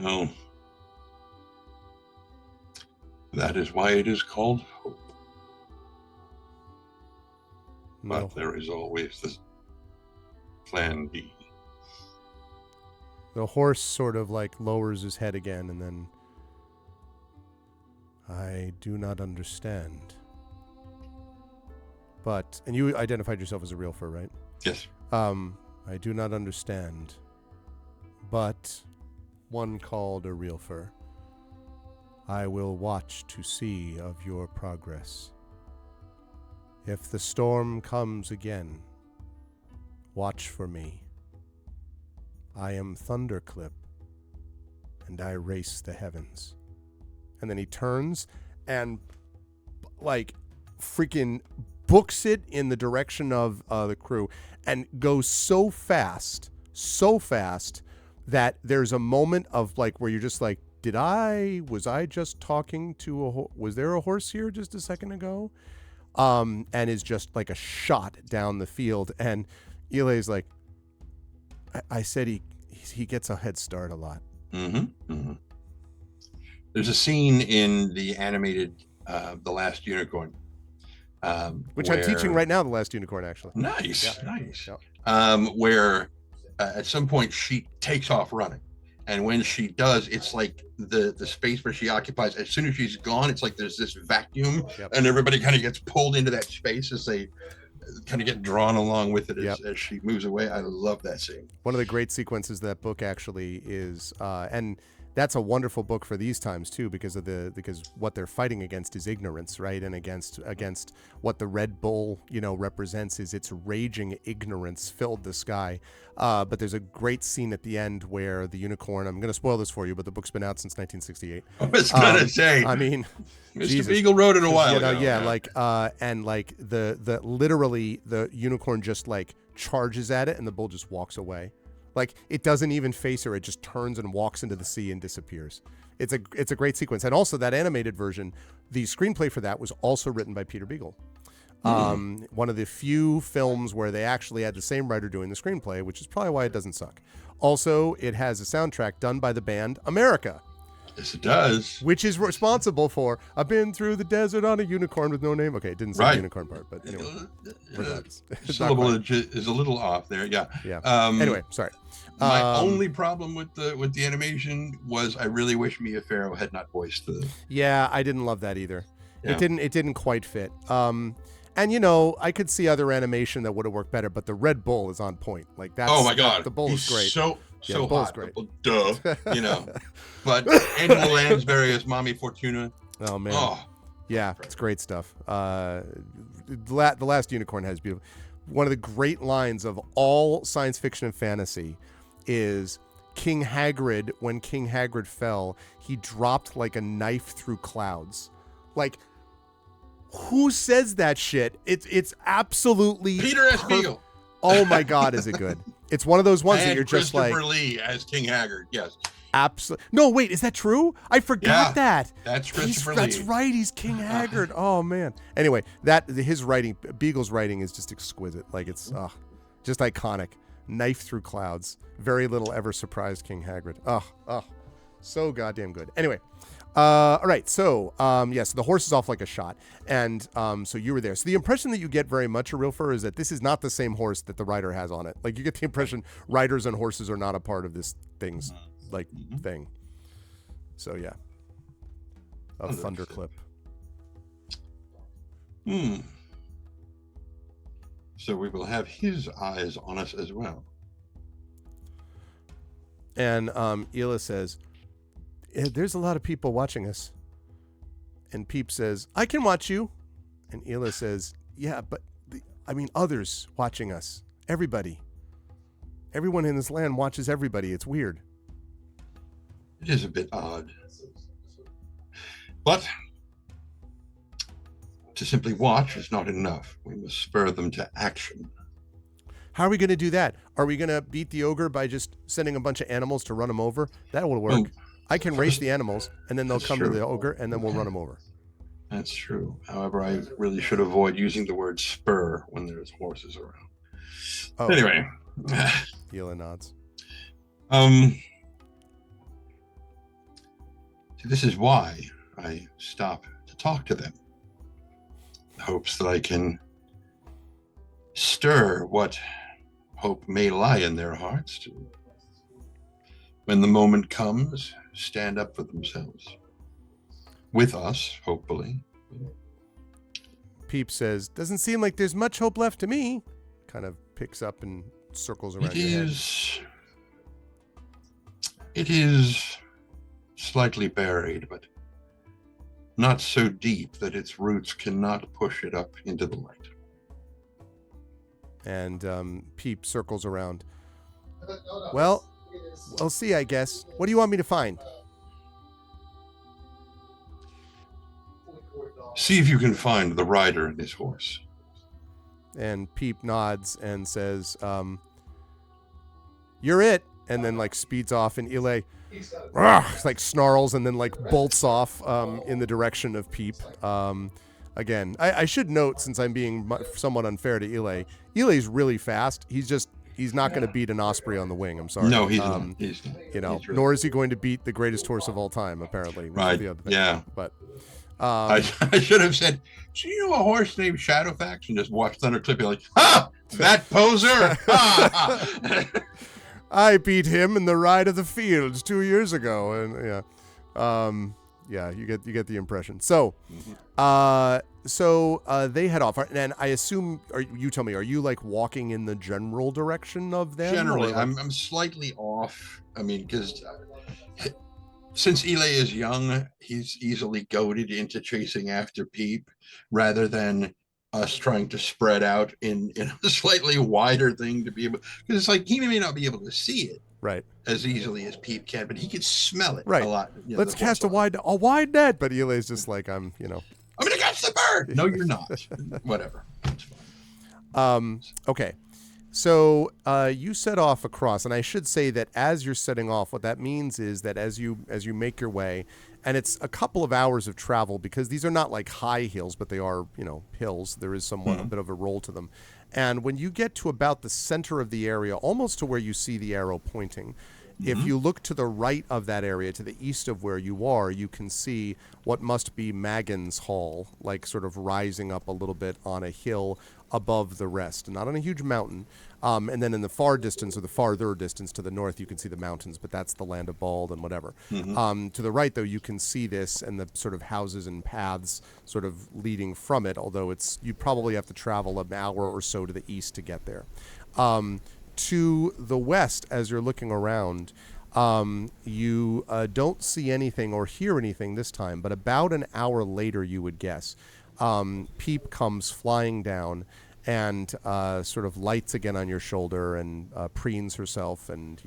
Well, that is why it is called hope. No. But there is always this plan B. The horse sort of like lowers his head again and then, I do not understand. But, and you identified yourself as a real fur, right? Yes. I do not understand. But one called a real fur. I will watch to see of your progress. If the storm comes again, watch for me. I am Thunderclip, and I race the heavens. And then he turns and, like, freaking books it in the direction of the crew and goes so fast that there's a moment of, like, where you're just like, was I just talking to was there a horse here just a second ago? And is just like a shot down the field. And Eli's like, I said he gets a head start a lot. Mm-hmm. Mm-hmm. There's a scene in the animated The Last Unicorn. Which I'm teaching right now, The Last Unicorn, actually. Nice, yeah. nice. Yeah. Where at some point she takes off running. And when she does, it's like the space where she occupies, as soon as she's gone, it's like there's this vacuum, and everybody kind of gets pulled into that space as they kind of get drawn along with it as she moves away. I love that scene. One of the great sequences that book actually is, and that's a wonderful book for these times too, because what they're fighting against is ignorance, right? And against what the Red Bull, represents is its raging ignorance filled the sky. But there's a great scene at the end where the unicorn, I'm going to spoil this for you, but the book's been out since 1968. I was going to say, I mean, Mr. Jesus. Beagle wrote it a while ago. Yeah, like, and like the literally the unicorn just like charges at it and the bull just walks away. Like, it doesn't even face her. It just turns and walks into the sea and disappears. It's a great sequence. And also that animated version, the screenplay for that was also written by Peter Beagle. One of the few films where they actually had the same writer doing the screenplay, which is probably why it doesn't suck. Also, it has a soundtrack done by the band America. Yes, it does. Which is responsible for I've been through the desert on a unicorn with no name. Okay, it didn't say the unicorn part, but anyway. Syllable is a little off there. Yeah. Anyway, sorry. My only problem with the animation was I really wish Mia Farrow had not voiced the. Yeah, I didn't love that either. Yeah. It didn't quite fit. And And I could see other animation that would have worked better, but the Red Bull is on point. Like that's oh my god, the bull he's is great. So the bull's hot. great. Duh, But Angela Lansbury as Mommy Fortuna. Oh man. Oh, yeah, it's great stuff. The Last Unicorn has beautiful. One of the great lines of all science fiction and fantasy is King Hagrid. When King Hagrid fell, he dropped like a knife through clouds. Like, who says that shit? It's absolutely Peter S. Beagle. Oh my God, is it good? It's one of those ones that you're just like Christopher Lee as King Hagrid. Yes. Absolutely. No, wait, is that true? I forgot that. That's Christopher Lee. That's right. He's King Hagrid. Oh man. Anyway, his writing, Beagle's writing is just exquisite. Like it's just iconic. Knife through clouds. Very little ever surprised King Hagrid. So goddamn good. Anyway, all right. So so the horse is off like a shot, and so you were there. So the impression that you get very much, a real fur, is that this is not the same horse that the rider has on it. Like you get the impression riders and horses are not a part of this thing's thing. So yeah, a thunderclip. So we will have his eyes on us as well. And Ela says, "There's a lot of people watching us." And Peep says, "I can watch you." And Ela says, "Yeah, but others watching us. Everybody. Everyone in this land watches everybody. It's weird." It is a bit odd. But to simply watch is not enough. We must spur them to action. How are we going to do that? Are we going to beat the ogre by just sending a bunch of animals to run him over? That will work. I can race the animals, and then they'll come to the ogre, and then we'll run him over. That's true. However, I really should avoid using the word spur when there's horses around. Anyway. Ela nods. This is why I stop to talk to them. In hopes that I can stir what hope may lie in their hearts to, when the moment comes, stand up for themselves. With us, hopefully. Peep says, "Doesn't seem like there's much hope left to me." Kind of picks up and circles around your head. It is slightly buried, but not so deep that its roots cannot push it up into the light. And Peep circles around. Well, we'll see, I guess. What do you want me to find? See if you can find the rider and his horse. And Peep nods and says, "You're it." And then speeds off, and Ela snarls and then bolts off in the direction of Peep. Again, I should note, since I'm being somewhat unfair to Ela, Eli's really fast. He's not going to beat an osprey on the wing. I'm sorry. No, he's not. He's really nor is he going to beat the greatest horse of all time, apparently. Right. Yeah. But I should have said, "Do you know a horse named Shadowfax?" and just watch Thunderclip be like, "Ha! That poser!" I beat him in the Ride of the Fields 2 years ago, and you get the impression. So, they head off, and I assume, you tell me, are you walking in the general direction of them? Generally, I'm slightly off. I mean, because since Ela is young, he's easily goaded into chasing after Peep, rather than us trying to spread out in a slightly wider thing to be able, because it's he may not be able to see it as easily as Peep can, but he can smell it a lot. Let's cast a wide net, but Ela's just I'm gonna catch the bird. No, you're not. Whatever. It's fine. Okay. So you set off across, and I should say that as you're setting off, what that means is that as you make your way, and it's a couple of hours of travel, because these are not high hills, but they are hills. There is somewhat a bit of a roll to them, and when you get to about the center of the area, almost to where you see the arrow pointing, if you look to the right of that area, to the east of where you are, you can see what must be Magan's Hall, sort of rising up a little bit on a hill above the rest, not on a huge mountain. And then in the far distance, or the farther distance to the north, you can see the mountains, but that's the land of Bald and whatever. To the right, though, you can see this and the sort of houses and paths sort of leading from it, although you probably have to travel an hour or so to the east to get there. To the west, as you're looking around, you don't see anything or hear anything this time, but about an hour later, you would guess, Peep comes flying down and sort of lights again on your shoulder and preens herself and,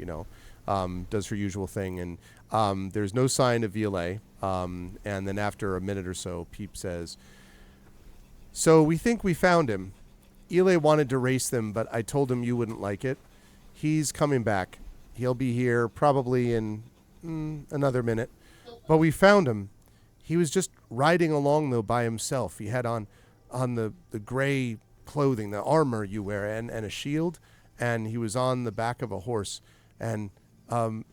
does her usual thing. And there's no sign of Ile. And then after a minute or so, Peep says, "So we think we found him. Ile wanted to race them, but I told him you wouldn't like it. He's coming back. He'll be here probably in another minute. But we found him. He was just riding along, though, by himself. He had on the gray clothing, the armor you wear, and a shield, and he was on the back of a horse. And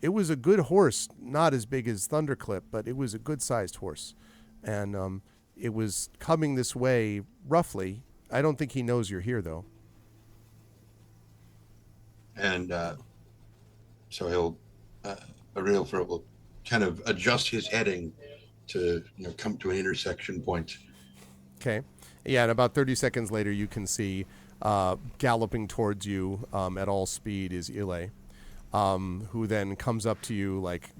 it was a good horse, not as big as Thunderclip, but it was a good-sized horse. And it was coming this way, roughly. I don't think he knows you're here, though." And so he'll Arilfra will kind of adjust his heading to come to an intersection point. Okay. Yeah, and about 30 seconds later, you can see galloping towards you at all speed is Ile, who then comes up to you, like,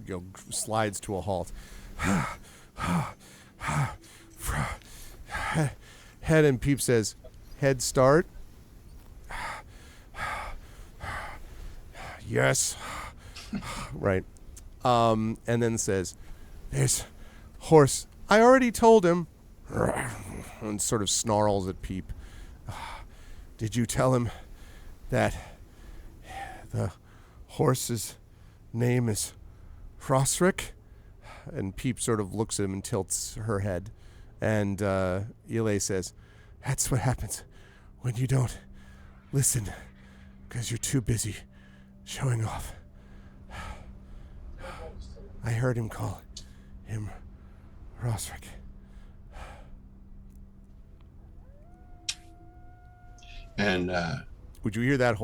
slides to a halt. Head, and Peep says, "Head start?" "Yes." Right. And then says, "There's horse. I already told him." And sort of snarls at Peep. "Did you tell him that the horse's name is Frosrick?" And Peep sort of looks at him and tilts her head. And Ile says, "That's what happens when you don't listen, because you're too busy showing off. I heard him call him Frosrick." And would you hear that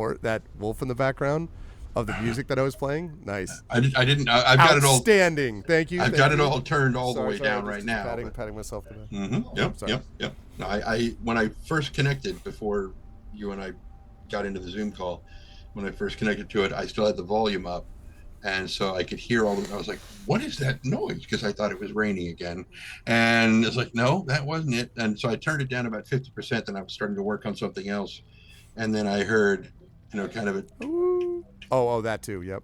wolf in the background of the music that I was playing? Nice. I didn't. I've got it all. Outstanding. Thank you. I've got it all turned all the way Sorry, down right now. Patting myself to the back. Yep. No, I when I first connected, before you and I got into the Zoom call, when I first connected to it, I still had the volume up, and so I could hear all of it. I was like, "What is that noise?" Because I thought it was raining again, and it's like, "No, that wasn't it." And so I turned it down about 50%, and I was starting to work on something else, and then I heard, kind of a. Ooh. Oh, that too. Yep.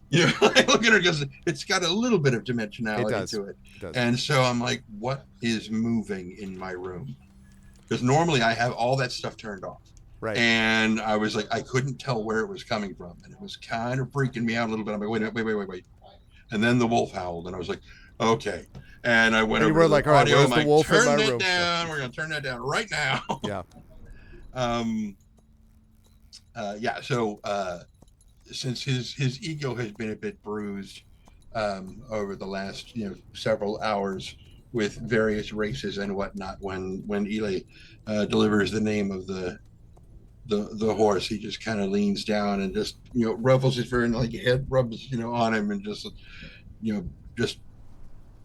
Yeah, I look at her because it's got a little bit of dimensionality to it. It does. And so I'm like, what is moving in my room? Because normally I have all that stuff turned off. Right. And I was like, I couldn't tell where it was coming from. And it was kind of freaking me out a little bit. I'm like, wait. And then the wolf howled. And I was like, okay. And I went over to the audio. Where's the wolf in my room? Turn it down. We're going to turn that down right now. Yeah. So since his ego has been a bit bruised over the last several hours with various races and whatnot, when Ile delivers the name of the horse, he just kind of leans down and just ruffles his fur and like head rubs on him and just just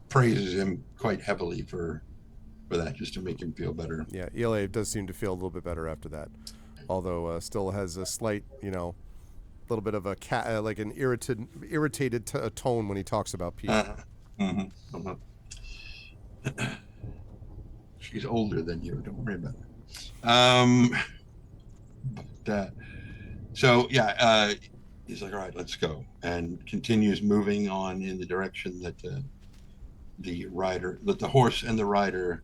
praises him quite heavily for that, just to make him feel better. Yeah, Ile does seem to feel a little bit better after that, although still has a slight little bit of a like an irritated tone when he talks about Pete. She's older than you. Don't worry about it. He's like, all right, let's go, and continues moving on in the direction that the horse and the rider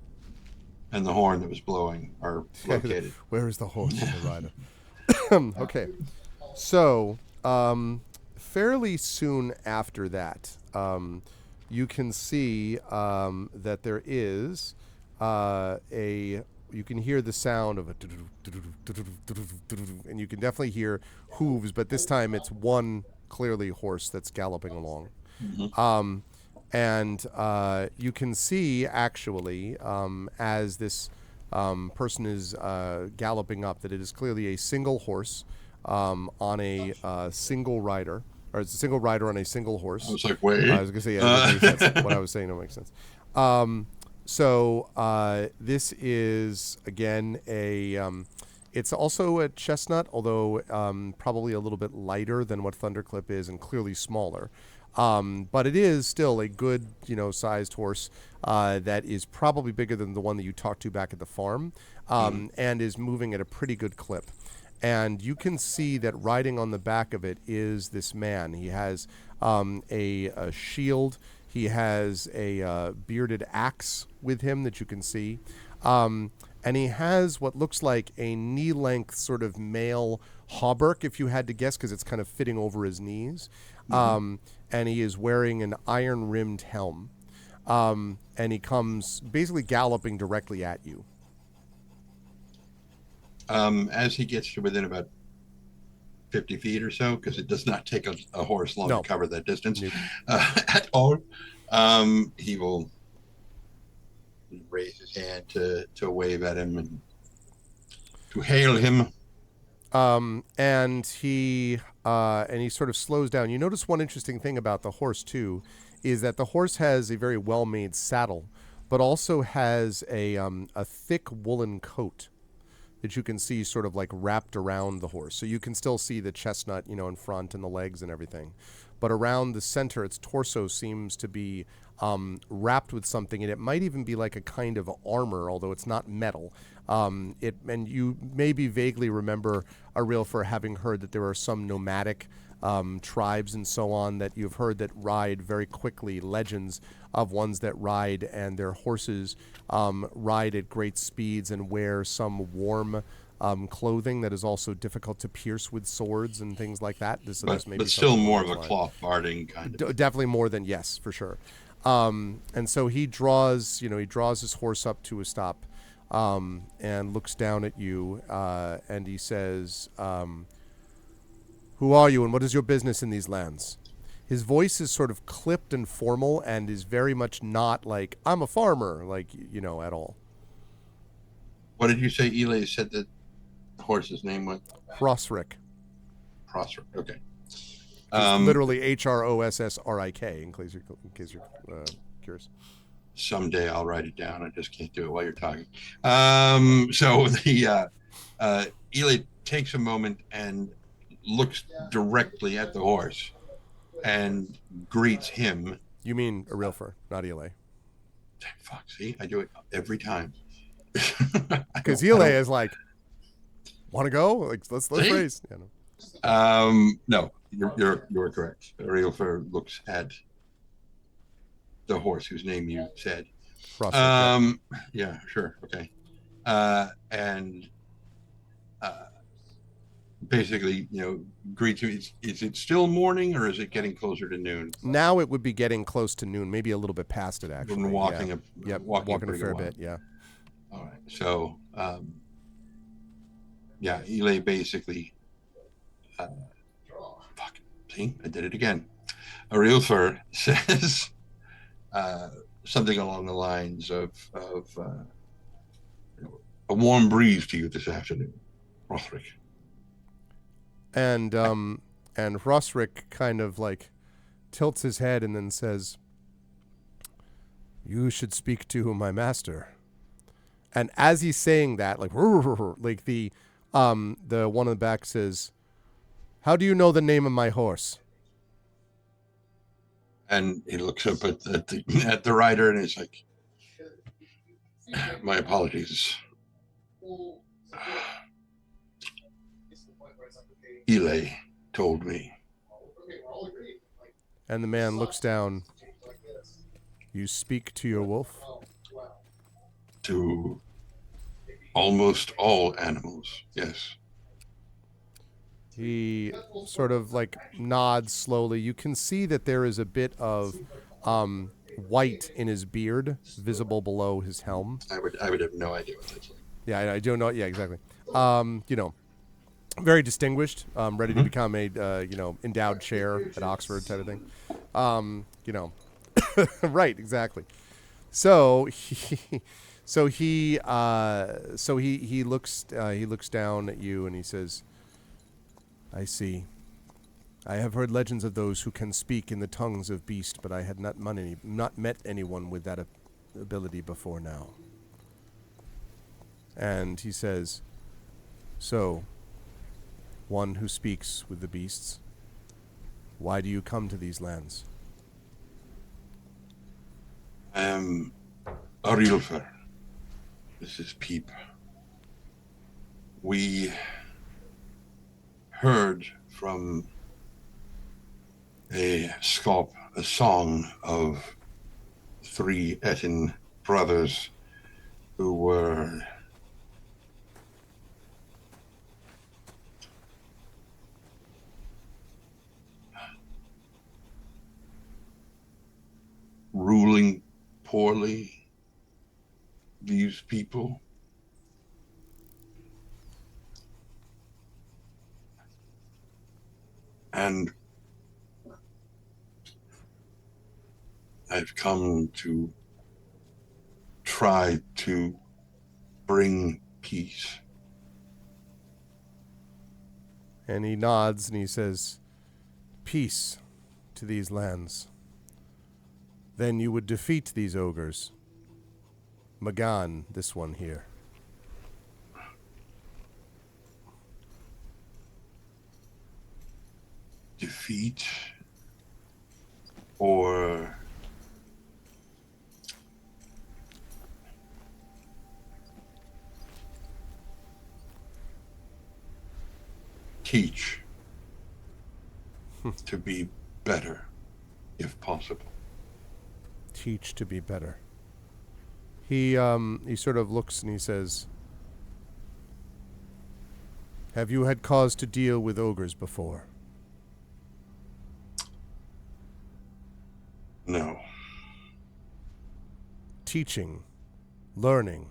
and the horn that was blowing are located. Where is the horse and the rider? Okay. So, fairly soon after that, you can see that there is you can hear the sound of and you can definitely hear hooves, but this time it's one clearly horse that's galloping along. And you can see, actually, as this person is galloping up, that it is clearly a single horse on a single rider, or it's a single rider on a single horse. I was like, wait. I was going to say, yeah, it doesn't make sense. What I was saying don't make sense. So this is, again, it's also a chestnut, although probably a little bit lighter than what Thunderclip is and clearly smaller. But it is still a good, sized horse that is probably bigger than the one that you talked to back at the farm, and is moving at a pretty good clip. And you can see that riding on the back of it is this man. He has a shield. He has a bearded axe with him that you can see. And he has what looks like a knee-length sort of male hauberk, if you had to guess, because it's kind of fitting over his knees. And he is wearing an iron-rimmed helm. And he comes basically galloping directly at you. As he gets to within about 50 feet or so, because it does not take a horse long to cover that distance at all, he will raise his hand to wave at him and to hail him. And he sort of slows down. You notice one interesting thing about the horse too, is that the horse has a very well-made saddle, but also has a thick woolen coat that you can see sort of like wrapped around the horse. So you can still see the chestnut, in front and the legs and everything. But around the center, its torso seems to be wrapped with something, and it might even be like a kind of armor, although it's not metal. And you maybe vaguely remember, Ariel, for having heard that there are some nomadic tribes and so on that you've heard that ride very quickly, legends of ones that ride and their horses ride at great speeds and wear some warm clothing that is also difficult to pierce with swords and things like that. But still more of a cloth guarding kind of. Definitely more than, yes, for sure. And so he draws his horse up to a stop and looks down at you and he says, "Who are you and what is your business in these lands?" His voice is sort of clipped and formal and is very much not like, "I'm a farmer," at all. What did you say Eli said that the horse's name was? Hrosrik. Hrosrik, okay. Literally Hrossrik, in case you're curious. Someday I'll write it down. I just can't do it while you're talking. So Eli takes a moment and looks directly at the horse and greets him. You mean Arilfer, not Eli. Fuck, see, I do it every time. Because Eli is like, want to go? Like, let's race. Yeah, no. No, you're correct. Arilfer looks at the horse whose name you said. Yeah, sure, okay. And basically, greets you. Is it still morning or is it getting closer to noon? Now it would be getting close to noon, maybe a little bit past it, actually. Been walking walking a fair bit, yeah. All right, so Eli basically see, I did it again. Arilfer says something along the lines of a warm breeze to you this afternoon, Hrosrik. And Hrosrik kind of like tilts his head and then says, "You should speak to my master." And as he's saying that, like the one on the back says, "How do you know the name of my horse?" And he looks up at the rider and he's like, "My apologies. Eli told me." And the man looks down. "You speak to your wolf?" "To almost all animals, yes." He sort of like nods slowly. You can see that there is a bit of white in his beard visible below his helm. I would have no idea what that's like. Yeah, I don't know. Yeah, exactly. Very distinguished, ready to become a endowed chair at Oxford type of thing. Right, exactly. So he, he looks down at you and he says, "I see. I have heard legends of those who can speak in the tongues of beast, but I had not met anyone with that ability before now." And he says, "So, one who speaks with the beasts, why do you come to these lands?" I am Arilfer. This is Peep. We heard from a scalp, a song of 3 Etin brothers who were ruling poorly these people. And I've come to try to bring peace. And he nods and he says, "Peace to these lands. Then you would defeat these ogres. Magan, this one here." Defeat or teach to be better if possible. Teach to be better. He sort of looks and he says, "Have you had cause to deal with ogres before?" No. Teaching, learning,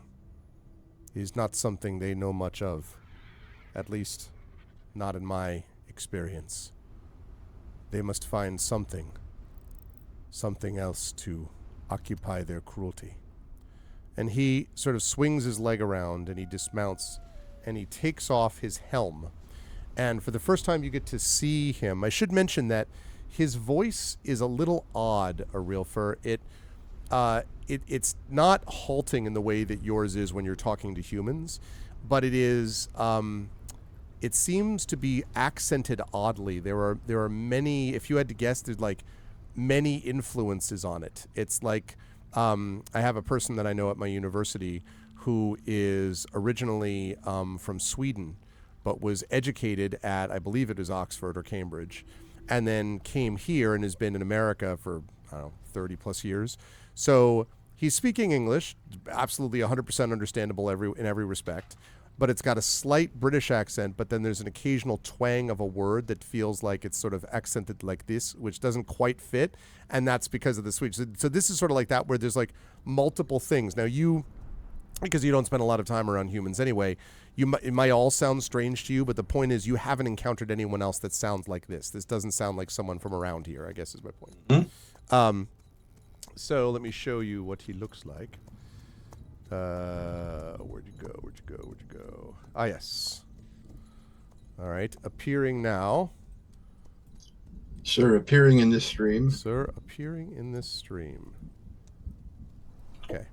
is not something they know much of. At least, not in my experience. They must find something else to occupy their cruelty. And he sort of swings his leg around and he dismounts and he takes off his helm. And for the first time you get to see him. I should mention that his voice is a little odd, Arilfer. It's not halting in the way that yours is when you're talking to humans, but it is it seems to be accented oddly. There are many, if you had to guess, there's like many influences on it. It's like I have a person that I know at my university who is originally from Sweden, but was educated at, I believe it was Oxford or Cambridge, and then came here and has been in America for, I don't know, 30 plus years. So he's speaking English, absolutely 100% understandable in every respect, but it's got a slight British accent, but then there's an occasional twang of a word that feels like it's sort of accented like this, which doesn't quite fit, and that's because of the Swedish. So this is sort of like that, where there's like multiple things. Now you, because you don't spend a lot of time around humans anyway, it might all sound strange to you, but the point is you haven't encountered anyone else that sounds like this. This doesn't sound like someone from around here, I guess is my point. Mm-hmm. So let me show you what he looks like. Where'd you go? Ah, yes. All right, appearing now. Sir, appearing in this stream. Sir, appearing in this stream. Okay.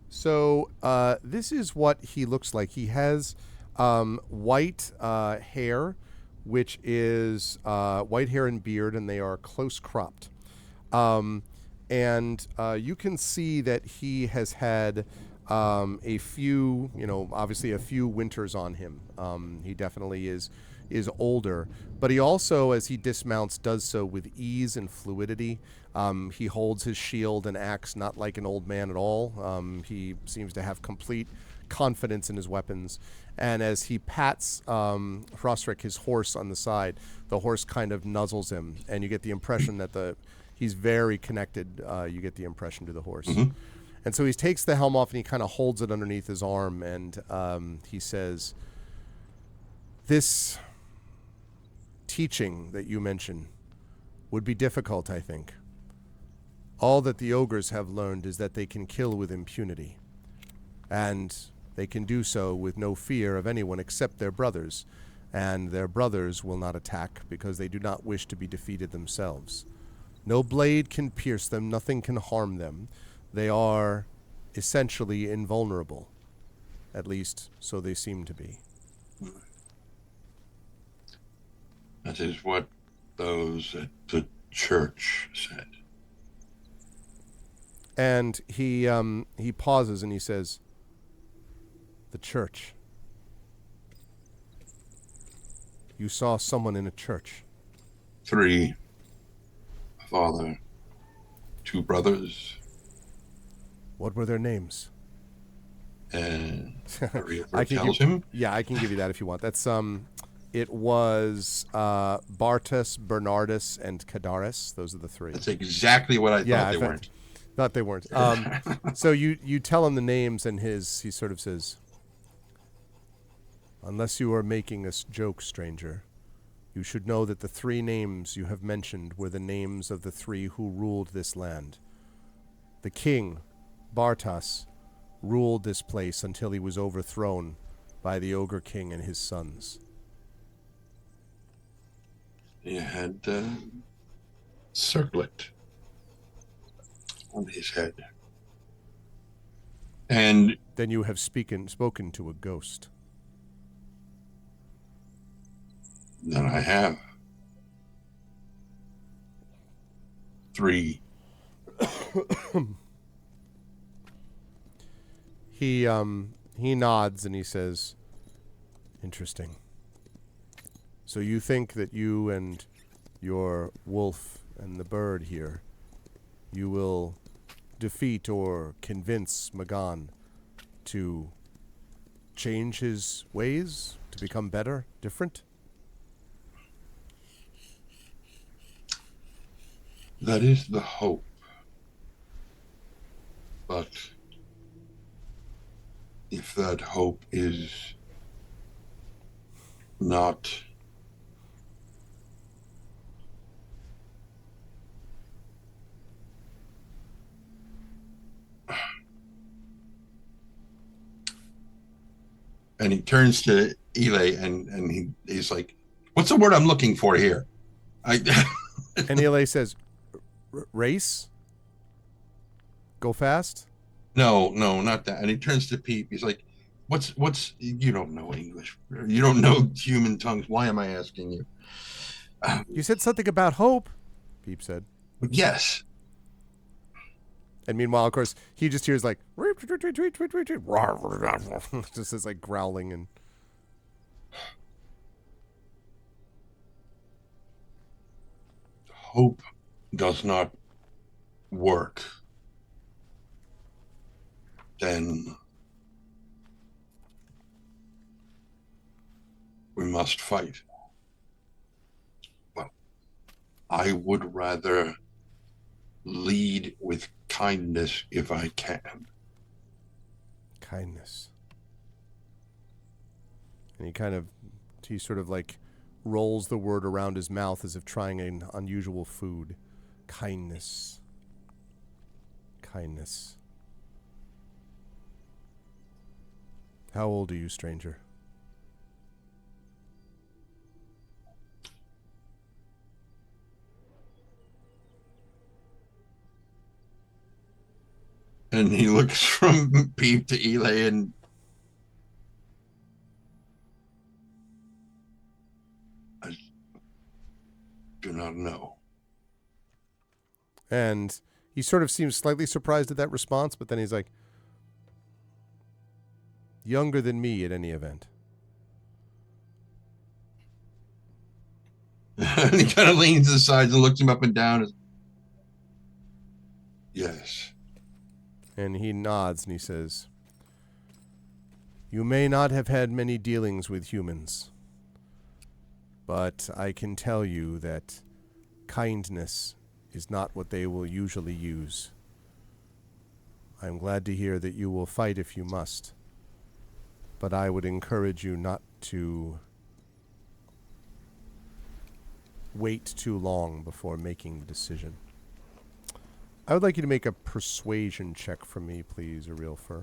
So this is what he looks like. He has white hair, which is white hair and beard, and they are close cropped. And you can see that he has had a few, obviously a few winters on him. He definitely is older, but he also, as he dismounts, does so with ease and fluidity. He holds his shield and axe not like an old man at all. He seems to have complete confidence in his weapons. And as he pats Frostrik, his horse, on the side, the horse kind of nuzzles him, and you get the impression that he's very connected. You get the impression to the horse. Mm-hmm. And so he takes the helm off and he kind of holds it underneath his arm, and he says, "This teaching that you mention would be difficult, I think. All that the ogres have learned is that they can kill with impunity. And they can do so with no fear of anyone except their brothers. And their brothers will not attack because they do not wish to be defeated themselves. No blade can pierce them, nothing can harm them. They are essentially invulnerable. At least, so they seem to be. That is what those at the church said. And he pauses and he says, "The church. You saw someone in a church." 3, a father, 2 brothers, What were their names? and I can tells him. Yeah, I can give you that if you want. That's it was Bartus, Bernardus, and Cadaris. Those are the 3. That's exactly what I thought they weren't. Thought they weren't. So you tell him the names, and he sort of says, "Unless you are making a joke, stranger, you should know that the 3 names you have mentioned were the names of the 3 who ruled this land. The king, Bartas, ruled this place until he was overthrown by the Ogre King and his sons. He had circlet on his head. And then you have spoken to a ghost." Then I have 3. He nods and he says, "Interesting. So you think that you and your wolf and the bird here, you will defeat or convince Magan to change his ways, to become better, different?" That is the hope. But if that hope is not and he turns to Ile and he's like, "What's the word I'm looking for here?" And Ile says, "Race? Go fast?" No, not that. And he turns to Peep. He's like, what's you don't know English. You don't know human tongues. Why am I asking you? You said something about hope, Peep said. Yes. And meanwhile, of course, he just hears like just this like growling and Hope does not work. Then we must fight. But I would rather lead with kindness if I can. Kindness. And he sort of like rolls the word around his mouth as if trying an unusual food. Kindness. Kindness. How old are you, stranger? And he looks from Peep to Ile and I do not know. And he sort of seems slightly surprised at that response, but then he's like, "Younger than me at any event." And he kind of leans to the sides and looks him up and down. Yes. And he nods and he says, "You may not have had many dealings with humans, but I can tell you that kindness is not what they will usually use. I'm glad to hear that you will fight if you must, but I would encourage you not to wait too long before making the decision. I would like you to make a persuasion check for me, please, a real fur.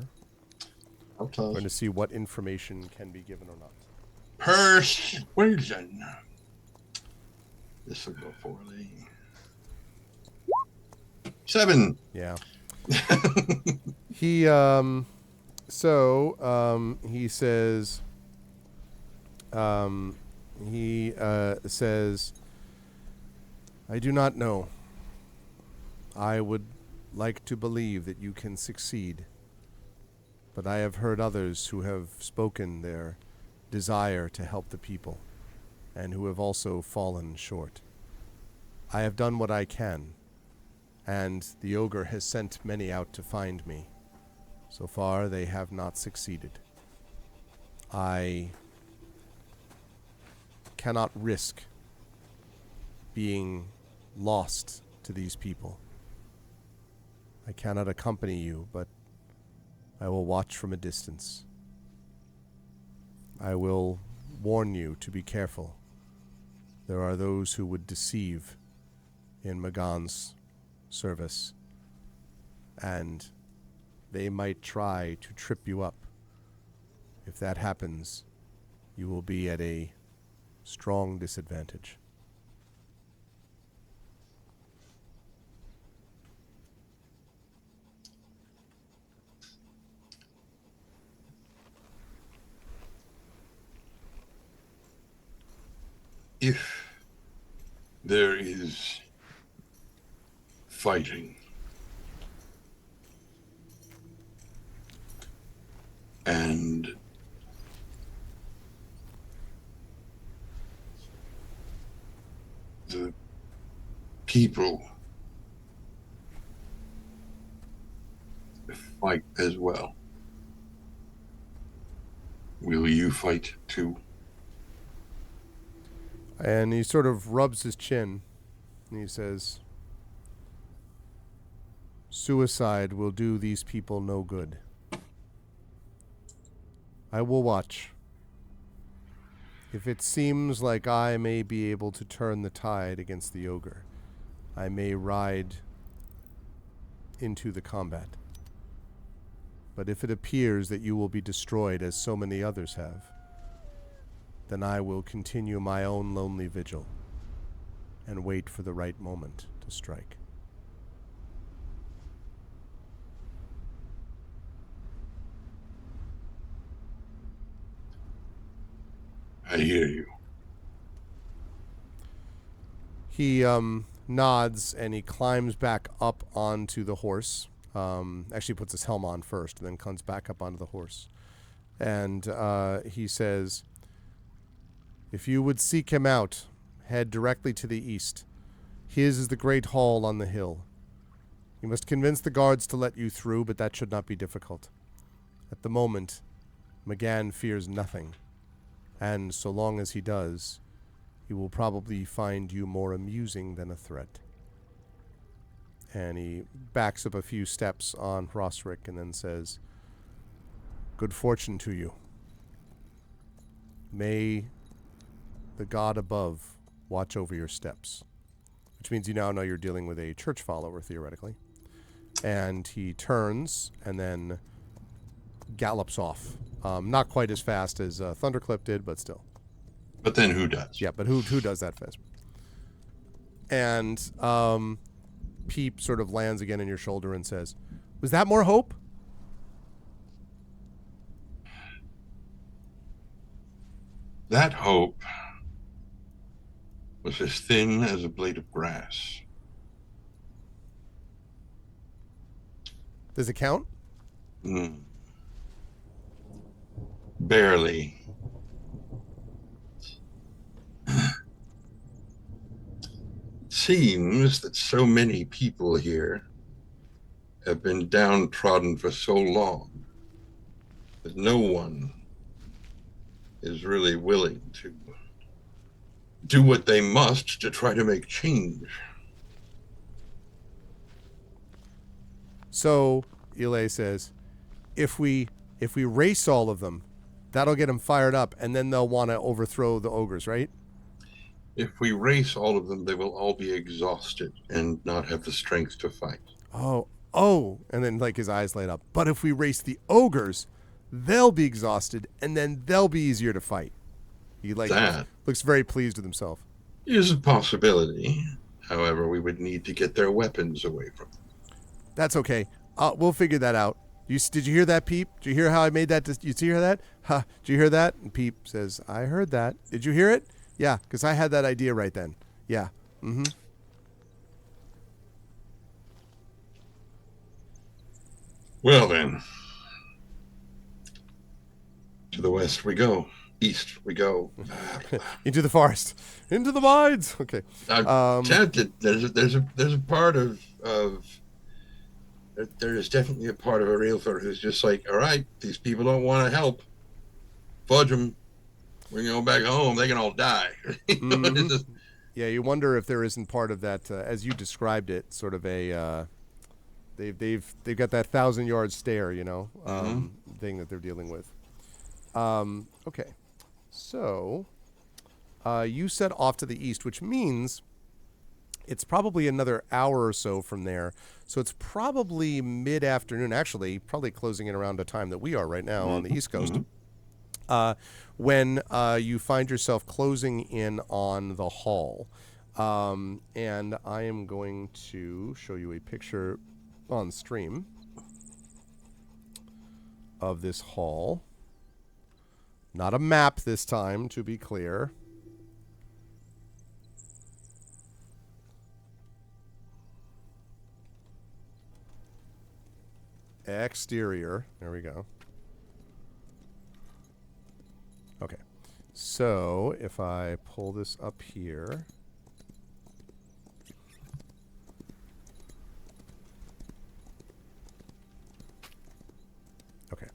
Okay. We're going to see what information can be given or not. Persuasion. This will go poorly. 7. Yeah. He he says I do not know. I would like to believe that you can succeed, but I have heard others who have spoken their desire to help the people, and who have also fallen short. I have done what I can, and the ogre has sent many out to find me. So far, they have not succeeded. I cannot risk being lost to these people. I cannot accompany you, but I will watch from a distance. I will warn you to be careful. There are those who would deceive in Magan's service, and they might try to trip you up. If that happens, you will be at a strong disadvantage. If there is fighting and the people fight as well, will you fight too? And he sort of rubs his chin, and he says, "Suicide will do these people no good. I will watch. If it seems like I may be able to turn the tide against the ogre, I may ride into the combat. But if it appears that you will be destroyed as so many others have, then I will continue my own lonely vigil and wait for the right moment to strike." I hear you. He nods and he climbs back up onto the horse. Actually puts his helm on first and then comes back up onto the horse. And he says, "If you would seek him out, head directly to the east. His is the great hall on the hill. You must convince the guards to let you through, but that should not be difficult. At the moment, Magan fears nothing, and so long as he does, he will probably find you more amusing than a threat." And he backs up a few steps on Rosric and then says, "Good fortune to you. May the god above watch over your steps." Which means you now know you're dealing with a church follower, theoretically. And he turns and then gallops off. Not quite as fast as Thunderclip did, but still. But then who does? Yeah, but who does that fast? And Peep sort of lands again on your shoulder and says, "Was that more hope?" That hope was as thin as a blade of grass. Does it count? Barely. Seems that so many people here have been downtrodden for so long that no one is really willing to do what they must to try to make change. So Ile says, if we race all of them, that'll get them fired up, and then they'll want to overthrow the ogres, right? If we race all of them, they will all be exhausted and not have the strength to fight. Oh, oh. And then, like, his eyes light up. But if we race the ogres, they'll be exhausted, and then they'll be easier to fight. He, like, That looks very pleased with himself. is a possibility. However, we would need to get their weapons away from them. That's okay. We'll figure that out. Did you hear that, Peep? Did you hear how I made that? You hear that? Huh? Did you hear that? And Peep says, I heard that. Did you hear it? Yeah, because I had that idea right then. Yeah. Mm-hmm. Well, then, to the west we go. East we go. Into the forest. Into the mines. Okay. I'm tempted. There's a part of there is definitely a part of a realtor who's just like, all right, these people don't want to help. Fudge them. We're going back home. They can all die. Mm-hmm. Yeah, you wonder if there isn't part of that, as you described it, sort of a they've got that 1,000-yard stare, thing that they're dealing with. Okay, so you set off to the east, which means it's probably another hour or so from there. So it's probably mid-afternoon, actually, probably closing in around the time that we are right now on the East Coast. When you find yourself closing in on the hall. And I am going to show you a picture on stream of this hall. Not a map this time, to be clear. Exterior. There we go. Okay. So if I pull this up here. Okay.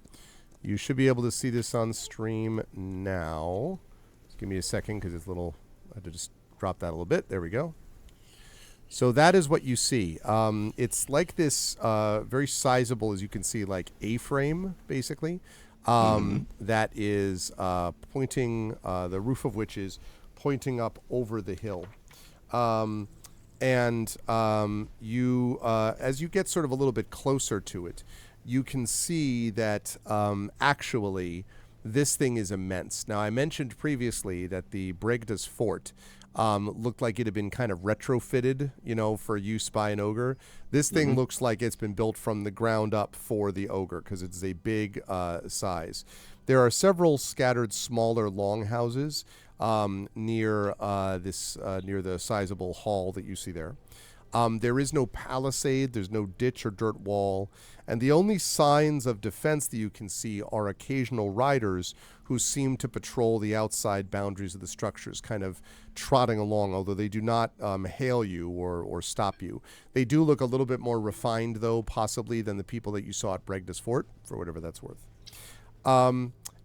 You should be able to see this on stream now. Just give me a second because it's a little... I had to just drop that a little bit. There we go. So that is what you see. It's like this very sizable, as you can see, like A-frame, basically. That is pointing, the roof of which is pointing up over the hill. And you, as you get sort of a little bit closer to it, you can see that actually this thing is immense. Now, I mentioned previously that the Brigda's fort looked like it had been kind of retrofitted, for use by an ogre. This thing looks like it's been built from the ground up for the ogre because it's a big size. There are several scattered smaller longhouses near near the sizable hall that you see there. There is no palisade, there's no ditch or dirt wall, and the only signs of defense that you can see are occasional riders who seem to patrol the outside boundaries of the structures, kind of trotting along, although they do not hail you or stop you. They do look a little bit more refined, though, possibly, than the people that you saw at Bregda's Fort, for whatever that's worth.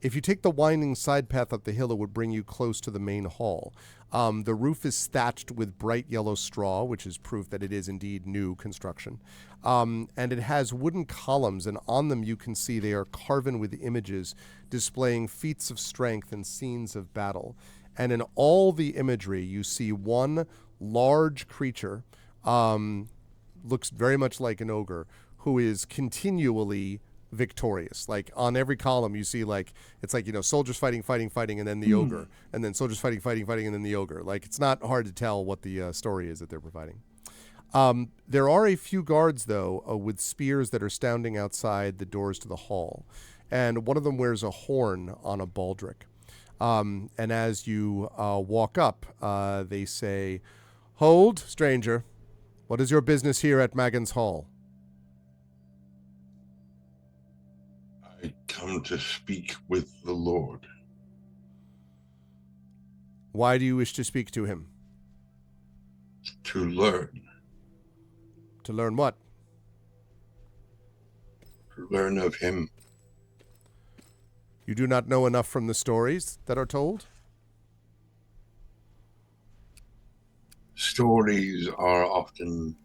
If you take the winding side path up the hill, it would bring you close to the main hall. The roof is thatched with bright yellow straw, which is proof that it is indeed new construction. And it has wooden columns, and on them you can see they are carven with images displaying feats of strength and scenes of battle. And in all the imagery, you see one large creature, looks very much like an ogre, who is continually victorious. Like on every column you see, like it's like, soldiers fighting, and then the ogre, and then soldiers fighting, and then the ogre. Like, it's not hard to tell what the story is that they're providing. There are a few guards, though, with spears that are standing outside the doors to the hall, and one of them wears a horn on a baldric. And as you walk up, they say, "Hold, stranger. What is your business here at Magan's Hall?" I come to speak with the Lord. Why do you wish to speak to him? To learn. To learn what? To learn of him. You do not know enough from the stories that are told? Stories are often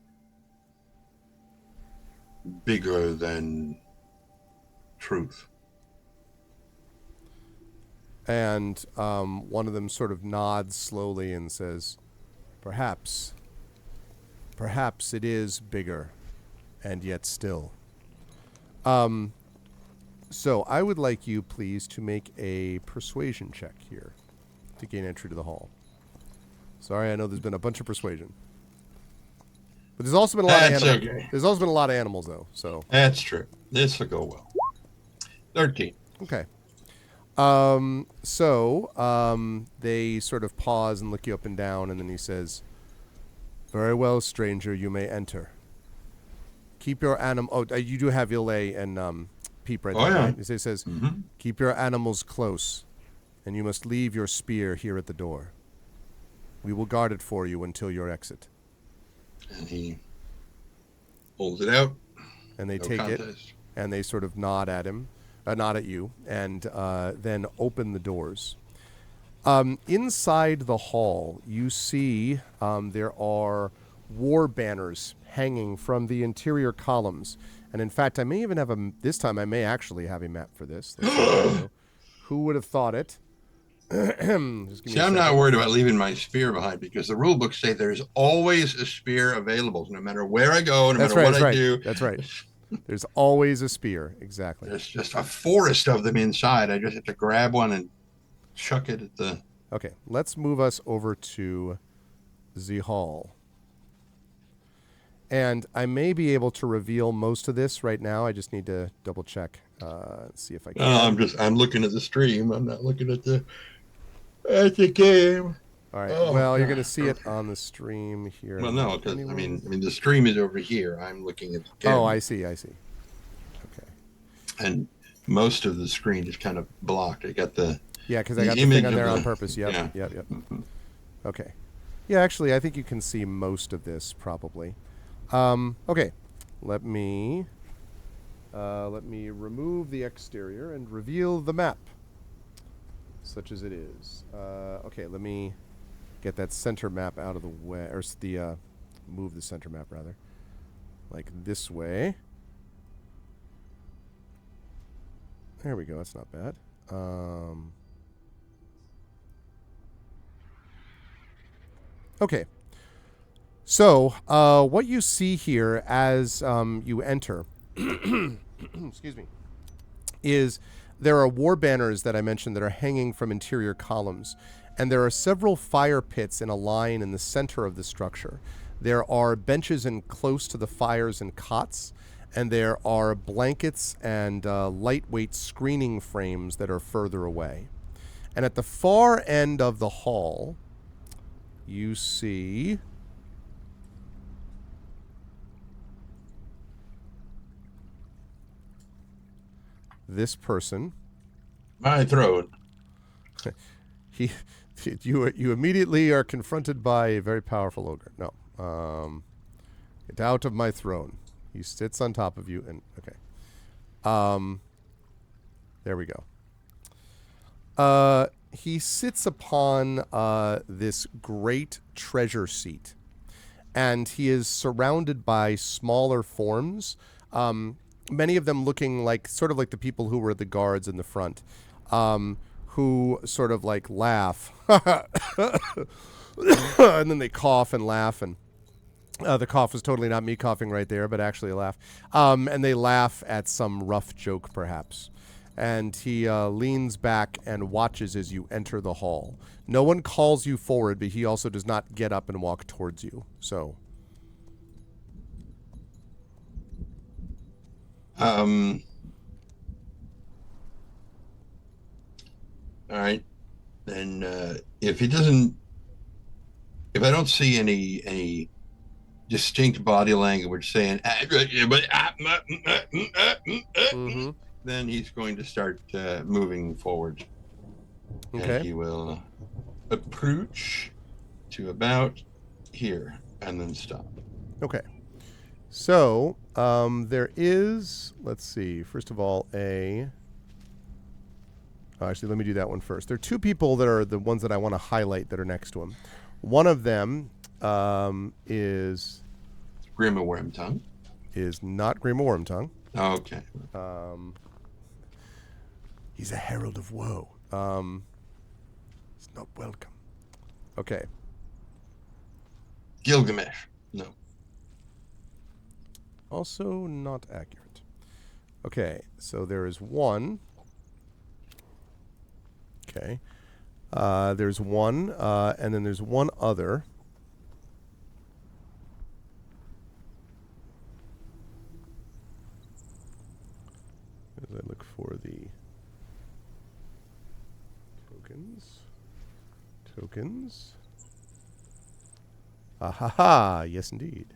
bigger than truth. And one of them sort of nods slowly and says, perhaps it is bigger and yet still. So I would like you, please, to make a persuasion check here to gain entry to the hall. Sorry, I know there's been a bunch of persuasion, but there's also been a lot of animals. Okay. There's also been a lot of animals, though. So That's true. This will go well. 13. Okay. They sort of pause and look you up and down, and then he says, "Very well, stranger, you may enter. Keep your animal." Oh, you do have Ilay and Peep right there. Yeah. Right? He says, "Keep your animals close, and you must leave your spear here at the door. We will guard it for you until your exit." And he holds it out. And they No take it, contest. and they sort of nod at him, nod at you, and then open the doors. Inside the hall, you see there are war banners hanging from the interior columns. And in fact, I may even have this time I may actually have a map for this. Who would have thought it? See, I'm not worried about leaving my spear behind because the rule books say there's always a spear available, no matter where I go, no matter what I do. That's right. There's always a spear. Exactly. There's just a forest of them inside. I just have to grab one and chuck it at the... Okay, let's move us over to the hall. And I may be able to reveal most of this right now. I just need to double check, see if I can. I'm looking at the stream. I'm not looking at the game. All right. Well, you're going to see it on the stream here. Well, no, because I mean, the stream is over here. I'm looking at the game. Oh, I see. Okay. And most of the screen is kind of blocked. I got the because I got the thing on there on purpose. Yep. Mm-hmm. Okay. Yeah, actually, I think you can see most of this probably. Okay. Let me remove the exterior and reveal the map, such as it is. Okay, let me get that center map out of the way, or move the center map rather, like this way. There we go. That's not bad. Okay. So, what you see here as you enter, excuse me, is there are war banners that I mentioned that are hanging from interior columns, and there are several fire pits in a line in the center of the structure. There are benches close to the fires and cots, and there are blankets and lightweight screening frames that are further away. And at the far end of the hall, you see this person. My throne. You immediately are confronted by a very powerful ogre. No. Get out of my throne. He sits on top of you and okay. There we go. He sits upon this great treasure seat, and he is surrounded by smaller forms, many of them looking like sort of like the people who were the guards in the front, who sort of like laugh, and then they cough and laugh, and the cough was totally not me coughing right there, but actually a laugh, and they laugh at some rough joke perhaps. And he leans back and watches as you enter the hall. No one calls you forward, but he also does not get up and walk towards you. So. All right. Then if I don't see any distinct body language saying, Mm-hmm. then he's going to start moving forward. Okay. And he will approach to about here and then stop. Okay. So there is, let's see, first of all, actually, let me do that one first. There are two people that are the ones that I want to highlight that are next to him. One of them is Grima Wormtongue. Is not Grima Wormtongue. Okay. He's a herald of woe. He's not welcome. Okay. Gilgamesh. No. also not accurate. Okay, so there is one. Okay. There's one, and then there's one other. As I look for the tokens. Ha! Yes, indeed.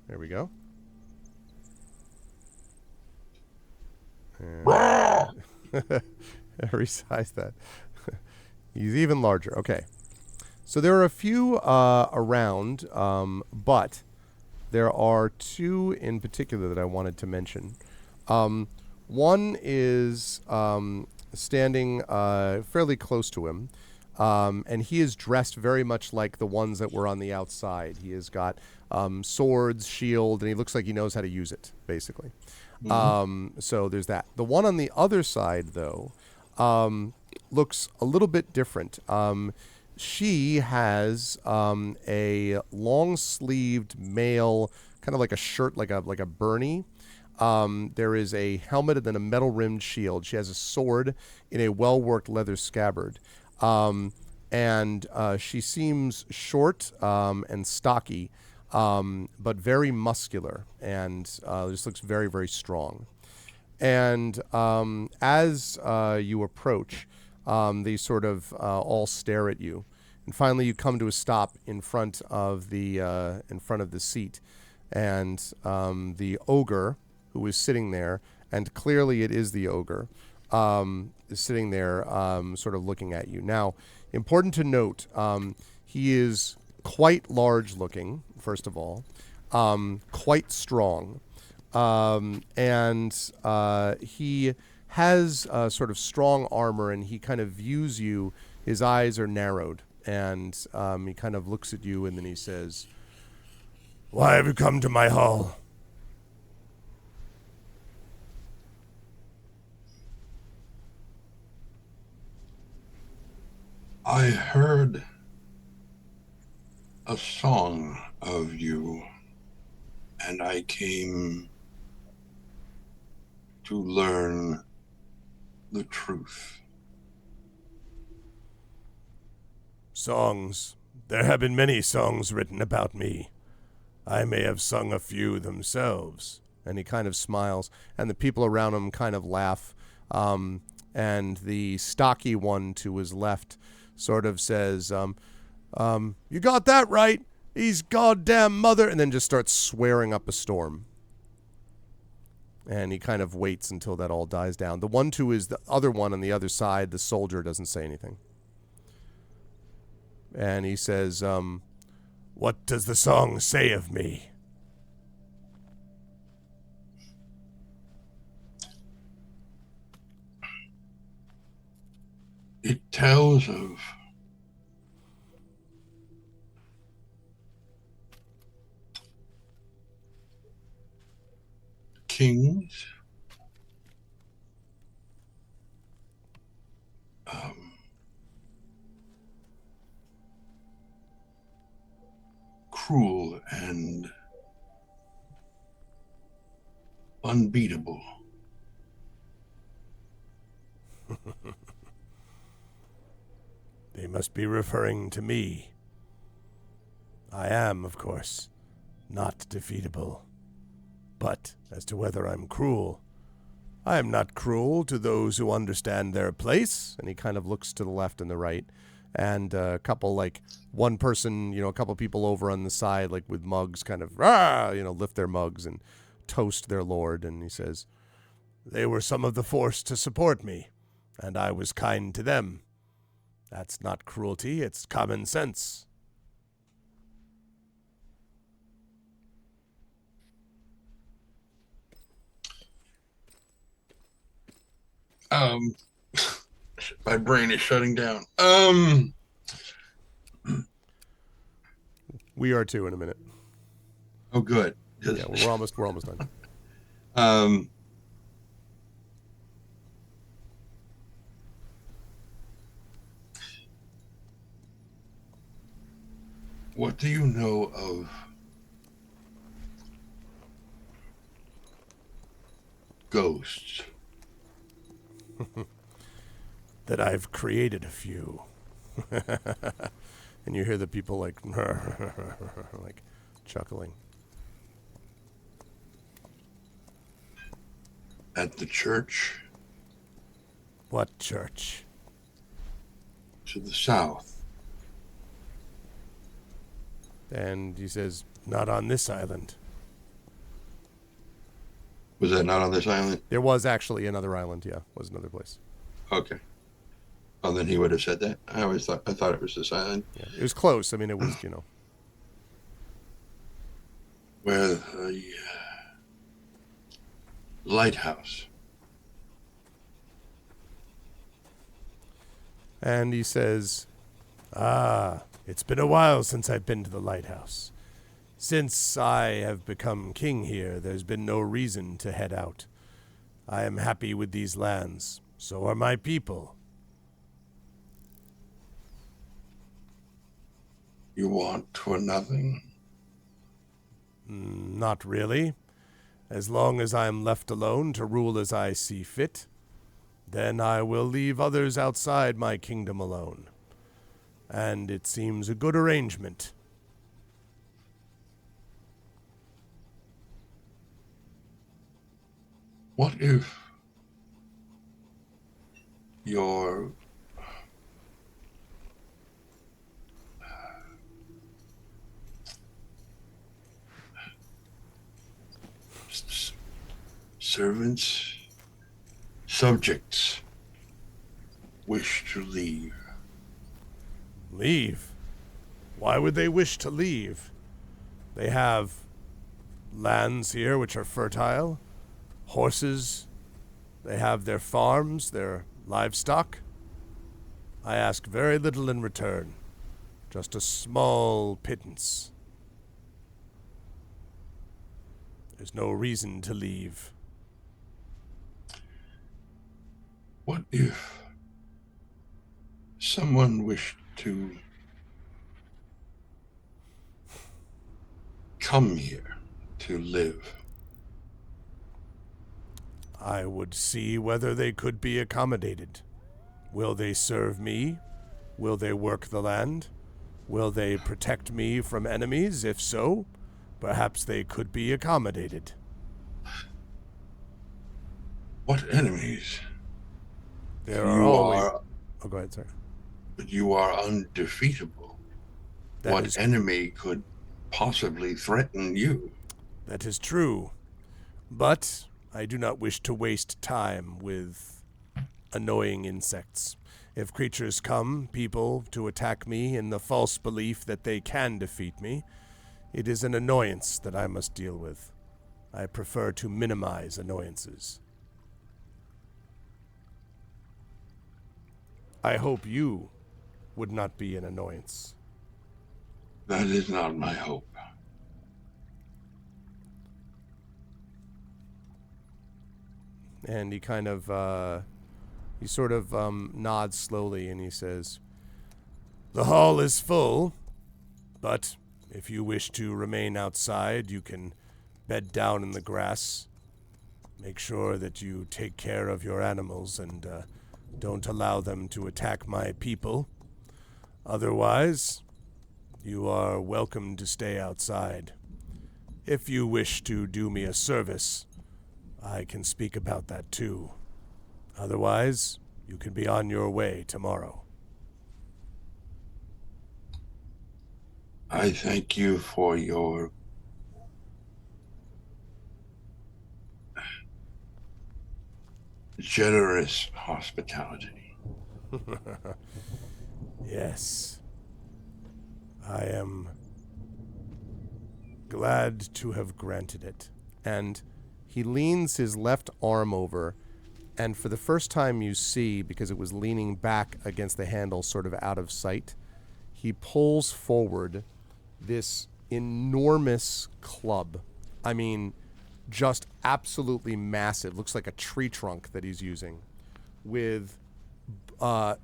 There we go. Resize that. He's even larger. Okay. So there are a few around, but there are two in particular that I wanted to mention. One is standing fairly close to him, and he is dressed very much like the ones that were on the outside. He has got swords, shield, and he looks like he knows how to use it, basically. So there's that. The one on the other side, though, looks a little bit different. She has a long-sleeved male, kind of like a shirt, like a Bernie. There is a helmet and then a metal-rimmed shield. She has a sword in a well-worked leather scabbard. And she seems short and stocky, but very muscular, and just looks very, very strong. And as you approach, they sort of all stare at you, and finally you come to a stop in front of the seat, and the ogre, who is sitting there, and clearly it is the ogre, is sitting there, sort of looking at you. Now, important to note, he is quite large-looking, first of all, quite strong. And he has sort of strong armor, and he kind of views you. His eyes are narrowed, and he kind of looks at you, and then he says, "Why have you come to my hall?" I heard a song of you, and I came to learn the truth. Songs. There have been many songs written about me. I may have sung a few themselves. And he kind of smiles, and the people around him kind of laugh. And the stocky one to his left sort of says, "You got that right. He's goddamn mother," and then just starts swearing up a storm. And he kind of waits until that all dies down. The one to is the other one on the other side. The soldier doesn't say anything. And he says, "What does the song say of me?" It tells of kings, cruel and unbeatable. They must be referring to me. I am, of course, not defeatable. But as to whether I'm cruel, I am not cruel to those who understand their place. And he kind of looks to the left and the right. And a couple, one person, a couple people over on the side, with mugs, kind of, lift their mugs and toast their lord. And he says, "They were some of the force to support me, and I was kind to them. That's not cruelty, it's common sense." My brain is shutting down. We are too in a minute. Oh, good. Yeah, we're almost done. What do you know of ghosts? That I've created a few. And you hear the people like like chuckling. At the church What church? to the south. And he says, not on this island. Was that not on this island? There was actually another island, yeah. Was another place. Okay. Well, then he would have said that. I thought it was this island. Yeah. It was close. I mean, it was, Where the lighthouse. And he says, it's been a while since I've been to the lighthouse. Since I have become king here, there's been no reason to head out. I am happy with these lands. So are my people. You want for nothing? Not really. As long as I am left alone to rule as I see fit, then I will leave others outside my kingdom alone. And it seems a good arrangement. What if your servants, subjects wish to leave? Leave? Why would they wish to leave? They have lands here which are fertile, horses, they have their farms, their livestock. I ask very little in return, just a small pittance. There's no reason to leave. What if someone wished to come here to live? I would see whether they could be accommodated. Will they serve me? Will they work the land? Will they protect me from enemies? If so, perhaps they could be accommodated. What enemies? There are always... Oh, go ahead, sir. But you are undefeatable. What enemy could possibly threaten you? That is true. But I do not wish to waste time with annoying insects. If creatures come, people, to attack me in the false belief that they can defeat me, it is an annoyance that I must deal with. I prefer to minimize annoyances. I hope you would not be an annoyance. That is not my hope. And he kind of, he sort of nods slowly and he says, the hall is full, but if you wish to remain outside, you can bed down in the grass. Make sure that you take care of your animals and don't allow them to attack my people. Otherwise, you are welcome to stay outside. If you wish to do me a service, I can speak about that too. Otherwise, you can be on your way tomorrow. I thank you for your generous hospitality. Yes. I am glad to have granted it. And he leans his left arm over, and for the first time you see, because it was leaning back against the handle sort of out of sight, he pulls forward this enormous club. I mean, just absolutely massive. Looks like a tree trunk that he's using, with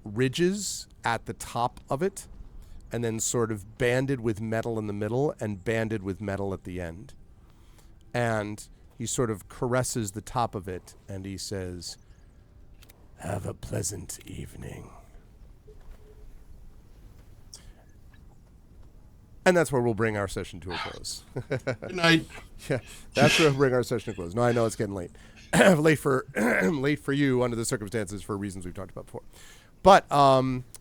ridges at the top of it, and then sort of banded with metal in the middle and banded with metal at the end. And he sort of caresses the top of it, and he says, "Have a pleasant evening." And that's where we'll bring our session to a close. Good night. Yeah, that's where we'll bring our session to a close. No, I know it's getting late. late for late for you under the circumstances for reasons we've talked about before. But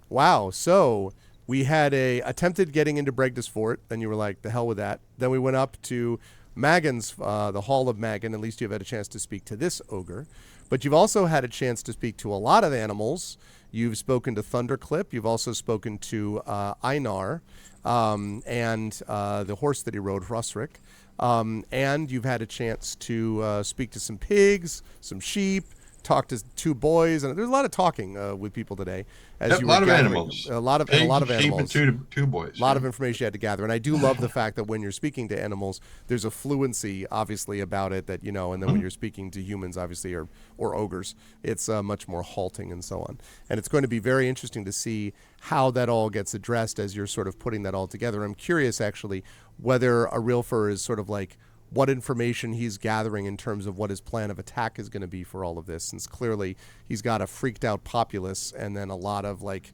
wow, so we had attempted getting into Bregdis Fort, then you were like, the hell with that. Then we went up to Magan's, the Hall of Magan. At least you've had a chance to speak to this ogre. But you've also had a chance to speak to a lot of animals. You've spoken to Thunderclip. You've also spoken to Einar and the horse that he rode, Rusric. And you've had a chance to speak to some pigs, some sheep, talk to two boys, and there's a lot of talking with people today. As you were gathering, animals, a lot of pigs, animals, sheep, and two boys. A lot of information you had to gather, and I do love the fact that when you're speaking to animals, there's a fluency, obviously, about it that and then when you're speaking to humans, obviously, or ogres, it's much more halting and so on. And it's going to be very interesting to see how that all gets addressed as you're sort of putting that all together. I'm curious, actually, whether a realfer is sort of like what information he's gathering in terms of what his plan of attack is going to be for all of this, since clearly he's got a freaked out populace and then a lot of like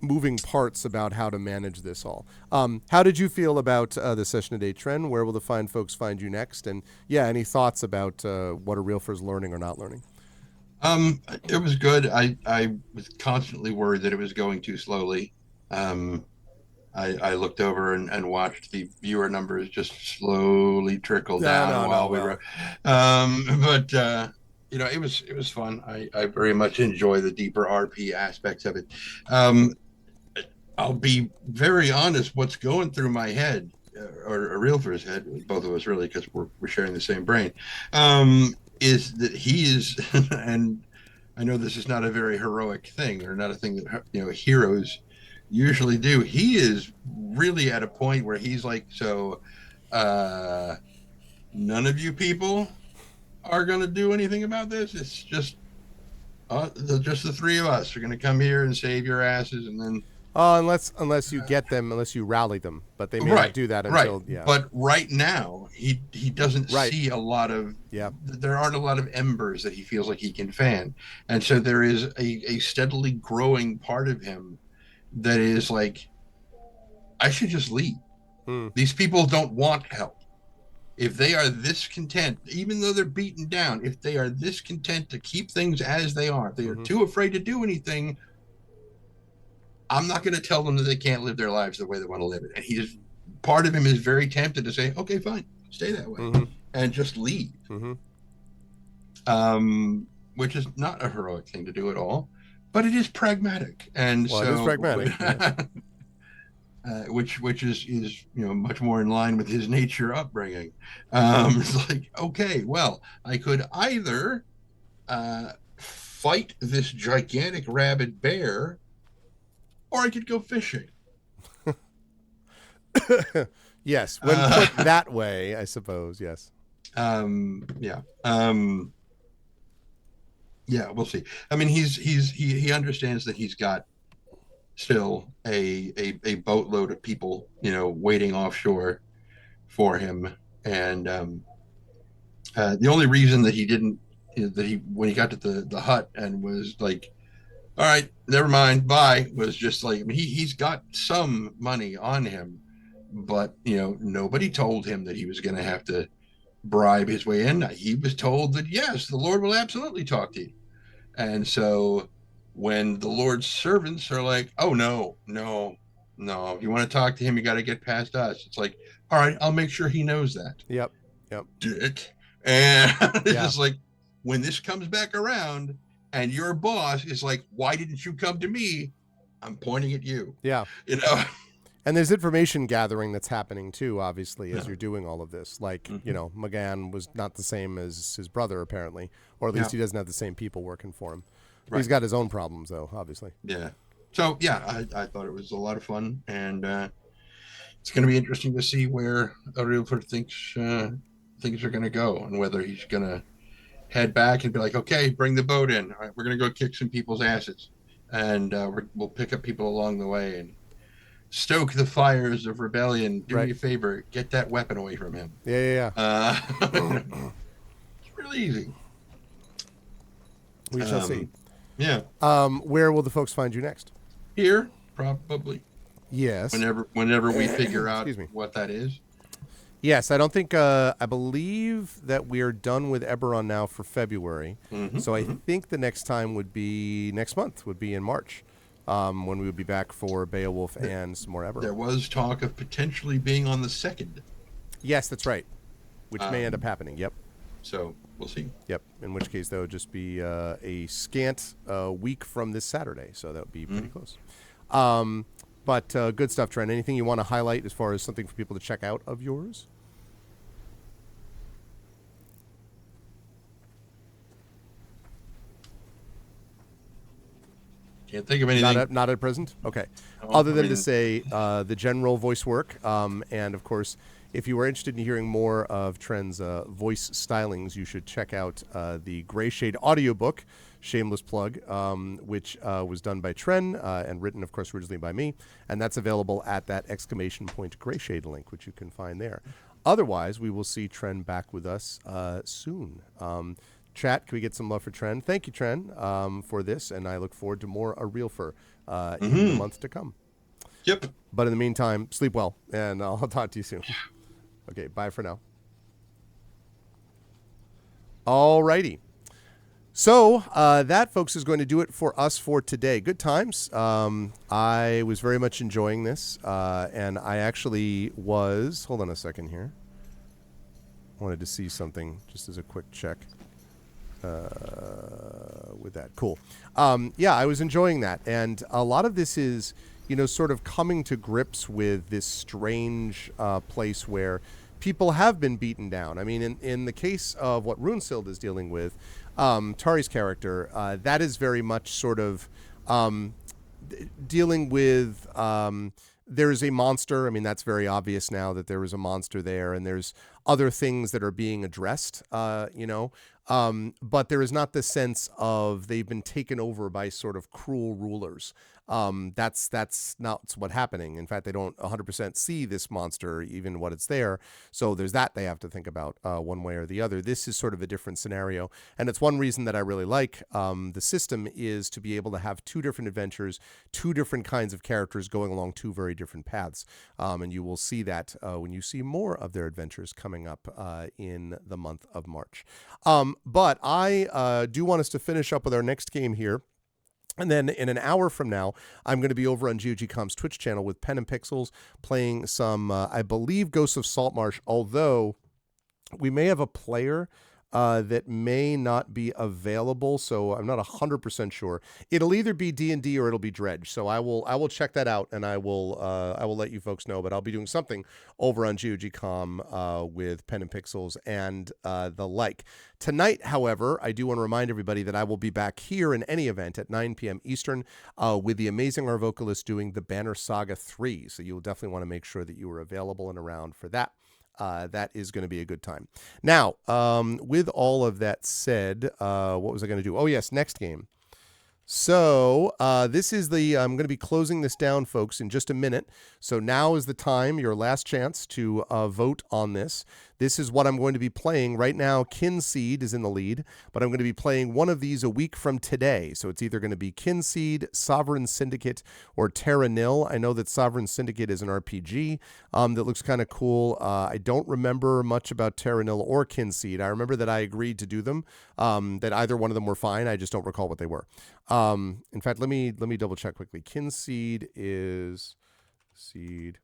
moving parts about how to manage this all. How did you feel about the session today, Tren? Where will the fine folks find you next? And yeah, any thoughts about what a realfer's learning or not learning? It was good. I was constantly worried that it was going too slowly. I looked over and watched the viewer numbers just slowly trickle down while we were. But it was fun. I very much enjoy the deeper RP aspects of it. I'll be very honest. What's going through my head, or a realtor's head, both of us really, because we're sharing the same brain, is that he is, and I know this is not a very heroic thing, or not a thing that heroes usually do. He is really at a point where he's like, so none of you people are going to do anything about this. It's just the three of us are going to come here and save your asses, and then unless you get them, unless you rally them, but they may not do that until yeah. But right now he doesn't see a lot of there aren't a lot of embers that he feels like he can fan, and so there is a steadily growing part of him that is like, I should just leave. These people don't want help. If they are this content, even though they're beaten down, if they are this content to keep things as they are, if they are too afraid to do anything, I'm not going to tell them that they can't live their lives the way they want to live it. And part of him is very tempted to say, okay, fine, stay that way, and just leave. Which is not a heroic thing to do at all. But it is pragmatic, and it is pragmatic, which is much more in line with his nature upbringing. It's like, okay, well, I could either fight this gigantic rabid bear, or I could go fishing. Yes, when put that way, I suppose. Yes. Yeah, we'll see. I mean, he understands that he's got still a boatload of people, waiting offshore for him, and the only reason that he didn't, when he got to the hut and was like, all right, never mind, bye, was just like, I mean, he's got some money on him, but nobody told him that he was going to have to bribe his way in. He was told that yes, the Lord will absolutely talk to you. And so when the Lord's servants are like, oh no, if you want to talk to him, you got to get past us. It's like, all right, I'll make sure he knows that. Yep. Dick. And it's just like, when this comes back around and your boss is like, why didn't you come to me? I'm pointing at you. Yeah. And there's information gathering that's happening too, obviously, as you're doing all of this. Like, Magan was not the same as his brother, apparently, or at least he doesn't have the same people working for him. Right. He's got his own problems, though, obviously. Yeah. So, I thought it was a lot of fun, and it's going to be interesting to see where a realtor thinks things are going to go, and whether he's going to head back and be like, okay, bring the boat in. All right, we're going to go kick some people's asses, and we'll pick up people along the way and stoke the fires of rebellion. Do me a favor, get that weapon away from him. Yeah. real easy. We shall see. Yeah. Where will the folks find you next? Here, probably. Yes. Whenever we figure out Excuse me. what that is. Yes, I don't think. I believe that we are done with Eberron now for February. So I think the next time would be next month. Would be in March, when we would be back for Beowulf and some more Eberron. There was talk of potentially being on the 2nd. Yes, that's right. Which may end up happening. Yep. So we'll see. Yep. In which case, that would just be a scant week from this Saturday. So that would be pretty close. But good stuff, Trent. Anything you want to highlight as far as something for people to check out of yours? Can't think of anything. Not at present? Okay. No, Other than to say the general voice work. And, of course, if you are interested in hearing more of Trent's voice stylings, you should check out the Gray Shade audiobook, shameless plug, which was done by Tren and written, of course, originally by me. And that's available at that / Gray Shade link, which you can find there. Otherwise, we will see Tren back with us soon. Chat, can we get some love for Tren? Thank you, Tren, for this, and I look forward to more A Real Fur in the months to come. Yep. But in the meantime, sleep well, and I'll talk to you soon. Okay, bye for now. All righty. So that, folks, is going to do it for us for today. Good times. I was very much enjoying this, and I actually was... Hold on a second here. I wanted to see something just as a quick check. With that. Cool. Yeah, I was enjoying that. And a lot of this is, sort of coming to grips with this strange place where people have been beaten down. I mean, in the case of what Runesild is dealing with, Tari's character, that is very much sort of dealing with... there's a monster. I mean, that's very obvious now that there is a monster there, and there's other things that are being addressed, but there is not the sense of they've been taken over by sort of cruel rulers. That's not what's happening. In fact, they don't 100% see this monster, even what it's there. So there's that they have to think about one way or the other. This is sort of a different scenario. And it's one reason that I really like the system is to be able to have two different adventures, two different kinds of characters going along two very different paths. And you will see that when you see more of their adventures coming up in the month of March. But I do want us to finish up with our next game here. And then in an hour from now, I'm going to be over on GOG.com's Twitch channel with Pen and Pixels playing some, I believe, Ghosts of Saltmarsh, although we may have a player that may not be available, so I'm not 100% sure. It'll either be D&D or it'll be Dredge, so I will check that out, and I will let you folks know, but I'll be doing something over on GOG.com with Pen and Pixels and the like. Tonight, however, I do want to remind everybody that I will be back here in any event at 9 p.m. Eastern with the amazing Our Vocalist doing the Banner Saga 3, so you'll definitely want to make sure that you are available and around for that. That is going to be a good time. Now, with all of that said, what was I going to do? Oh, yes, next game. So this is I'm going to be closing this down, folks, in just a minute. So now is the time, your last chance to vote on this. This is what I'm going to be playing. Right now, Kinseed is in the lead, but I'm going to be playing one of these a week from today. So it's either going to be Kinseed, Sovereign Syndicate, or Terra Nil. I know that Sovereign Syndicate is an RPG that looks kind of cool. I don't remember much about Terra Nil or Kinseed. I remember that I agreed to do them, that either one of them were fine. I just don't recall what they were. In fact, let me double check quickly. Kinseed is seed.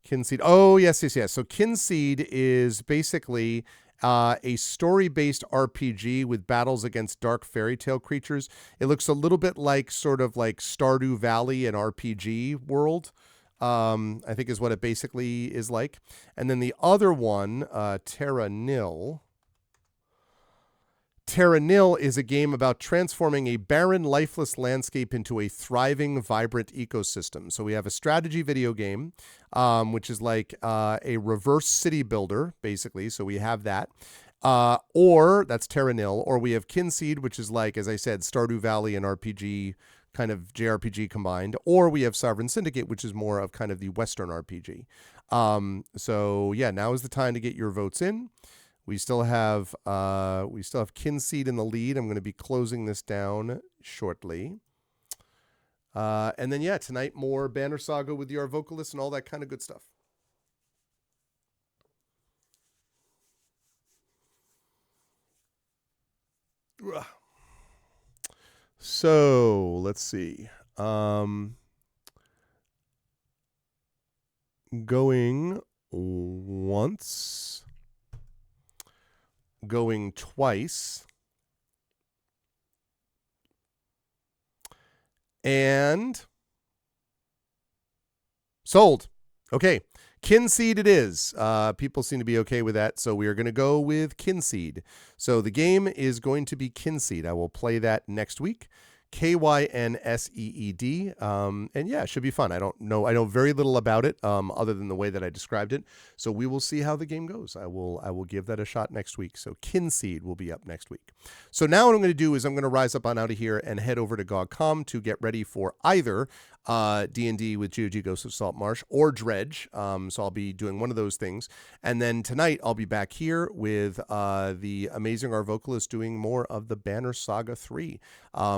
Kinseed. Oh, yes. So Kinseed is basically a story-based RPG with battles against dark fairy tale creatures. It looks a little bit like sort of like Stardew Valley, an RPG world, I think is what it basically is like. And then the other one, Terra Nil. Terra Nil is a game about transforming a barren, lifeless landscape into a thriving, vibrant ecosystem. So we have a strategy video game, which is like a reverse city builder, basically. So we have that. Or that's Terra Nil. Or we have Kinseed, which is like, as I said, Stardew Valley and RPG, kind of JRPG combined. Or we have Sovereign Syndicate, which is more of kind of the Western RPG. So yeah, now is the time to get your votes in. We still have Kinseed in the lead. I'm going to be closing this down shortly. And then, yeah, tonight more Banner Saga with your vocalists and all that kind of good stuff. So let's see. Going once, going twice, and sold. Okay. Kinseed it is. People seem to be okay with that, so we are going to go with Kinseed. So the game is going to be Kinseed. I will play that next week. Kynseed. And yeah, it should be fun. I know very little about it, other than the way that I described it. So we will see how the game goes. I will give that a shot next week. So Kinseed will be up next week. So now what I'm going to do is I'm going to rise up on out of here and head over to GOG.com to get ready for either D&D with GOG Ghosts of Saltmarsh or Dredge. So I'll be doing one of those things. And then tonight I'll be back here with the amazing our vocalist doing more of the Banner Saga 3,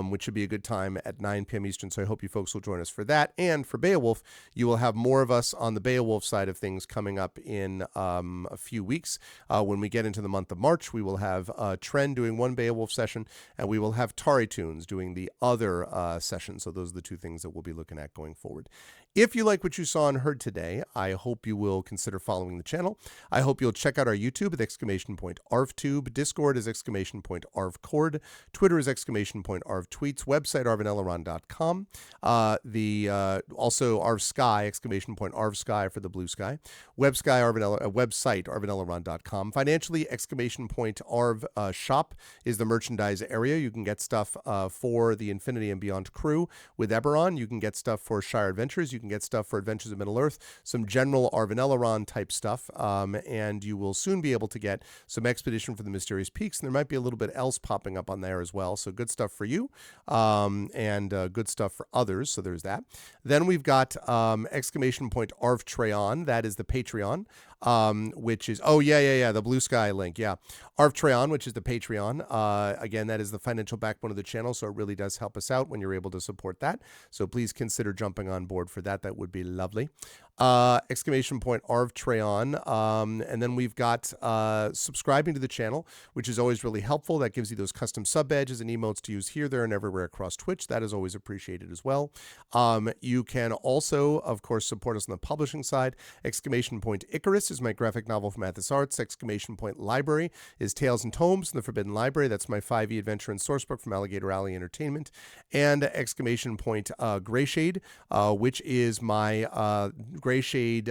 which should be a good time at 9 p.m. Eastern. So I hope you folks will join us for that. And for Beowulf, you will have more of us on the Beowulf side of things coming up in a few weeks. When we get into the month of March, we will have Trend doing one Beowulf session, and we will have Tari Tunes doing the other session. So those are the two things that we'll be looking at going forward. If you like what you saw and heard today, I hope you will consider following the channel. I hope you'll check out our YouTube at !ArvTube, Discord is !ArvCord, Twitter is !ArvTweets, website arvaneleron.com, also ArvSky, !ArvSky for the blue sky, website arvaneleron.com. Financially, !Arv shop is the merchandise area. You can get stuff for the Infinity and Beyond crew with Eberron. You can get stuff for Shire Adventures. You can get stuff for Adventures of Middle-earth, some general Arvaneleron type stuff, and you will soon be able to get some Expedition for the Mysterious Peaks, and there might be a little bit else popping up on there as well. So good stuff for you, and good stuff for others. So there's that. Then we've got !Arv that is the Patreon, which is, the blue sky link, yeah. Arv which is the Patreon. Again, that is the financial backbone of the channel, so it really does help us out when you're able to support that. So please consider jumping on board for that. That would be lovely. !Arv and then we've got subscribing to the channel, which is always really helpful. That gives you those custom sub badges and emotes to use here, there, and everywhere across Twitch. That is always appreciated as well. You can also, of course, support us on the publishing side. Icarus is my graphic novel from Athos Arts. Library is Tales and Tomes from the Forbidden Library. That's my 5e adventure and sourcebook from Alligator Alley Entertainment. And Greyshade, which is my Greyshade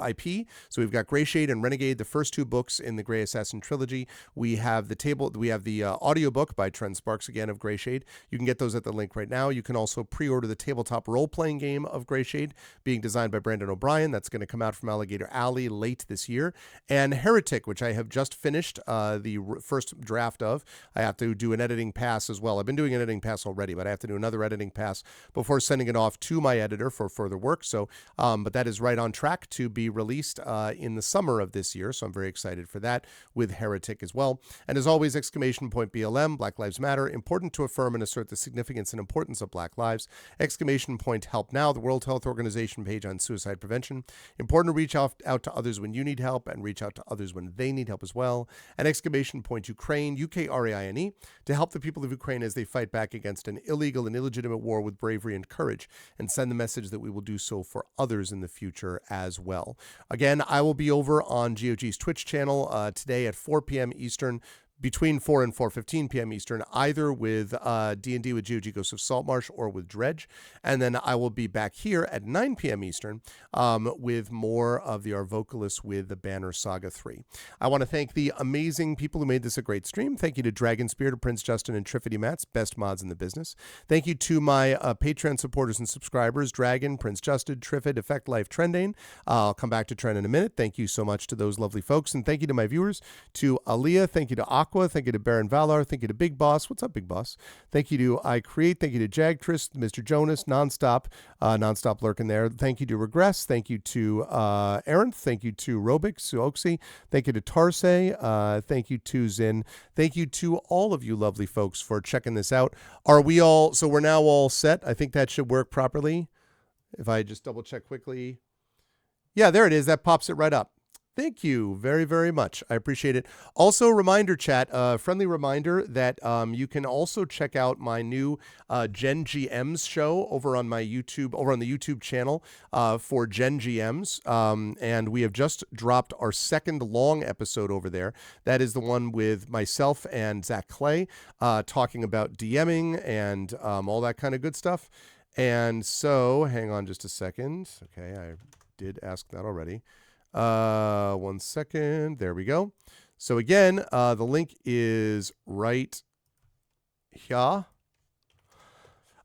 IP. So we've got Greyshade and Renegade, the first two books in the Grey Assassin trilogy. We have the audiobook by Trent Sparks again of Greyshade. You can get those at the link right now. You can also pre-order the tabletop role-playing game of Greyshade, being designed by Brandon O'Brien. That's going to come out from Alligator Alley late this year. And Heretic, which I have just finished the first draft of. I have to do an editing pass as well. I've been doing an editing pass already, but I have to do another editing pass before sending it off to my editor for further work. So, but that is right on track to be released in the summer of this year. So I'm very excited for that with Heretic as well. And as always, BLM, Black Lives Matter, important to affirm and assert the significance and importance of Black lives. Help Now, the World Health Organization page on suicide prevention. Important to reach out to others when you need help and reach out to others when they need help as well. And Ukraine, Ukraine, to help the people of Ukraine as they fight back against an illegal and illegitimate war with bravery and courage, and send the message that we will do so for others in the future as well. Again, I will be over on GOG's Twitch channel today at 4 p.m. Eastern, between 4 and 4:15 p.m. Eastern, either with D&D with GOG Ghosts of Saltmarsh or with Dredge. And then I will be back here at 9 p.m. Eastern with more of our vocalists with the Banner Saga 3. I want to thank the amazing people who made this a great stream. Thank you to Dragon Spear, to Prince Justin, and Triffity Mats, best mods in the business. Thank you to my Patreon supporters and subscribers, Dragon, Prince Justin, Triffid, Effect Life, Trendane. I'll come back to Trend in a minute. Thank you so much to those lovely folks. And thank you to my viewers, to Aaliyah, thank you to Aqua. Thank you to Baron Valar. Thank you to Big Boss. What's up, Big Boss? Thank you to I Create. Thank you to Jagtrist, Mr. Jonas, Nonstop lurking there. Thank you to Regress. Thank you to Aaron. Thank you to Robic, Suoxy. Thank you to Tarse. Thank you to Zin. Thank you to all of you lovely folks for checking this out. Are we all, so we're now all set? I think that should work properly. If I just double check quickly. Yeah, there it is. That pops it right up. Thank you very, very much. I appreciate it. Also, reminder chat, friendly reminder that you can also check out my new Gen GMs show over on my YouTube, over on the YouTube channel for Gen GMs. And we have just dropped our second long episode over there. That is the one with myself and Zach Clay talking about DMing and all that kind of good stuff. And so, hang on just a second. Okay, I did ask that already. 1 second. There we go. So again, the link is right here.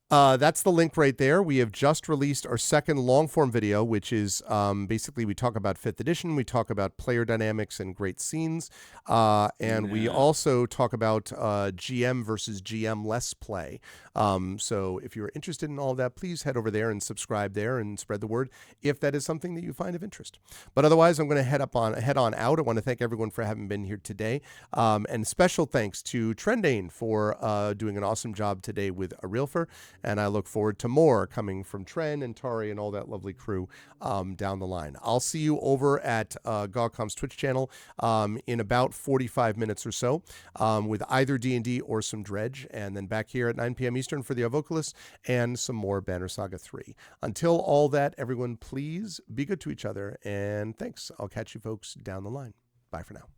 That's the link right there. We have just released our second long form video, which is basically we talk about 5th edition. We talk about player dynamics and great scenes. And we also talk about GM versus GM less play. So if you're interested in all of that, please head over there and subscribe there and spread the word if that is something that you find of interest. But otherwise, I'm going to head on out. I want to thank everyone for having been here today. And special thanks to Trendane for doing an awesome job today with a Realfer. And I look forward to more coming from Tren and Tari and all that lovely crew down the line. I'll see you over at GogCom's Twitch channel in about 45 minutes or so with either D&D or some Dredge. And then back here at 9 p.m. Eastern for the Vocalists and some more Banner Saga 3. Until all that, everyone, please be good to each other. And thanks. I'll catch you folks down the line. Bye for now.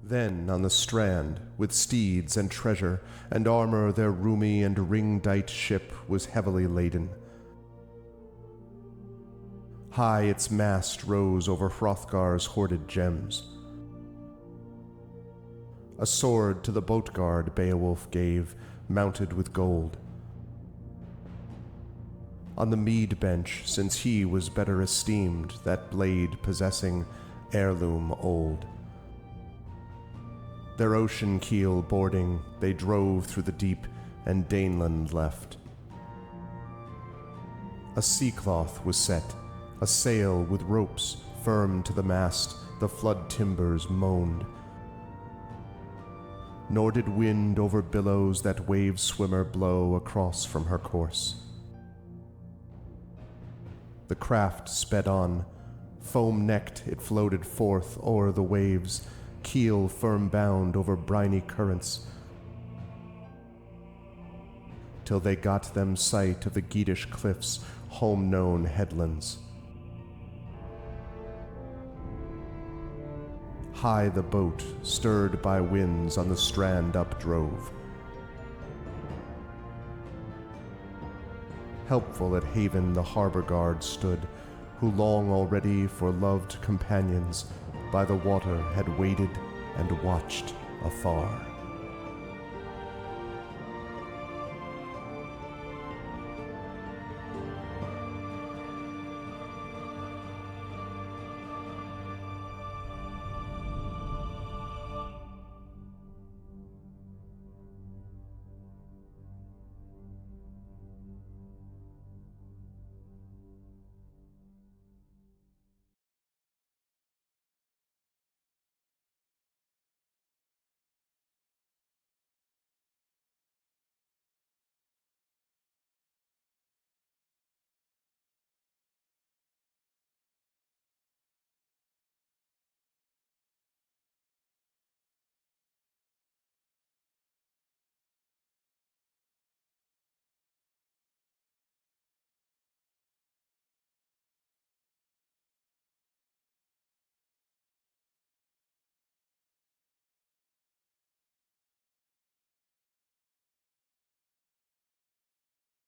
Then on the strand, with steeds and treasure and armor, their roomy and ring-dight ship was heavily laden. High its mast rose over Hrothgar's hoarded gems. A sword to the boat guard Beowulf gave, mounted with gold. On the mead bench, since he was better esteemed, that blade possessing heirloom old. Their ocean keel boarding, they drove through the deep, and Daneland left. A sea cloth was set, a sail with ropes firm to the mast, the flood timbers moaned. Nor did wind over billows that wave swimmer blow across from her course. The craft sped on, foam-necked it floated forth o'er the waves, keel firm bound over briny currents, till they got them sight of the Geatish cliffs, home-known headlands. High the boat, stirred by winds, on the strand updrove. Helpful at haven the harbor guard stood, who long already for loved companions by the water had waited and watched afar.